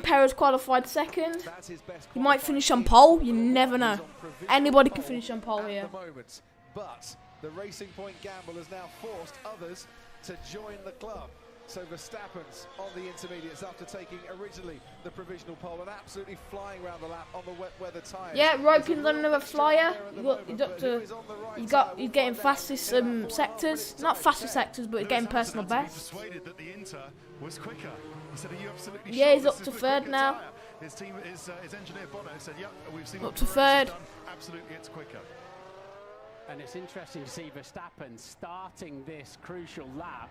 Perez qualified second. He might finish on pole. You never know. Anybody can finish on pole here. But the Racing Point gamble has now forced others to join the club. So Verstappen's on the intermediates after taking originally the provisional pole and absolutely flying around the lap on the wet weather tyres. Yeah, Raikkonen's on another flyer. He's getting fastest sectors. Not fastest sectors, but he's getting personal best. Yeah, he's up to third now. His team, his engineer Bono said, "Yep, we've seen up to third. Absolutely, it's quicker." And it's interesting to see Verstappen starting this crucial lap.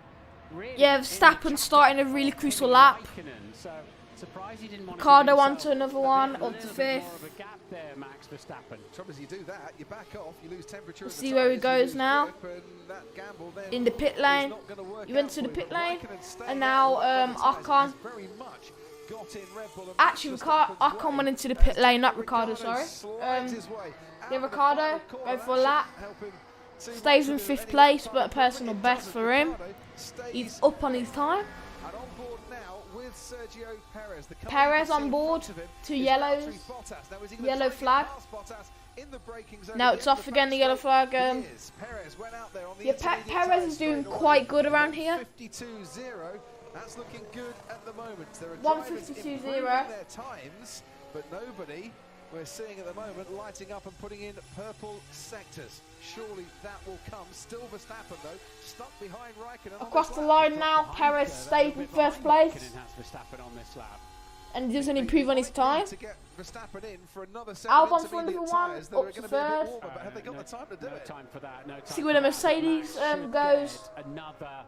Really, yeah, Verstappen starting a really crucial lap. So surprised he didn't want Ricardo onto another one, up to fifth. Trouble is you do that, you back off, you lose temperature. We'll see where he goes now. In the pit lane. He went to the pit lane, and now Ocon. Actually, Ocon went into the pit lane, not Ricardo. Sorry. Yeah, Ricardo go for a lap. Stays in 5th place, but a personal best for him. He's up on his time. Perez on board, 2 yellows, yellow flag. Now it's off again, the yellow flag. Yeah, Perez is doing quite good around here. 152.0, that's looking good at the moment. 152.0. But nobody we're seeing at the moment lighting up and putting in purple sectors. Surely that will come. Still Verstappen though, stuck behind Raikkonen. Across the line now, Perez stays in 1st place. And doesn't improve on his time. Albon for another one, up to 3rd. Have they got the time to do it? Time for that. No time. See where the Mercedes goes. Another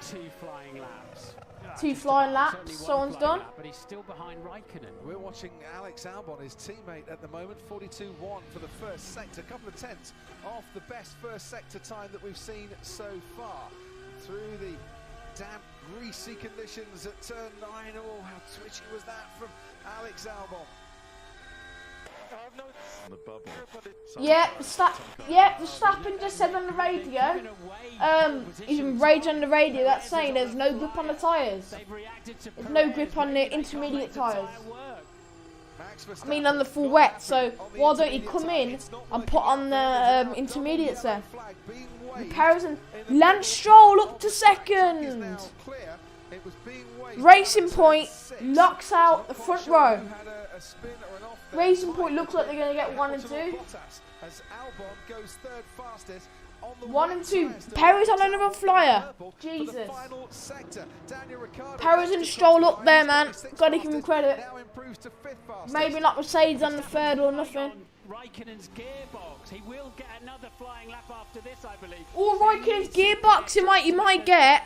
2 flying laps. 2 flying laps, someone's done. But he's still behind Raikkonen. We're watching Alex Albon, his teammate at the moment, 42.1 for the 1st sector. A couple of tenths off the best 1st sector time that we've seen so far. Through the damp, greasy conditions at turn 9. Oh, how twitchy was that from Alex Albon. Yeah, Verstappen just said on the radio, he's been raging on the radio, that's saying there's no grip on the tyres. There's no grip on the intermediate tyres. I mean on the full wet, so why don't you come in and put on the intermediates then? Perez and Lance Stroll up to second. Racing Point locks out the front row. Racing Point looks like they're going to get 1 and 2. 1 and 2. Perez on another flyer. Jesus. Perez and Stroll up there, man. Gotta give him credit. Maybe not Mercedes on the third or nothing. Raikkonen's gearbox. He will get another flying lap after this, I believe. Or Raikkonen's gearbox. He might get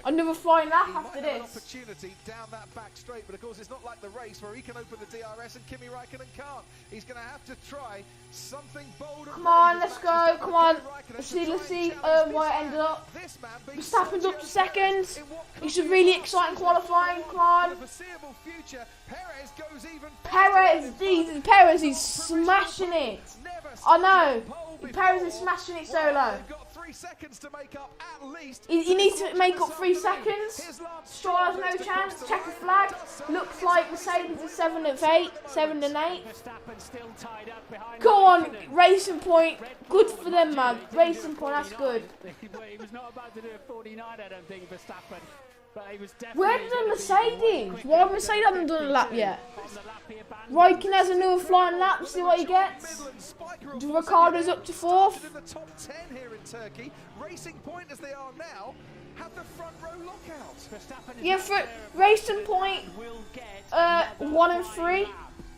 another flying lap after this. Opportunity down that back straight, but of course it's not like the race where he can open the DRS and Kimi Raikkonen can't. He's going to have to try something bold. Come on, let's go. Come on. Let's see where it ended up. Verstappen's up to second. It's a really exciting qualifying. Come on. Perez, Jesus, Perez is smashing it. I know. Perez is smashing it solo. He needs to make up 3 seconds. Stroll has no chance. Check the flag. Looks like Mercedes is 7 and 8. 7 and 8. Go on, Racing Point. Good for them, man. Racing Point, that's good. He was not about to do a 49, I don't think, Verstappen. But he was where did the Mercedes? Why Mercedes haven't done a lap yet? Raikkonen has another flying lap. See what he gets. Ricciardo's up to 4th. In the top 10 here in Turkey, Racing Point as they are now have the front row lockout. Yeah, for Racing Point, 1 and 3.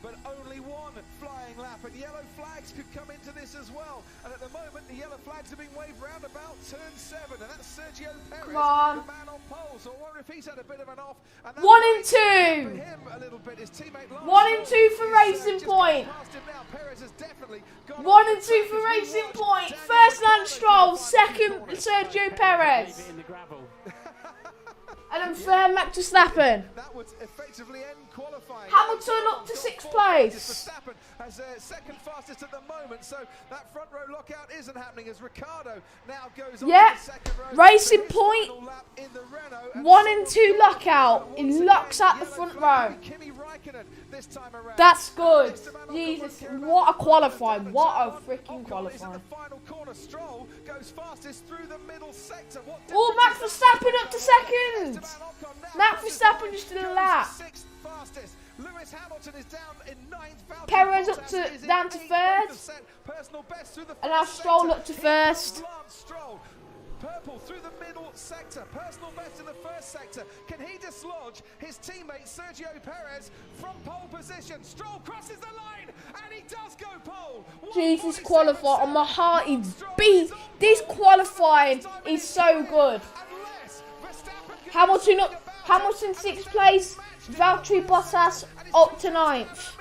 But only 1 flying lap, and yellow flags could come into this as well. And at the moment, the yellow flags have been waved round about turn 7, and that's Sergio Perez, the man on pole. So I wonder if he's had a bit of an off. 1 and 2. 1 and 2 for Racing Point. 1 and 2 for Racing Point. First Lance Stroll, second Sergio Perez. And then third Max Verstappen. That would effectively end qualifying. Hamilton up to 6th place. Verstappen as second fastest at the moment, so that front row lockout isn't happening as Ricciardo now goes on to the second row. Racing Point, 1 and 2 lockout. It locks out the front row. That's good. Jesus, what a qualifying. What a freaking qualifying. Oh, Max Verstappen up to second. Max Verstappen just did a lap. Perez up to down to 3rd. And now Stroll up to 1st. Purple through the middle sector, personal best in the first sector. Can he dislodge his teammate Sergio Perez from pole position? Stroll crosses the line and he does go pole. Jesus, qualify on my heart is beat. This qualifying is so good. Hamilton 6th place. Valtteri Bottas up to 9th.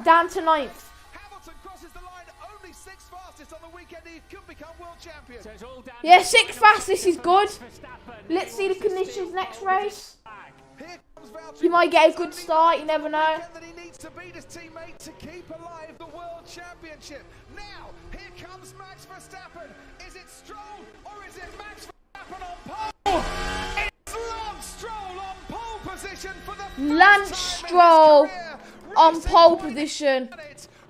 Down to 9th. Yeah, 6th fastest is good. Let's see the conditions next race. He might get a good start, you never know. He needs to beat his teammate to keep alive the World Championship. Now, here comes Max Verstappen. Is it Stroll or is it Max Verstappen on pole? It's Lance Stroll on pole position for the Lance Stroll on pole position.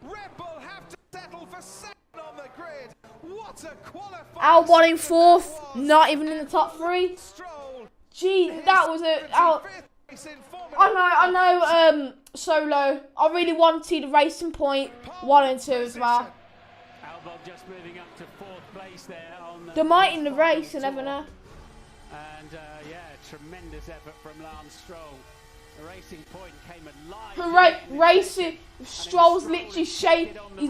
Red Bull have to settle for 2nd on the grid. What a qualifying. Albon in 4th, not even in the top 3. Gee, that was I know, Solo. I really wanted Racing Point 1 and 2 as well. Albon just moving up to 4th place there on They might in the race, you never know. And yeah, tremendous effort from Lance Stroll. The Racing Point came alive. Racing Stroll's literally he's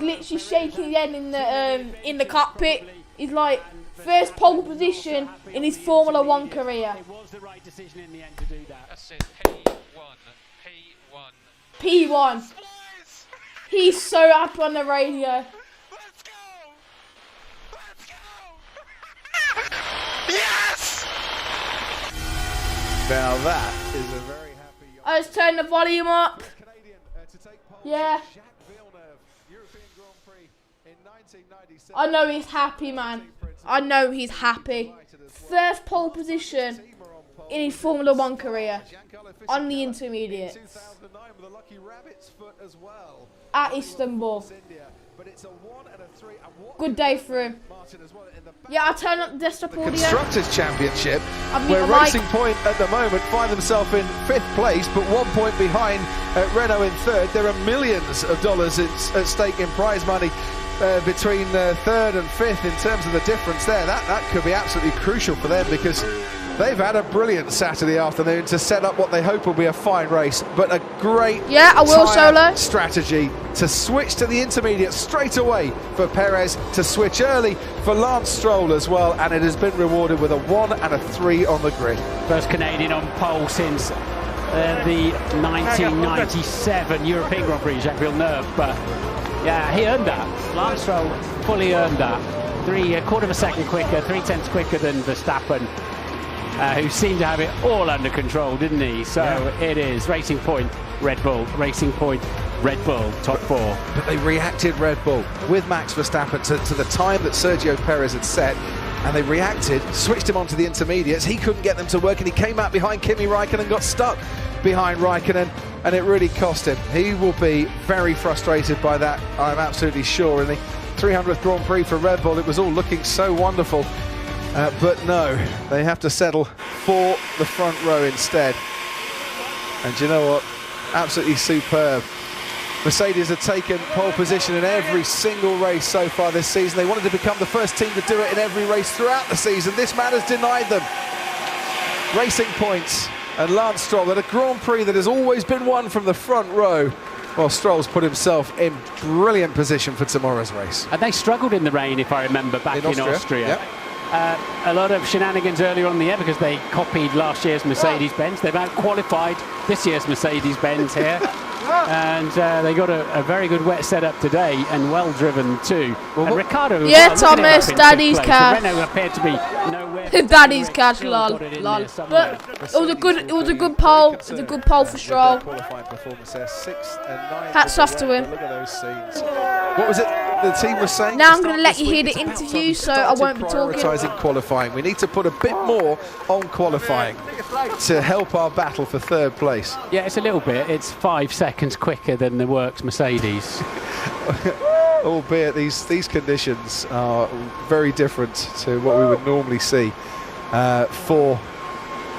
literally shaking his head in the cockpit. He's like first pole position in his Formula 1 career. It was the right decision in the end to do that. That's it. P1. P1. He's so happy on the radio. Let's go! Yes! Now that is a very happy. I just turned the volume up. Yeah. I know he's happy, man. I know he's happy. First pole position in his Formula 1 career on the intermediates at Istanbul. Good day for him. Yeah, I'll turn up the desktop audio. Constructors' Championship, I'll mute where my mic. Racing Point at the moment find themselves in 5th place, but 1 point behind Renault in 3rd. There are millions of dollars at stake in prize money between 3rd and 5th in terms of the difference there. That could be absolutely crucial for them, because they've had a brilliant Saturday afternoon to set up what they hope will be a fine race, but a great tyre strategy to switch to the intermediate straight away for Perez, to switch early for Lance Stroll as well, and it has been rewarded with a 1 and a 3 on the grid. First Canadian on pole since the 1997 European Grand Prix, Jacques Villeneuve, but yeah, he earned that. Lance Stroll fully earned that. 3/4 of a second quicker, 3/10 quicker than Verstappen, who seemed to have it all under control, didn't he? So it is Racing Point, Red Bull, Racing Point, Red Bull, top 4. But they reacted, Red Bull, with Max Verstappen to the time that Sergio Perez had set, and they reacted, switched him onto the intermediates. He couldn't get them to work, and he came out behind Kimi Raikkonen, got stuck behind Raikkonen, and it really cost him. He will be very frustrated by that, I'm absolutely sure. In the 300th Grand Prix for Red Bull, it was all looking so wonderful. But no, they have to settle for the front row instead. And do you know what? Absolutely superb. Mercedes have taken pole position in every single race so far this season. They wanted to become the first team to do it in every race throughout the season. This man has denied them. Racing Points and Lance Stroll at a Grand Prix that has always been won from the front row. Well, Stroll's put himself in brilliant position for tomorrow's race. And they struggled in the rain, if I remember, back in Austria. Yep. A lot of shenanigans earlier on in the year because they copied last year's Mercedes-Benz. They've out-qualified this year's Mercedes-Benz here. And they got a very good wet setup today, and well driven too. And Ricardo, yeah, Thomas, Daddy's cash. Renault appeared to be nowhere. Daddy's cash, lol. But it was a good pole. It was a good pole for Stroll. Qualifying performance there, 6th and 9th. Hats off to him. Look at those scenes. What was it the team was saying? Now I'm going to let you hear the interview, so I won't be talking. Prioritising qualifying. We need to put a bit more on qualifying to help our battle for 3rd place. Yeah, it's a little bit. It's 5 seconds quicker than the works Mercedes. Albeit these conditions are very different to what we would normally see for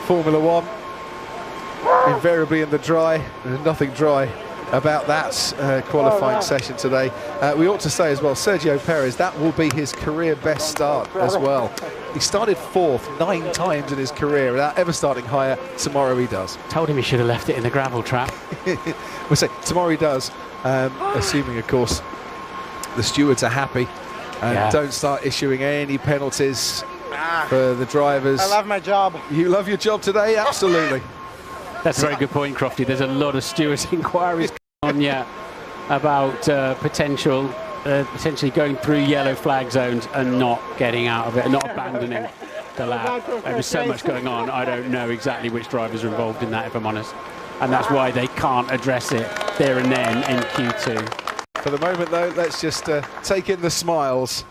Formula 1. Invariably in the dry, there's nothing dry about that qualifying session today. We ought to say as well, Sergio Perez, that will be his career best start as well. He started 4th 9 times in his career without ever starting higher. Tomorrow he does. Told him he should have left it in the gravel trap. We'll say tomorrow he does, assuming of course the stewards are happy and don't start issuing any penalties for the drivers. I love my job. You love your job today? Absolutely. That's a very good point, Crofty. There's a lot of stewards' inquiries going on yet about potentially going through yellow flag zones and not getting out of it and not abandoning the lap. There's so much going on. I don't know exactly which drivers are involved in that, if I'm honest. And that's why they can't address it there and then in Q2. For the moment, though, let's just take in the smiles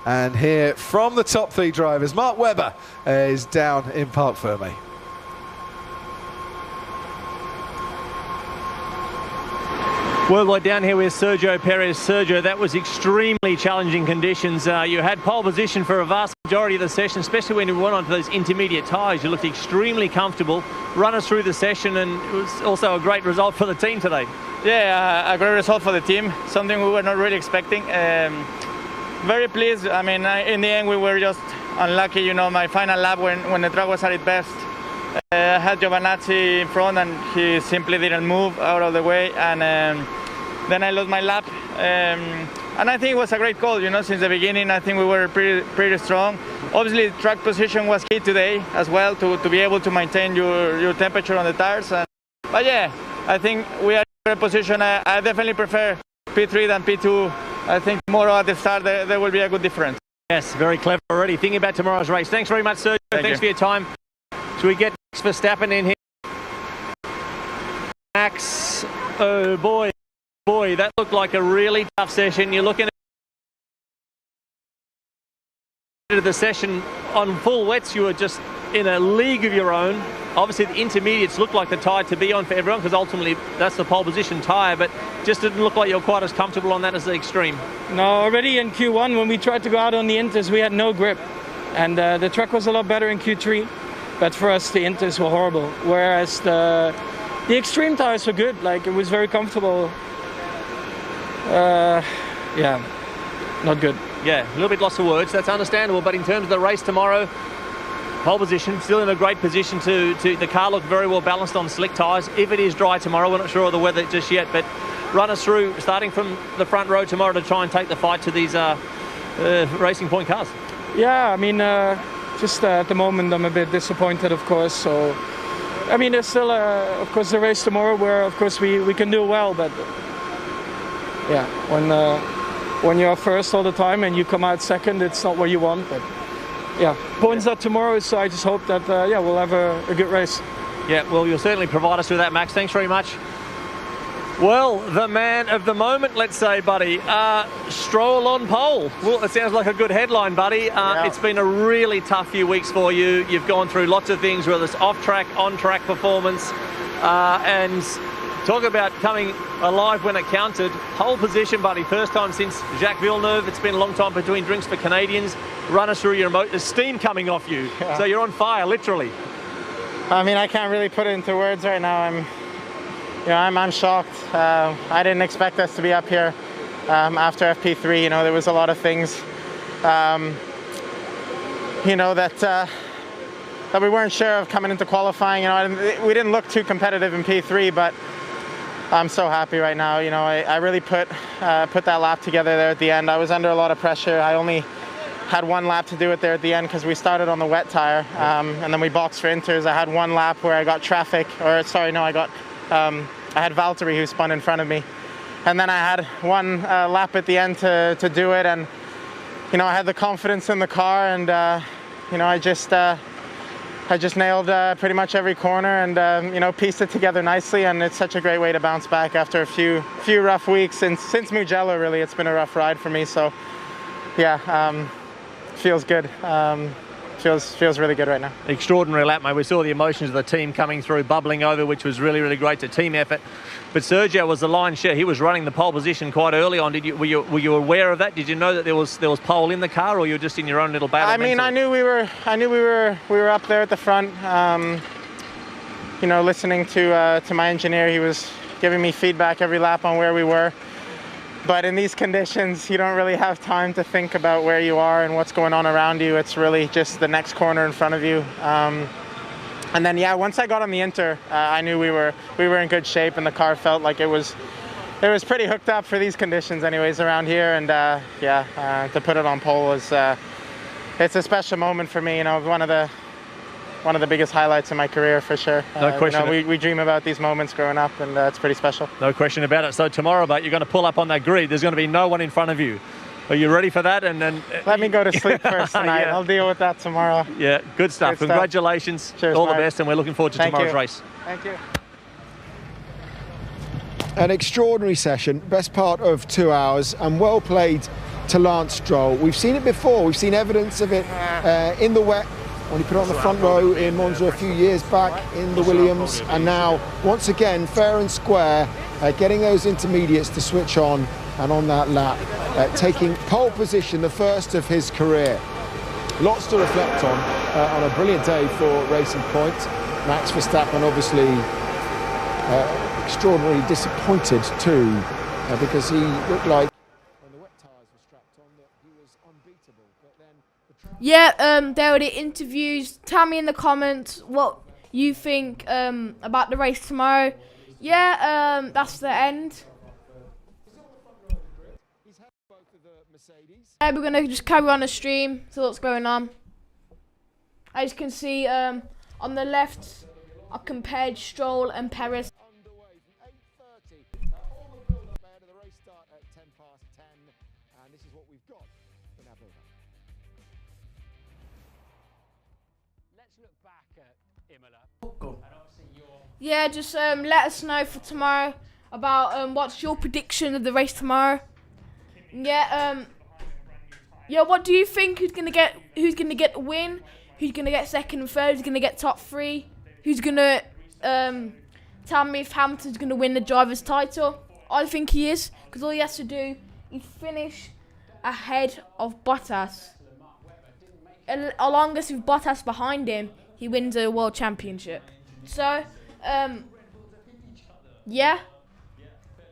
and hear from the top 3 drivers. Mark Webber is down in Parc Fermé. Worldwide down here with Sergio Perez. Sergio, that was extremely challenging conditions. You had pole position for a vast majority of the session, especially when you went onto those intermediate tyres. You looked extremely comfortable. Run us through the session, and it was also a great result for the team today. Yeah, a great result for the team, something we were not really expecting. Very pleased. I mean, in the end, we were just unlucky. You know, my final lap when the track was at its best, I had Giovinazzi in front, and he simply didn't move out of the way, and then I lost my lap. And I think it was a great call. You know, since the beginning, I think we were pretty strong. Obviously, track position was key today as well to be able to maintain your temperature on the tires. But yeah, I think we are in a position. I definitely prefer P3 than P2. I think more at the start there will be a good difference. Yes, very clever already. Thinking about tomorrow's race. Thanks very much, Sergio. Thanks for your time. Should we get Max Verstappen in here? Max, oh boy, that looked like a really tough session. You're looking at the session on full wets. You were just in a league of your own. Obviously, the intermediates look like the tyre to be on for everyone because ultimately that's the pole position tyre, but just didn't look like you're quite as comfortable on that as the extreme. No, already in Q1 when we tried to go out on the inters, we had no grip. And the track was a lot better in Q3, but for us the inters were horrible. Whereas the extreme tires were good, like it was very comfortable. Yeah, not good. Yeah, a little bit lost for words, that's understandable, but in terms of the race tomorrow, pole position, still in a great position to the car looked very well balanced on slick tyres. If it is dry tomorrow, we're not sure of the weather just yet, but run us through, starting from the front row tomorrow to try and take the fight to these Racing Point cars. Yeah, I mean, just at the moment I'm a bit disappointed, of course. So, I mean, there's still, of course, the race tomorrow where, of course, we can do well, but yeah, when you're first all the time and you come out second, it's not what you want. But yeah, points are tomorrow, so I just hope that yeah, we'll have a good race. Yeah, well, you'll certainly provide us with that, Max. Thanks very much. Well, the man of the moment, let's say, buddy. Stroll on pole. Well, it sounds like a good headline, buddy. Yeah. It's been a really tough few weeks for you. You've gone through lots of things, whether it's off-track, on-track performance, and talk about coming alive when it counted. Pole position, buddy. First time since Jacques Villeneuve. It's been a long time between drinks for Canadians. Run us through your emotion. There's steam coming off you. Yeah. So you're on fire, literally. I mean, I can't really put it into words right now. I'm shocked. I didn't expect us to be up here after FP3. You know, there was a lot of things, you know, that we weren't sure of coming into qualifying. You know, we didn't look too competitive in P3, but I'm so happy right now. You know, I really put that lap together there at the end. I was under a lot of pressure. I only had one lap to do it there at the end because we started on the wet tire, and then we boxed for inters. I had one lap where I got traffic, or sorry, no, I had Valtteri who spun in front of me, and then I had one lap at the end to do it, and you know, I had the confidence in the car, and you know, I just nailed pretty much every corner, and you know, pieced it together nicely, and it's such a great way to bounce back after a few rough weeks. Since Mugello, really, it's been a rough ride for me. So yeah, feels good. Feels really good right now. Extraordinary lap, mate. We saw the emotions of the team coming through, bubbling over, which was really, really great. A team effort. But Sergio was the lion's share. He was running the pole position quite early on. Were you aware of that? Did you know that there was pole in the car, or you were just in your own little battle? I mean, I knew we were up there at the front. You know, listening to my engineer, he was giving me feedback every lap on where we were. But in these conditions, you don't really have time to think about where you are and what's going on around you. It's really just the next corner in front of you. And then, yeah, once I got on the Inter, I knew we were in good shape, and the car felt like it was pretty hooked up for these conditions, anyways, around here. And yeah, to put it on pole is it's a special moment for me. You know, one of the biggest highlights in my career, for sure. No question. You know, we dream about these moments growing up, and it's pretty special. No question about it. So tomorrow, mate, you're going to pull up on that grid. There's going to be no one in front of you. Are you ready for that? And then let me go to sleep first tonight. Yeah. I'll deal with that tomorrow. Yeah, good stuff. Congratulations. Cheers, all Mark. the best, and we're looking forward to tomorrow's race. Thank you. An extraordinary session, best part of 2 hours, and well played to Lance Stroll. We've seen it before. We've seen evidence of it in the wet, when he put it on the front row in Monza a few years back in the Williams, and now once again fair and square, getting those intermediates to switch on, and on that lap taking pole position, the first of his career. Lots to reflect on a brilliant day for Racing Point. Max Verstappen obviously extraordinarily disappointed too, because he looked like when the wet tyres were strapped on that he was unbeatable, but then yeah, there were the interviews. Tell me in the comments what you think about the race tomorrow. Yeah, that's the end. Yeah, we're gonna just carry on the stream, see what's going on. As you can see, on the left, I compared Stroll and Perez. Yeah, just let us know for tomorrow about what's your prediction of the race tomorrow. Yeah, yeah. What do you think? Who's gonna get the win? who's going to get second and third, who's going to get top 3, who's going to tell me if Hamilton's going to win the driver's title. I think he is, because all he has to do is finish ahead of Bottas. Along with Bottas behind him, he wins a world championship. So, yeah.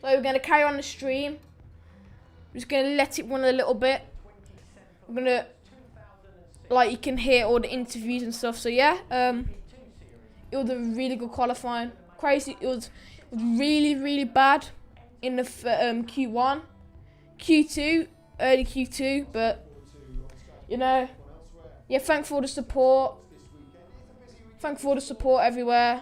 So we're going to carry on the stream. I'm just going to let it run a little bit. I'm going to, like, you can hear all the interviews and stuff. So, yeah, it was a really good qualifying. Crazy. It was really, really bad in the Q1. Q2, early Q2, but, you know, yeah, thanks for all the support. Thanks for all the support everywhere.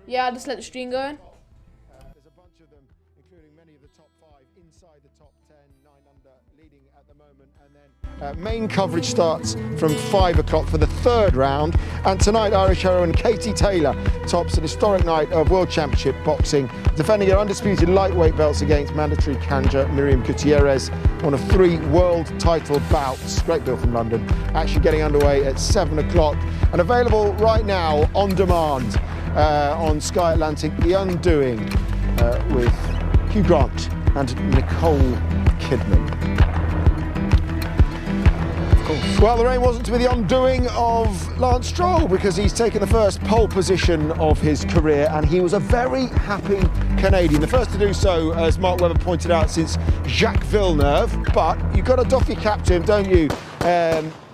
Yeah, I'll just let the stream go. There's a bunch of them, including many of the top 5 inside the top 10, 9 under, leading at the moment. And then main coverage starts from 5 o'clock for the 3rd round. And tonight, Irish heroine Katie Taylor tops an historic night of World Championship boxing, defending her undisputed lightweight belts against mandatory challenger Miriam Gutierrez. One of 3 world title bouts. Great bill from London. Actually getting underway at 7 o'clock and available right now on demand on Sky Atlantic. The Undoing with Hugh Grant and Nicole Kidman. Well, the rain wasn't to be the undoing of Lance Stroll, because he's taken the first pole position of his career, and he was a very happy Canadian. The first to do so, as Mark Webber pointed out, since Jacques Villeneuve. But you've got to doff your cap to him, don't you,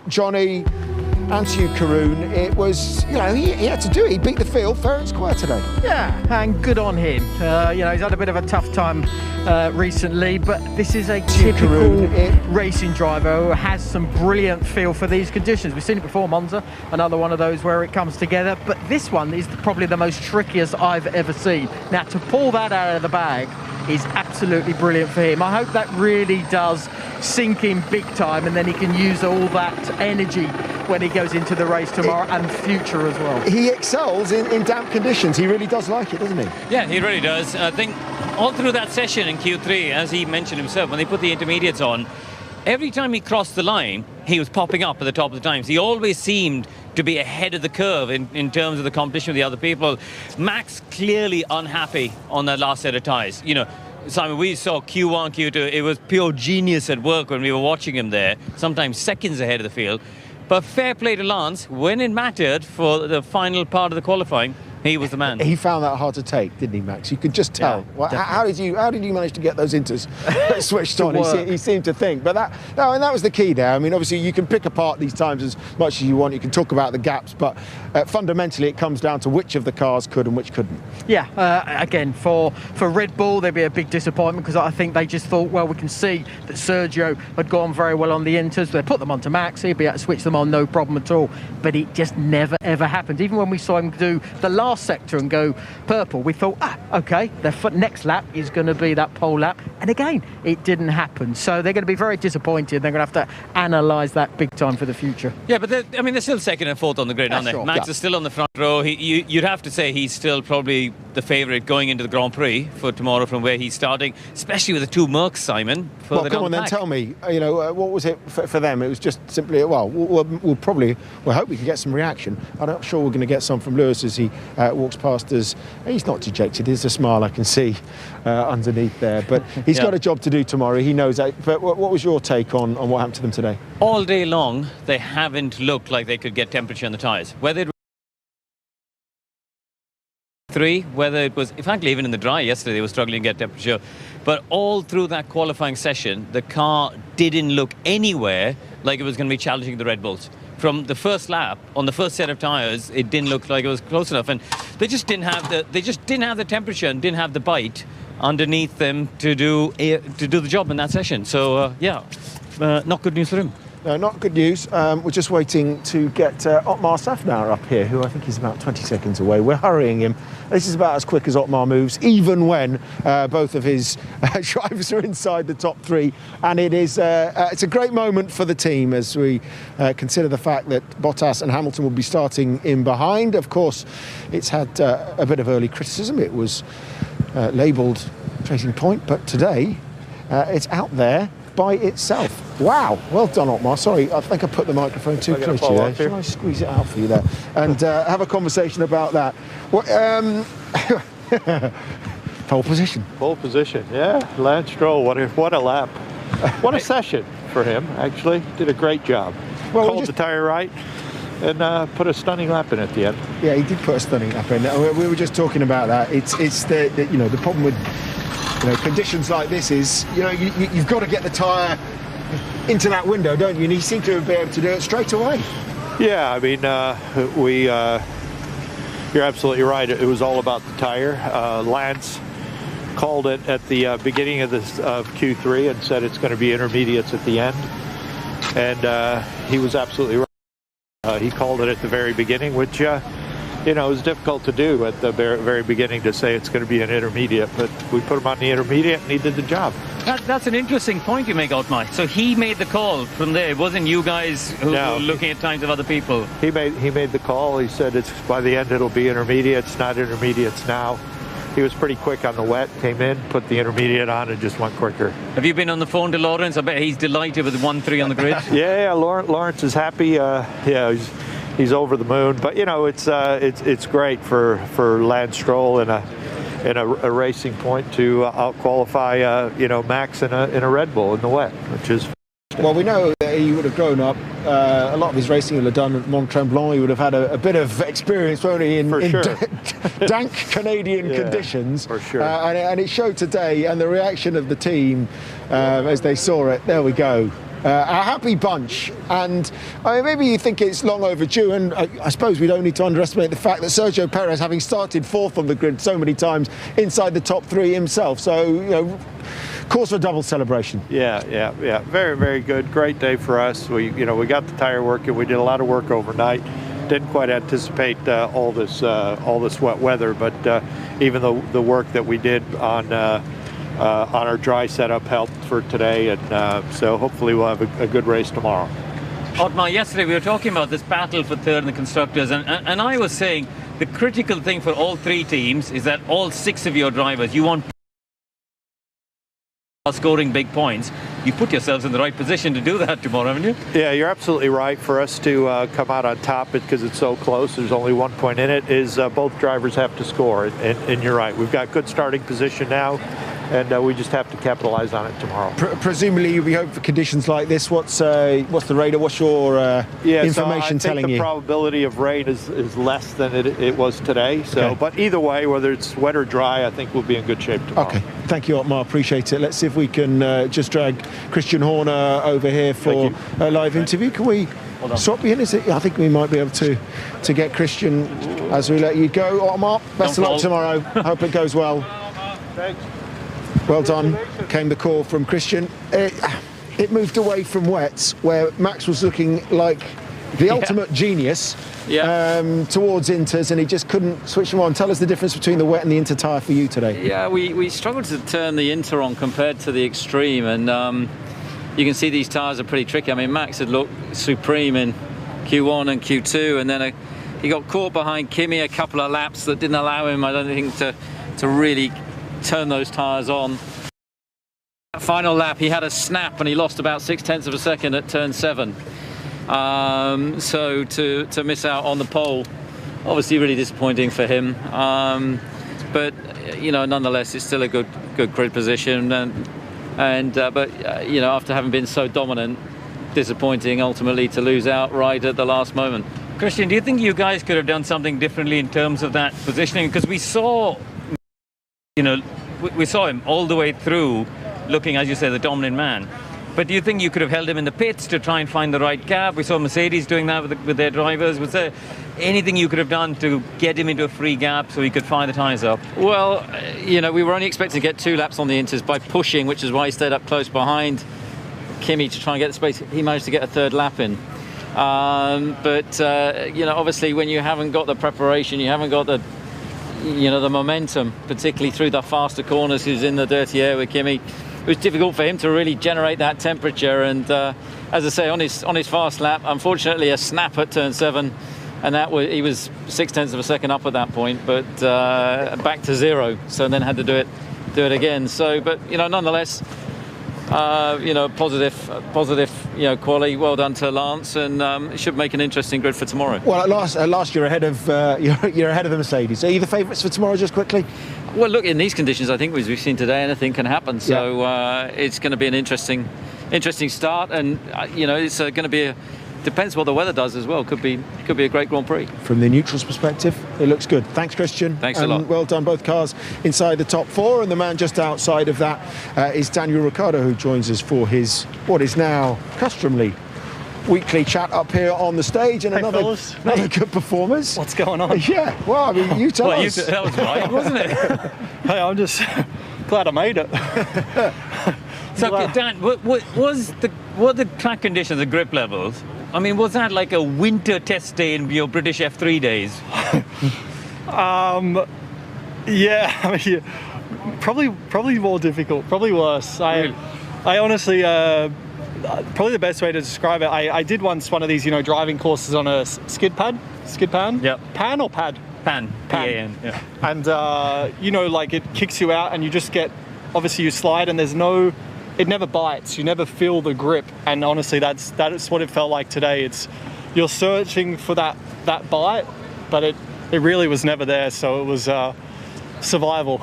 Johnny, and to you, Karun. It was, you know, he had to do it. He beat the field fair and square today. Yeah, and good on him. You know, he's had a bit of a tough time recently, but this is a typical racing driver who has some brilliant feel for these conditions. We've seen it before, Monza, another one of those where it comes together, but this one is probably the most trickiest I've ever seen. Now, to pull that out of the bag is absolutely brilliant for him. I hope that really does sink in big time, and then he can use all that energy when he goes into the race tomorrow and future as well. He excels in damp conditions. He really does like it, doesn't he? Yeah, he really does. I think all through that session in Q3, as he mentioned himself, when they put the intermediates on, every time he crossed the line, he was popping up at the top of the times. He always seemed to be ahead of the curve in terms of the competition with the other people. Max clearly unhappy on that last set of tyres. You know, Simon, we saw Q1, Q2. It was pure genius at work when we were watching him there, sometimes seconds ahead of the field. But fair play to Lance, when it mattered for the final part of the qualifying, he was the man. He found that hard to take, didn't he, Max? You could just tell. Yeah, well, how did you manage to get those inters switched on? He seemed to think. But that was the key there. I mean, obviously, you can pick apart these times as much as you want. You can talk about the gaps, but fundamentally, it comes down to which of the cars could and which couldn't. Yeah, again, for Red Bull, there'd be a big disappointment, because I think they just thought, well, we can see that Sergio had gone very well on the inters. They put them onto Max. He'd be able to switch them on, no problem at all. But it just never, ever happened. Even when we saw him do the last sector and go purple, we thought, okay, their next lap is going to be that pole lap. And again, it didn't happen. So they're going to be very disappointed. They're going to have to analyse that big time for the future. Yeah, but they're still second and fourth on the grid, aren't they? Sure. Max is still on the front row. You'd have to say he's still probably the favourite going into the Grand Prix for tomorrow from where he's starting, especially with the 2 Mercs, Simon. Well, come on then, tell me, you know, what was it for them? It was just simply, well, we'll hope we can get some reaction. I'm not sure we're going to get some from Lewis as he walks past us. He's not dejected. There's a smile I can see underneath there, but he's got a job to do tomorrow. He knows that. But what was your take on what happened to them today? All day long, they haven't looked like they could get temperature on the tyres. Whether it whether it was, frankly, even in the dry yesterday, they were struggling to get temperature. But all through that qualifying session, the car didn't look anywhere like it was going to be challenging the Red Bulls. From the first lap, on the first set of tyres, it didn't look like it was close enough. And they just didn't have the temperature and didn't have the bite underneath them to do the job in that session. So, not good news for him. No, not good news. We're just waiting to get Otmar Safnauer up here, who I think is about 20 seconds away. We're hurrying him. This is about as quick as Otmar moves, even when both of his drivers are inside the top 3. And it's a great moment for the team as we consider the fact that Bottas and Hamilton will be starting in behind. Of course, it's had a bit of early criticism. It was labelled Racing Point, but today it's out there by itself. Wow, well done, Otmar. Sorry, I think I put the microphone too close to you there. Shall I squeeze it out for you there? And have a conversation about that. Pole position. Pole position, yeah. Lance Stroll, what a lap. What a session for him, actually. Did a great job. Well, called the tyre right and put a stunning lap in at the end. Yeah, he did put a stunning lap in. We were just talking about that. It's the problem with conditions like this is you've got to get the tyre into that window, don't you? And he seemed to be able to do it straight away. Yeah, I mean, you're absolutely right. It was all about the tyre. Lance called it at the beginning of Q3 and said it's going to be intermediates at the end, and he was absolutely right. He called it at the very beginning, which is difficult to do at the very beginning to say it's going to be an intermediate, but we put him on the intermediate and he did the job. That's an interesting point you make, Otmar. So he made the call from there. It wasn't you guys who were looking at times of other people. He made the call. He said it's by the end it'll be intermediates, not intermediates now. He was pretty quick on the wet, came in, put the intermediate on, and just went quicker. Have you been on the phone to Lawrence? I bet he's delighted with the 1-3 on the grid. Yeah, Lawrence is happy. He's over the moon. But it's great for Lance Stroll in a racing point to out-qualify Max in a Red Bull in the wet, which is. Well, we know that he would have grown up. A lot of his racing he would have done at Mont-Tremblant. He would have had a bit of experience, won't he, in dank Canadian conditions. For sure. And it showed today, and the reaction of the team as they saw it. There we go. A happy bunch, and maybe you think it's long overdue, and I suppose we don't need to underestimate the fact that Sergio Perez, having started fourth on the grid so many times, inside the top three himself, so cause for double celebration. Yeah. Very, very good. Great day for us. We got the tyre working. We did a lot of work overnight. Didn't quite anticipate all this wet weather, but even the work that we did on our dry setup helped for today, and so hopefully we'll have a good race tomorrow. Otmar, yesterday we were talking about this battle for third in the constructors, and I was saying the critical thing for all three teams is that all six of your drivers, you want scoring big points. You put yourselves in the right position to do that tomorrow, haven't you? Yeah, you're absolutely right. For us to come out on top, because it's so close, there's only 1 point in it, is both drivers have to score, and you're right. We've got good starting position now, and we just have to capitalize on it tomorrow. Presumably you'll be hoping for conditions like this. What's the radar? What's your information telling you? The probability of rain is less than it was today. So, but either way, whether it's wet or dry, I think we'll be in good shape tomorrow. Okay, thank you, Otmar. Appreciate it. Let's see if we can just drag Christian Horner over here for a live interview. Can we swap you in? I think we might be able to get Christian as we let you go. Otmar, best of luck tomorrow. Hope it goes well. Thanks. Well done. Came the call from Christian. It moved away from wets, where Max was looking like the ultimate genius, towards inters, and he just couldn't switch them on. Tell us the difference between the wet and the inter tyre for you today. Yeah, we struggled to turn the inter on compared to the extreme, and you can see these tyres are pretty tricky. I mean, Max had looked supreme in Q1 and Q2, and then he got caught behind Kimi a couple of laps that didn't allow him, I don't think, to really turn those tyres on. That final lap he had a snap and he lost about 0.6 of a second at turn 7, so to miss out on the pole, obviously really disappointing for him, but nonetheless it's still a good grid position, but after having been so dominant, disappointing ultimately to lose out right at the last moment. Christian, do you think you guys could have done something differently in terms of that positioning? Because we saw him all the way through looking, as you say, the dominant man. But do you think you could have held him in the pits to try and find the right gap? We saw Mercedes doing that with their drivers. Was there anything you could have done to get him into a free gap so he could fire the tyres up? Well, we were only expecting to get 2 laps on the inters by pushing, which is why he stayed up close behind Kimi to try and get the space. He managed to get a 3rd lap in. But obviously when you haven't got the preparation, you haven't got the momentum, particularly through the faster corners, who's in the dirty air with Kimi, it was difficult for him to really generate that temperature. And as I say, on his fast lap, unfortunately a snap at turn 7, and he was 0.6 of a second up at that point, but back to 0. So then had to do it again. So, but nonetheless, positive, quality. Well done to Lance, and it should make an interesting grid for tomorrow. Well, at last you're ahead of you're ahead of the Mercedes. Are you the favourites for tomorrow? Just quickly. Well, look, in these conditions, I think as we've seen today, anything can happen. So it's going to be an interesting start, and it's going to be depends what the weather does as well. Could be a great Grand Prix. From the neutrals perspective, it looks good. Thanks, Christian. Thanks a lot. Well done, both cars inside the top 4, and the man just outside of that is Daniel Ricciardo, who joins us for his what is now customary weekly chat up here on the stage, and another good performance. What's going on? Yeah, well, I mean, you tell us. That was right, wasn't it? Hey, I'm just glad I made it. So, Dan, what the track conditions, the grip levels? I mean, was that like a winter test day in your British F3 days? Yeah, I mean, probably more difficult, probably worse. I honestly, probably the best way to describe it, I did once one of these, driving courses on a skid pan. Yep. Pan or pad? Pan. P-A-N. Yeah. And like it kicks you out, and you just get, obviously you slide, and it never bites. You never feel the grip, and honestly, that's what it felt like today. You're searching for that bite, but it really was never there. So it was survival.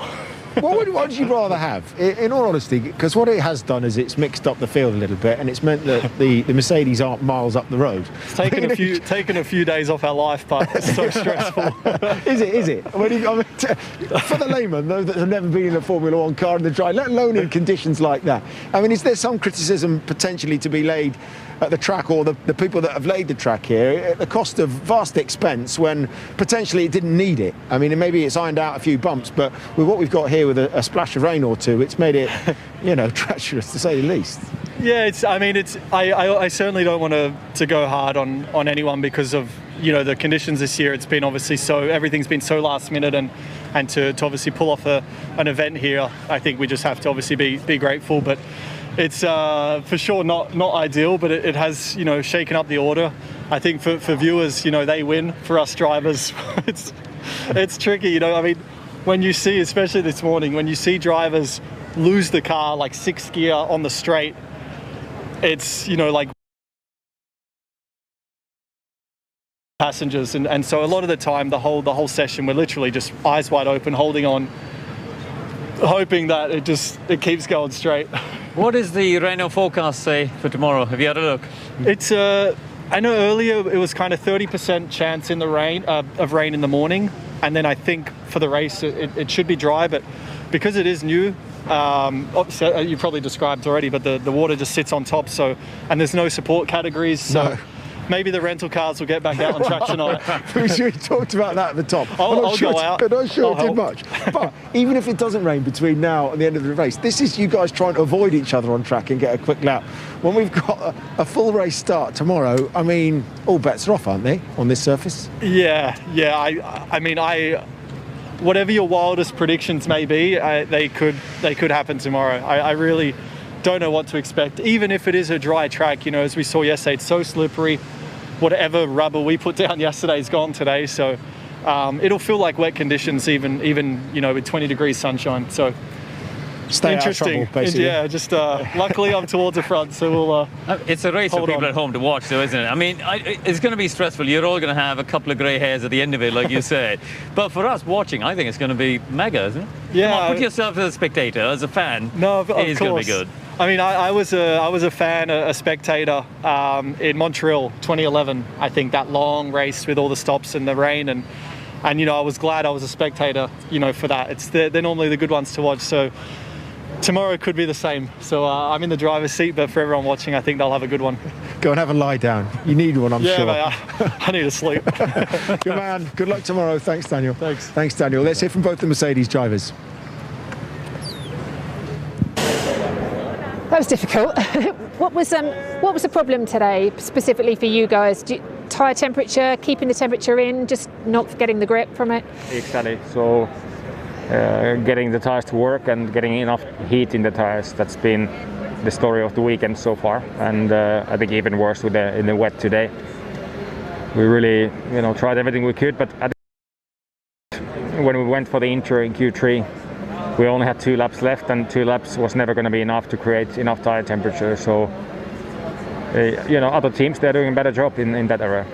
What would you rather have, in all honesty? Because what it has done is it's mixed up the field a little bit, and it's meant that the Mercedes aren't miles up the road. It's taken a few days off our life, but it's so stressful. Is it? For the layman, those that have never been in a Formula 1 car in the dry, let alone in conditions like that, I mean, is there some criticism potentially to be laid at the track, or the people that have laid the track here, at the cost of vast expense when potentially it didn't need it? I mean, maybe it's ironed out a few bumps, but with what we've got here with a splash of rain or two, it's made it, treacherous to say the least. Yeah, I certainly don't want to go hard on anyone because of the conditions this year. It's been obviously everything's been so last minute, and to obviously pull off an event here, I think we just have to obviously be grateful. But it's for sure not ideal, but it has shaken up the order. I think for viewers, they win. For us drivers, it's tricky. I mean, when you see, especially this morning, when you see drivers lose the car like 6th gear on the straight, it's like passengers, and so a lot of the time, the whole session, we're literally just eyes wide open, holding on, hoping that it keeps going straight. What does the Renault forecast say for tomorrow? Have you had a look? It's I know earlier it was kind of 30% chance in the rain of rain in the morning, and then I think for the race it should be dry, but because it is new, obviously, you probably described already, but the water just sits on top, and there's no support categories, so maybe the rental cars will get back out on track tonight. We talked about that at the top. I'll go out. I'm not sure it did much. But even if it doesn't rain between now and the end of the race, this is you guys trying to avoid each other on track and get a quick lap. When we've got a full race start tomorrow, I mean, all bets are off, aren't they, on this surface? Yeah. I mean, whatever your wildest predictions may be, they could happen tomorrow. I really don't know what to expect. Even if it is a dry track, as we saw yesterday, it's so slippery. Whatever rubber we put down yesterday is gone today, so it'll feel like wet conditions even with 20 degrees sunshine. So stay interesting. Out of trouble, basically. Yeah, just luckily I'm towards the front, so we'll it's a race for people at home to watch, though, isn't it? I mean, it's going to be stressful. You're all going to have a couple of grey hairs at the end of it, like you said. But for us watching, I think it's going to be mega, isn't it? Yeah. Come on, put yourself as a spectator, as a fan. No, of it is course. going to be good. I mean, I was a fan, a spectator in Montreal 2011. I think that long race with all the stops and the rain, and I was glad I was a spectator, for that. They're normally the good ones to watch. So tomorrow could be the same. So I'm in the driver's seat, but for everyone watching, I think they'll have a good one. Go and have a lie down. You need one, I'm sure. Yeah, I need to sleep. Good man. Good luck tomorrow. Thanks, Daniel. Thanks, Daniel. Let's hear from both the Mercedes drivers. That was difficult. What was the problem today, specifically for you guys? Tyre temperature, keeping the temperature in, just not getting the grip from it? Exactly. So getting the tyres to work and getting enough heat in the tyres, that's been the story of the weekend so far. And I think even worse in the wet today. We really tried everything we could, but when we went for the intro in Q3, we only had 2 laps left, and 2 laps was never going to be enough to create enough tire temperature. So, other teams, they're doing a better job in that area.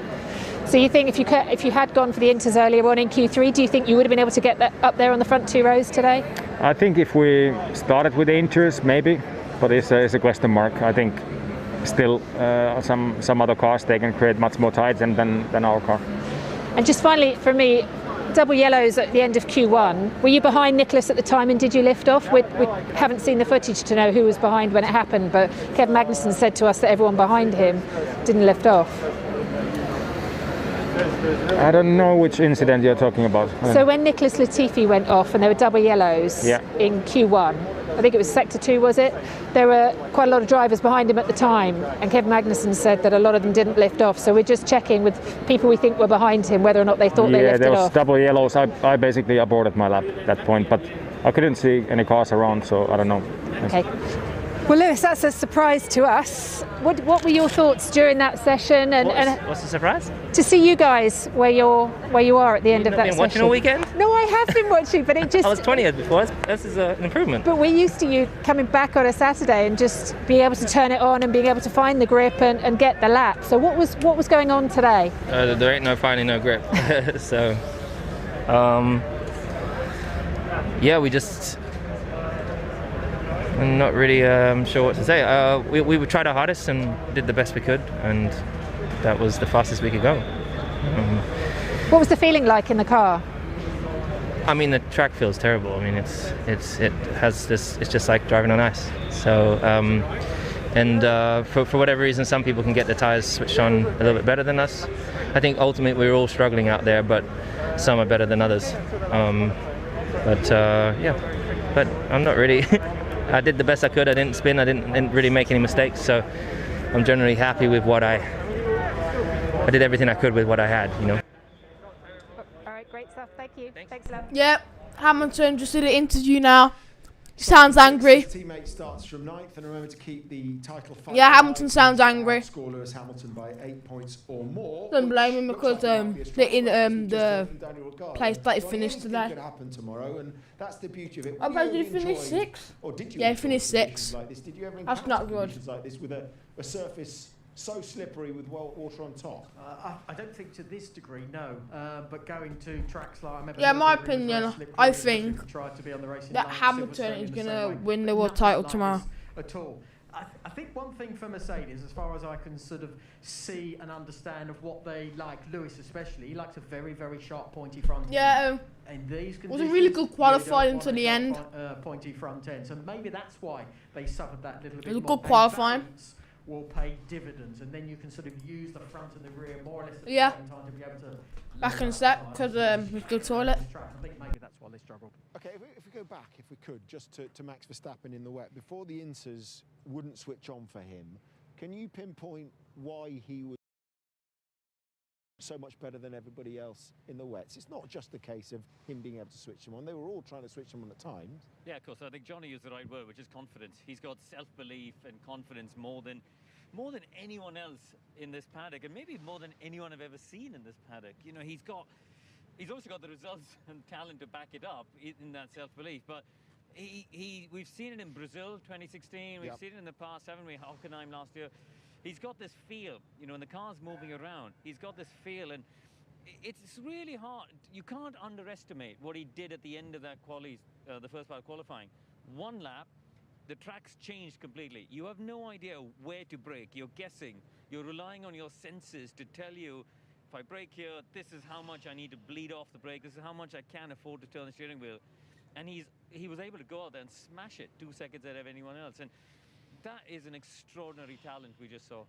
So you think if you had gone for the Inters earlier on in Q3, do you think you would have been able to get that up there on the front 2 rows today? I think if we started with the Inters, maybe, but it's a question mark. I think still some other cars, they can create much more tires than our car. And just finally, for me, double yellows at the end of Q1. Were you behind Nicholas at the time, and did you lift off? We haven't seen the footage to know who was behind when it happened, but Kevin Magnussen said to us that everyone behind him didn't lift off. I don't know which incident you're talking about. So when Nicholas Latifi went off and there were double yellows in Q1, I think it was Sector 2, was it? There were quite a lot of drivers behind him at the time, and Kevin Magnussen said that a lot of them didn't lift off. So we're just checking with people we think were behind him whether or not they thought they lifted off. Yeah, there was double yellows. I basically aborted my lap at that point, but I couldn't see any cars around, so I don't know. Okay. Well, Lewis, that's a surprise to us. What were your thoughts during that session? What's the surprise? To see you guys where you are at the end of that session. You've been watching all weekend? No, I have been watching, but it just... I was 20th before. This is an improvement. But we're used to you coming back on a Saturday and just being able to turn it on and being able to find the grip and get the lap. So what was going on today? There ain't no finding no grip. So, we just... I'm not really sure what to say. We tried our hardest and did the best we could, and that was the fastest we could go. What was the feeling like in the car? I mean, the track feels terrible. I mean, it has this. It's just like driving on ice. So, for whatever reason, some people can get the tires switched on a little bit better than us. I think ultimately we're all struggling out there, but some are better than others. But I'm not really. I did the best I could. I didn't spin. I didn't really make any mistakes. So I'm generally happy with what I did everything I could with what I had, All right, great stuff. Thank you. Thanks a lot. Yep, Hamilton just did an interview now. He sounds angry. His teammate starts from 9th, and remember to keep the title fight. Yeah, Hamilton sounds angry. Score Lewis Hamilton by 8 points or more. Don't blame him because the place that he finished today. Could happen tomorrow, and that's the beauty of it. Did he finish 6th? Or did you? Yeah, he finished 6th. Like this? Did you ever That's not good. Like this with a surface so slippery with water on top? I don't think to this degree, no. But going to tracks like... I remember my opinion, I think that Hamilton is going to win the world title tomorrow. At all. I think one thing for Mercedes, as far as I can sort of see and understand of what they like, Lewis especially, he likes a very, very sharp, pointy front end. Yeah, and these it was a really good qualifying until the end. Pointy front end, so maybe that's why they suffered that little bit more. It was a good qualifying. Will pay dividends, and then you can sort of use the front and the rear more or less at the same time to be able to... Back in sec, because it's good toilet. I think maybe that's why they struggled. Okay, if we go back, if we could, just to Max Verstappen in the wet, before the Inters wouldn't switch on for him, can you pinpoint why he was so much better than everybody else in the wets? It's not just the case of him being able to switch them on. They were all trying to switch them on at times. Yeah, of course. I think Johnny used the right word, which is confidence. He's got self-belief and confidence more than anyone else in this paddock, and maybe more than anyone I've ever seen in this paddock. He's also got the results and talent to back it up in that self-belief. But we've seen it in Brazil 2016. We've seen it in the past, haven't we? Hockenheim last year. He's got this feel, when the car's moving around, he's got this feel, and it's really hard. You can't underestimate what he did at the end of that the first part of qualifying. One lap, the track's changed completely. You have no idea where to brake. You're guessing. You're relying on your senses to tell you, if I brake here, this is how much I need to bleed off the brake. This is how much I can afford to turn the steering wheel. And he was able to go out there and smash it 2 seconds ahead of anyone else. And that is an extraordinary talent we just saw.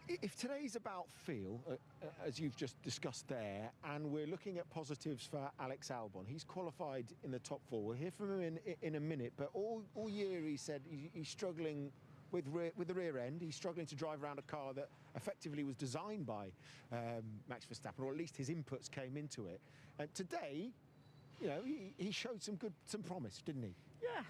If today's about feel, as you've just discussed there, and we're looking at positives for Alex Albon, he's qualified in the top 4. We'll hear from him in a minute, but all year he said he's struggling with the rear end. He's struggling to drive around a car that effectively was designed by Max Verstappen, or at least his inputs came into it. And today, he showed some promise, didn't he? Yeah,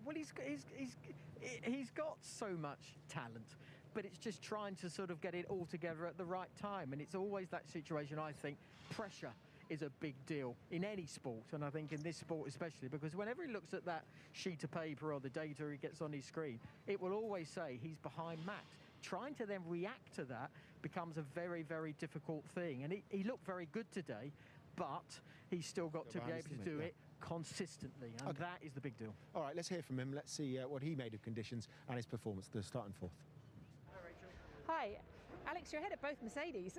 well, he's got so much talent, but it's just trying to sort of get it all together at the right time. And it's always that situation, I think, pressure is a big deal in any sport, and I think in this sport especially, because whenever he looks at that sheet of paper or the data he gets on his screen, it will always say he's behind Max. Trying to then react to that becomes a very, very difficult thing, and he looked very good today, but he's still got to be able to do it consistently, and that is the big deal. All right, let's hear from him. Let's see what he made of conditions and his performance, the starting fourth. Hi, Alex, you're ahead at both Mercedes.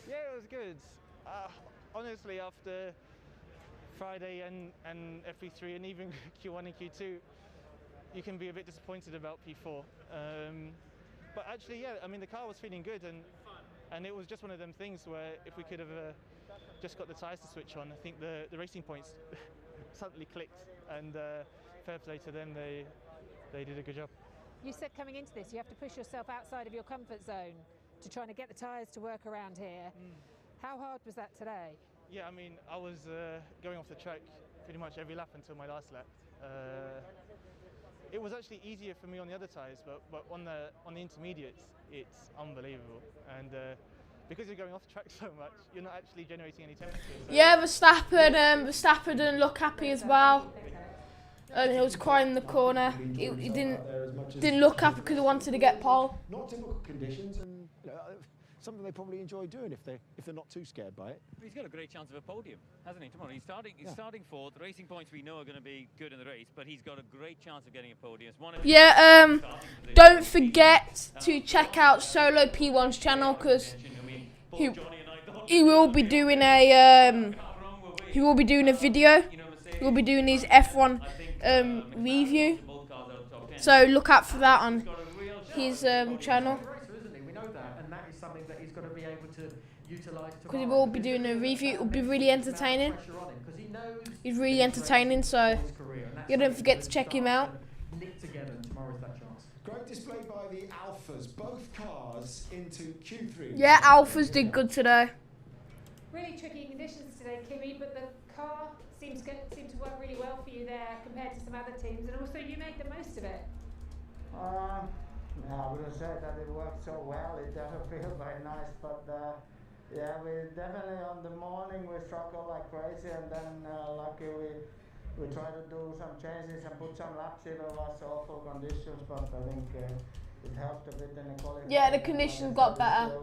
Yeah, it was good. Honestly, after Friday and FP3 and even Q1 and Q2, you can be a bit disappointed about P4. But actually, yeah, I mean, the car was feeling good, and it was just one of them things where if we could have just got the tyres to switch on, I think the Racing Points suddenly clicked, and fair play to them, they did a good job. You said coming into this, you have to push yourself outside of your comfort zone to try to get the tyres to work around here. How hard was that today? Yeah, I mean, I was going off the track pretty much every lap until my last lap. It was actually easier for me on the other tyres, but on the intermediates, it's unbelievable. And because you're going off the track so much, you're not actually generating any temperature. So Yeah, Verstappen didn't look happy as well. He was crying in the corner. He didn't look happy because he wanted to get pole. Not difficult conditions, and something they probably enjoy doing if they're not too scared by it. He's got a great chance of a podium, hasn't he? Tomorrow he's starting fourth. The Racing Points we know are going to be good in the race, but he's got a great chance of getting a podium. Don't forget to check out Solo P1's channel, because he will be doing a video. He will be doing his F1 review. So look out for that on his channel. We know that, and that is something that he's got to be able to utilise. Because he will be doing a review. It will be really entertaining. He's really entertaining, so you don't forget to check him out. Knit together, and tomorrow's that chance. Great display by the Alphas, both cars into Q3. Yeah, Alphas did good today. Really tricky conditions today, Kimi, but the car seemed to work really well for you there compared to some other teams, and also you made the most of it. I wouldn't say that it worked so well. It doesn't feel very nice, but yeah, we definitely on the morning we struggled like crazy, and then lucky we tried to do some changes and put some laps. It was awful conditions, but I think it helped a bit in the qualifying. Yeah, the conditions got better.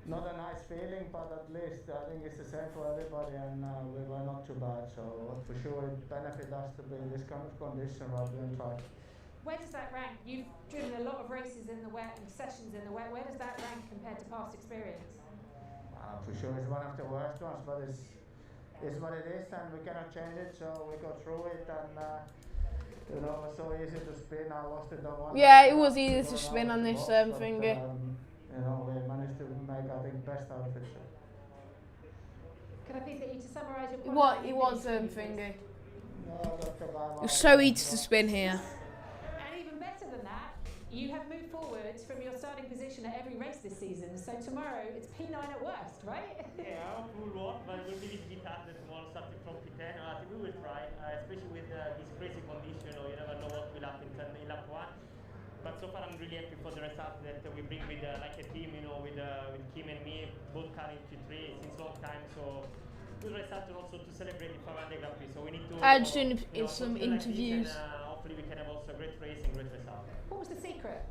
Not a nice feeling, but at least I think it's the same for everybody, and we were not too bad. So for sure it benefits us to be in this kind of condition rather than try. Where does that rank? You've driven a lot of races in the wet and sessions in the wet. Where does that rank compared to past experience? For sure it's one of the worst ones, but it's what it is, and we cannot change it. So we go through it, and you know, it was so easy to spin. I lost it on one. Yeah, it was easy to spin on this thingy. You know, we managed to make, I think, best out of it. Can I please get you to summarise your point? What it was thingy. It was so easy to spin here. And even better than that, you have moved forward from your starting position at every race this season. So tomorrow it's P9 at worst, right? Yeah, we'll want, but we'll be a bit harder tomorrow starting from P10. I think we will try, especially with this crazy condition, or you never know what will happen in lap 1. But so far I'm really happy for the result that we bring with like a team, you know, with Kim and me, both coming Q3 since long time. So good result, and also to celebrate the 500 Grand Prix. So we need to. I just doing some interviews. And, hopefully we can have also a great race and great result. What was the secret?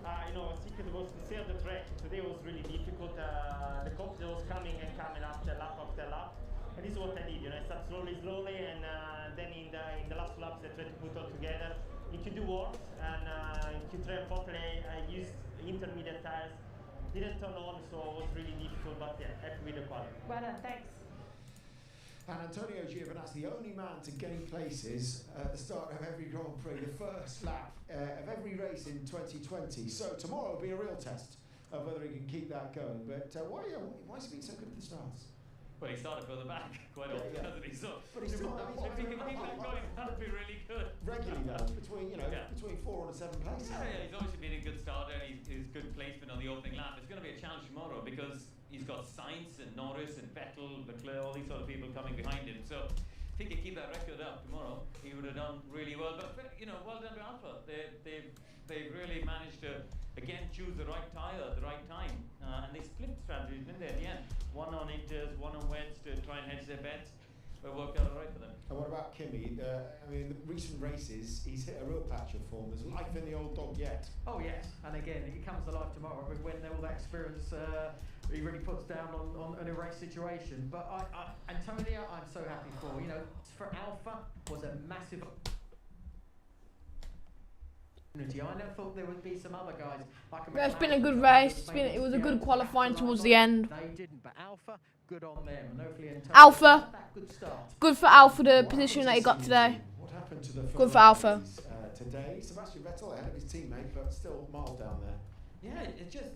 You know, secret was to stay on the track. Today was really difficult. The confidence was coming after lap after lap. And this is what I did. You know, I start slowly, and then in the last laps I tried to put all together. In Q2 worked, and in Q3 unfortunately I used intermediate tires. Didn't turn on, so it was really difficult, but yeah, happy with the quality. Well done, thanks. And Antonio Giovinazzi, the only man to gain places at the start of every Grand Prix, the first lap of every race in 2020. So tomorrow will be a real test of whether he can keep that going. But why has he been so good at the starts? Well, he started further back quite often, hasn't he? So but he's still if he can keep that going, that'd be really good. Regularly though, between 4 and 7 places. Yeah, he's obviously been a good starter, and his good placement on the opening lap. It's going to be a challenge tomorrow because he's got Sainz and Norris and Vettel, Leclerc, all these sort of people coming behind him. So if he could keep that record up tomorrow, he would have done really well. But you know, well done to Alpha. They've they really managed to again choose the right tyre at the right time, and they split strategies, didn't they? At the end, one on inters, one on wets to try and hedge their bets. But worked out all right for them. And what about Kimi? I mean, the recent races, he's hit a real patch of form. There's life in the old dog yet. Oh yes, and again, he comes to life tomorrow when all that experience he really puts down on a race situation. But Antonio, I'm so happy for. You know, for Alpha was a massive opportunity. I never thought there would be some other guys. Like It's been a good race. It was a good qualifying towards the end. They didn't, but Alpha, good on them. And hopefully Alpha, good start. good for Alpha, the position that he got today. What happened to the Good for Alpha. Today? Sebastian Vettel ahead of his teammate, but still miles down there. Yeah,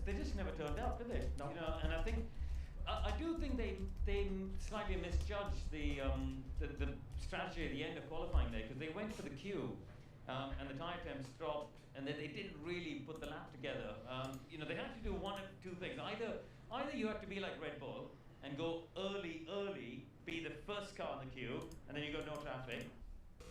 they just never turned up, did they? No. You know, and I think I do think they slightly misjudged the strategy at the end of qualifying there, because they went for the queue and the tyre temps dropped, and then they didn't really put the lap together. You know, they had to do one of two things. Either you had to be like Red Bull and go early, be the first car in the queue, and then you got no traffic.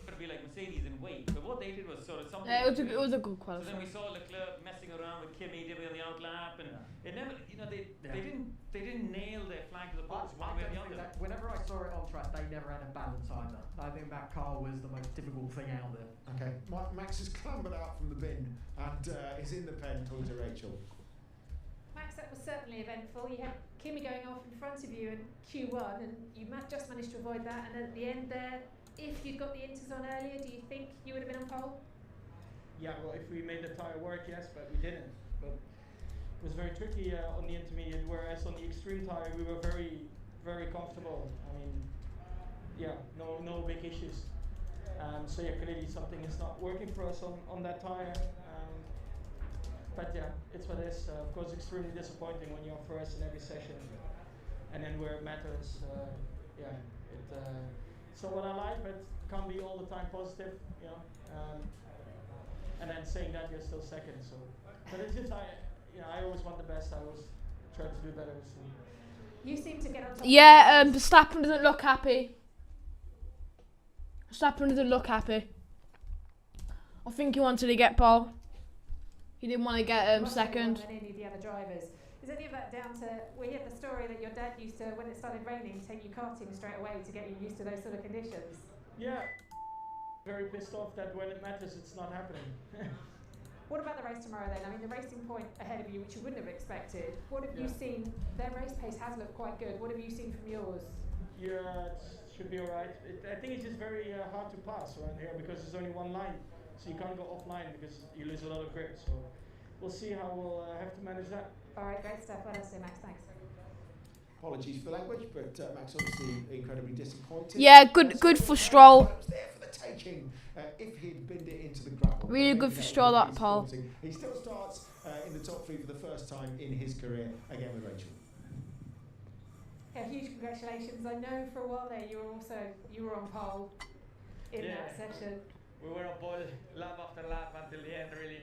To be like Mercedes and wait. But what they did was sort of something. Yeah, it was a good qualifying. So then we saw Leclerc messing around with Kimi, did on the outlap, and it never, you know, they didn't nail their flag to the post one way or the other. Whenever I saw it on track, they never had a balance either. I think that car was the most difficult thing out there. Okay, Max has clambered out from the bin and is in the pen talking to Rachel. Max, that was certainly eventful. You had Kimi going off in front of you in Q1, and you just managed to avoid that. And at the end there, if you'd got the inters on earlier, do you think you would have been on pole? Yeah, well, if we made the tyre work, yes, but we didn't. But it was very tricky on the intermediate, whereas on the extreme tyre we were very, very comfortable. I mean, yeah, no big issues. So yeah, clearly something is not working for us on that tyre. But yeah, it's what it is. Of course, extremely disappointing when you're first in every session, and then where it matters, yeah, it's not what I like, but can't be all the time positive, you know. And then saying that you're still second, so. But it's just I always want the best. I always try to do better. So. You seem to get on top. Yeah, Verstappen doesn't look happy. Verstappen doesn't look happy. I think he wanted to get pole. He didn't want to get second. Than any of the other drivers. Is any of that down to, we hear the story that your dad used to, when it started raining, take you karting straight away to get you used to those sort of conditions? Yeah, very pissed off that when it matters it's not happening. What about the race tomorrow then? I mean, the racing point ahead of you, which you wouldn't have expected. What have you seen? Their race pace has looked quite good. What have you seen from yours? Yeah, it should be alright. I think it's just very hard to pass around here because there's only one line. So you can't go offline because you lose a lot of grip. So we'll see how we'll have to manage that. All right, great stuff. Well done, Max. Thanks. Apologies for the language, but Max obviously incredibly disappointed. Yeah, good for Stroll. It was there for the taking if he'd binned it into the gravel. Really good for Stroll, that pole. He still starts in the top three for the first time in his career, again with Rachel. Yeah, huge congratulations. I know for a while there you were on pole in that session. We were on pole lap after lap until the end, really.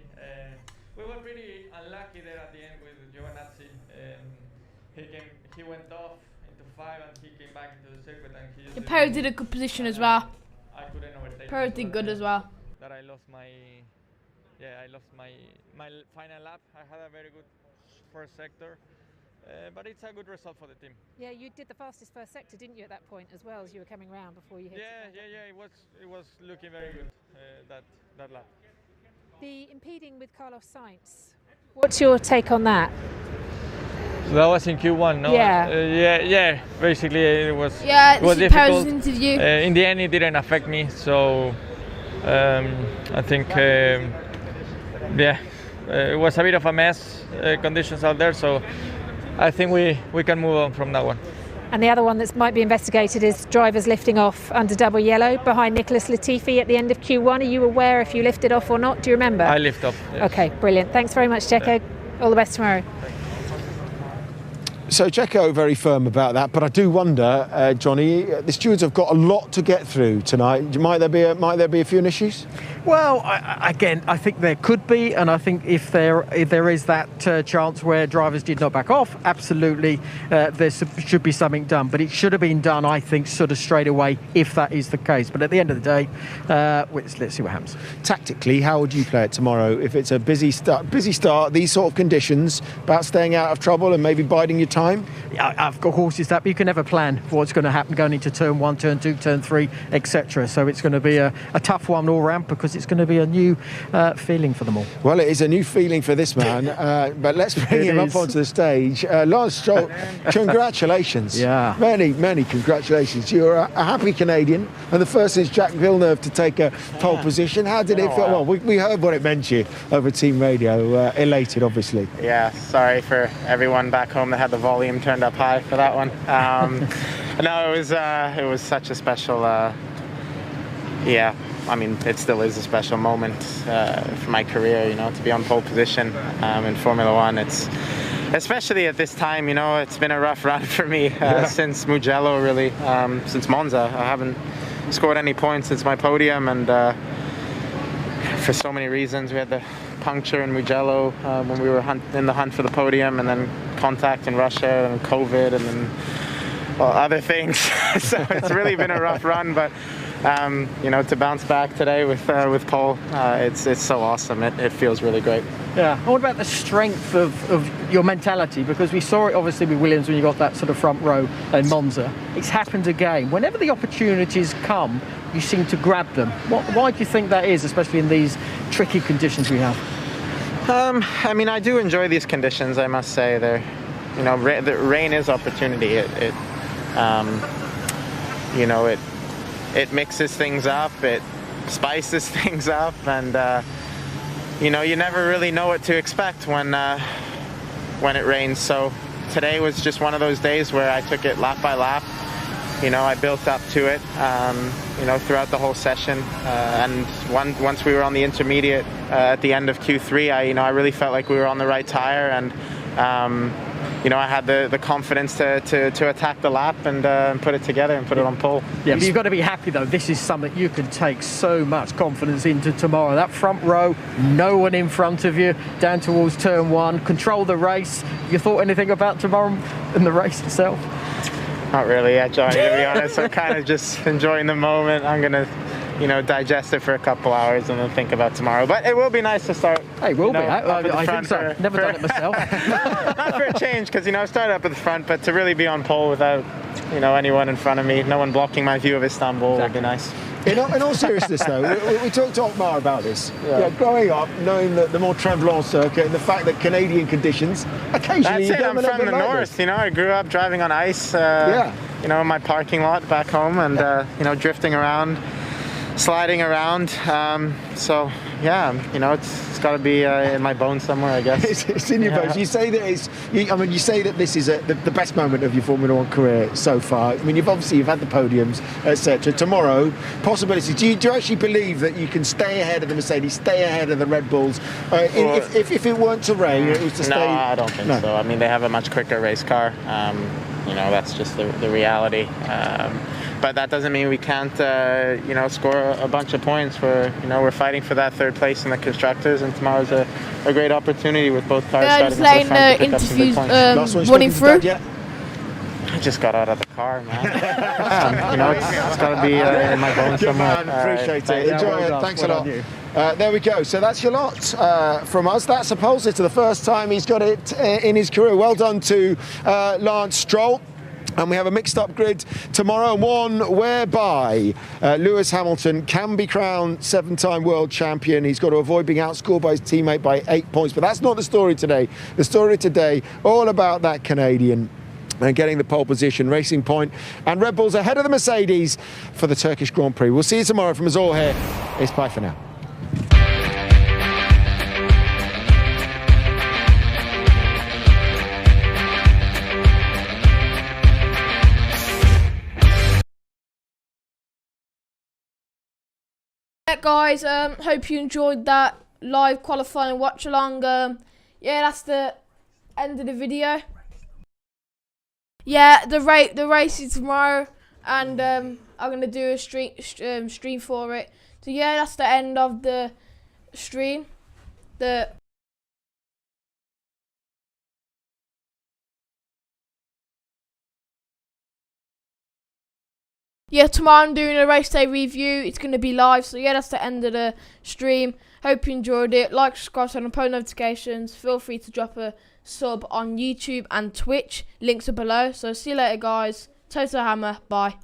We were pretty unlucky there at the end with Giovinazzi. He went off into 5 and he came back into the circuit and he just Perez did a good position as well. I couldn't overtake. Perez did good as well. That I lost my final lap. I had a very good first sector, but it's a good result for the team. Yeah, you did the fastest first sector, didn't you, at that point as well as you were coming round before you hit? Yeah. It was looking very good that lap. The impeding with Carlos Sainz. What's your take on that? So that was in Q1, no? Yeah. Basically, it was. Yeah, it was this is difficult. Perez's interview. In the end, it didn't affect me. So I think, it was a bit of a mess. Conditions out there, so I think we can move on from that one. And the other one that might be investigated is drivers lifting off under double yellow behind Nicholas Latifi at the end of Q1. Are you aware if you lifted off or not? Do you remember? I lift off. Yes. Okay, brilliant. Thanks very much, Checo. All the best tomorrow. So Checo very firm about that, but I do wonder, Johnny, the stewards have got a lot to get through tonight. Might there be a few issues? Well, again, I think there could be, and I think if there is that chance where drivers did not back off, absolutely there should be something done. But it should have been done, I think, sort of straight away if that is the case. But at the end of the day, let's see what happens. Tactically, how would you play it tomorrow if it's a busy start, these sort of conditions, about staying out of trouble and maybe biding your time? Of course, it's that, but you can never plan for what's going to happen going into turn 1, turn 2, turn 3, etc. So it's going to be a tough one all round because it's going to be a new feeling for them all. Well, it is a new feeling for this man, but let's bring him up onto the stage. Lance Stroll, congratulations. Yeah. Many congratulations. You're a happy Canadian, and the first is Jacques Villeneuve to take a pole position. How did it feel? Well, we heard what it meant to you over team radio. Elated, obviously. Yeah, sorry for everyone back home that had the volume turned up high for that one. No, it was such a special, yeah, I mean, it still is a special moment for my career, you know, to be on pole position in Formula One. It's, especially at this time, you know, it's been a rough run for me since Mugello, really, since Monza. I haven't scored any points since my podium, and for so many reasons. We had the puncture in Mugello when we were in the hunt for the podium, and then contact in Russia, and COVID, and then other things. So it's really been a rough run, but you know, to bounce back today with pole, it's so awesome. It feels really great. Yeah. And what about the strength of your mentality? Because we saw it obviously with Williams when you got that sort of front row in Monza. It's happened again. Whenever the opportunities come, you seem to grab them. Why do you think that is, especially in these tricky conditions we have? I mean, I do enjoy these conditions, I must say. You know, the rain is opportunity. You know, it mixes things up, it spices things up, and you know, you never really know what to expect when it rains. So today was just one of those days where I took it lap by lap. You know, I built up to it, you know, throughout the whole session, and once we were on the intermediate at the end of Q3, I really felt like we were on the right tire, and you know, I had the confidence to attack the lap and put it together and put it on pole. Yeah, but you've got to be happy though. This is something you can take so much confidence into tomorrow. That front row, no one in front of you, down towards turn 1, control the race. You thought anything about tomorrow and the race itself? Not really yet, Johnny, to be honest. I'm kind of just enjoying the moment. I'm going to, you know, digest it for a couple hours and then think about tomorrow. But it will be nice to start. Hey, will you know, be. I think so. Never done it myself. Not for a change, because, you know, I started up at the front, but to really be on pole without, you know, anyone in front of me, no one blocking my view of Istanbul would be nice. In all seriousness, though, we talked to Otmar about this. Yeah, growing up, knowing the more Tremblant circuit and the fact that Canadian conditions occasionally. That's it. I'm from the north. You know, I grew up driving on ice. You know, in my parking lot back home, and you know, drifting around, sliding around. So yeah, you know, it's got to be in my bones somewhere, I guess. It's in your bones. You say that you say that this is the best moment of your Formula One career so far. I mean, you've had the podiums, etc. Tomorrow, possibilities. Do you actually believe that you can stay ahead of the Mercedes, stay ahead of the Red Bulls? If it weren't to rain, it was to stay. No, I don't think so. I mean, they have a much quicker race car. You know, that's just the reality. But that doesn't mean we can't, you know, score a bunch of points. We're fighting for that third place in the constructors, and tomorrow's a great opportunity with both cars starting at the front to pick up some big points. Running through. I just got out of the car, man. You know, it's got to be in my bones somewhere. Appreciate it. Enjoy it. Thanks a lot. There we go. So that's your lot from us. That's a pole sitter. The first time he's got it in his career. Well done to Lance Stroll. And we have a mixed-up grid tomorrow, one whereby Lewis Hamilton can be crowned 7-time world champion. He's got to avoid being outscored by his teammate by 8 points. But that's not the story today. The story today, all about that Canadian and getting the pole position, Racing Point and Red Bulls ahead of the Mercedes for the Turkish Grand Prix. We'll see you tomorrow from us all here. It's bye for now. Guys, hope you enjoyed that live qualifying watch along. Yeah, that's the end of the video. Yeah, the race is tomorrow, and I'm gonna do a stream for it So yeah, that's the end of the stream. Yeah, tomorrow I'm doing a race day review. It's going to be live. So yeah, that's the end of the stream. Hope you enjoyed it. Like, subscribe, turn on post notifications. Feel free to drop a sub on YouTube and Twitch. Links are below. So see you later, guys. Toto Hammer. Bye.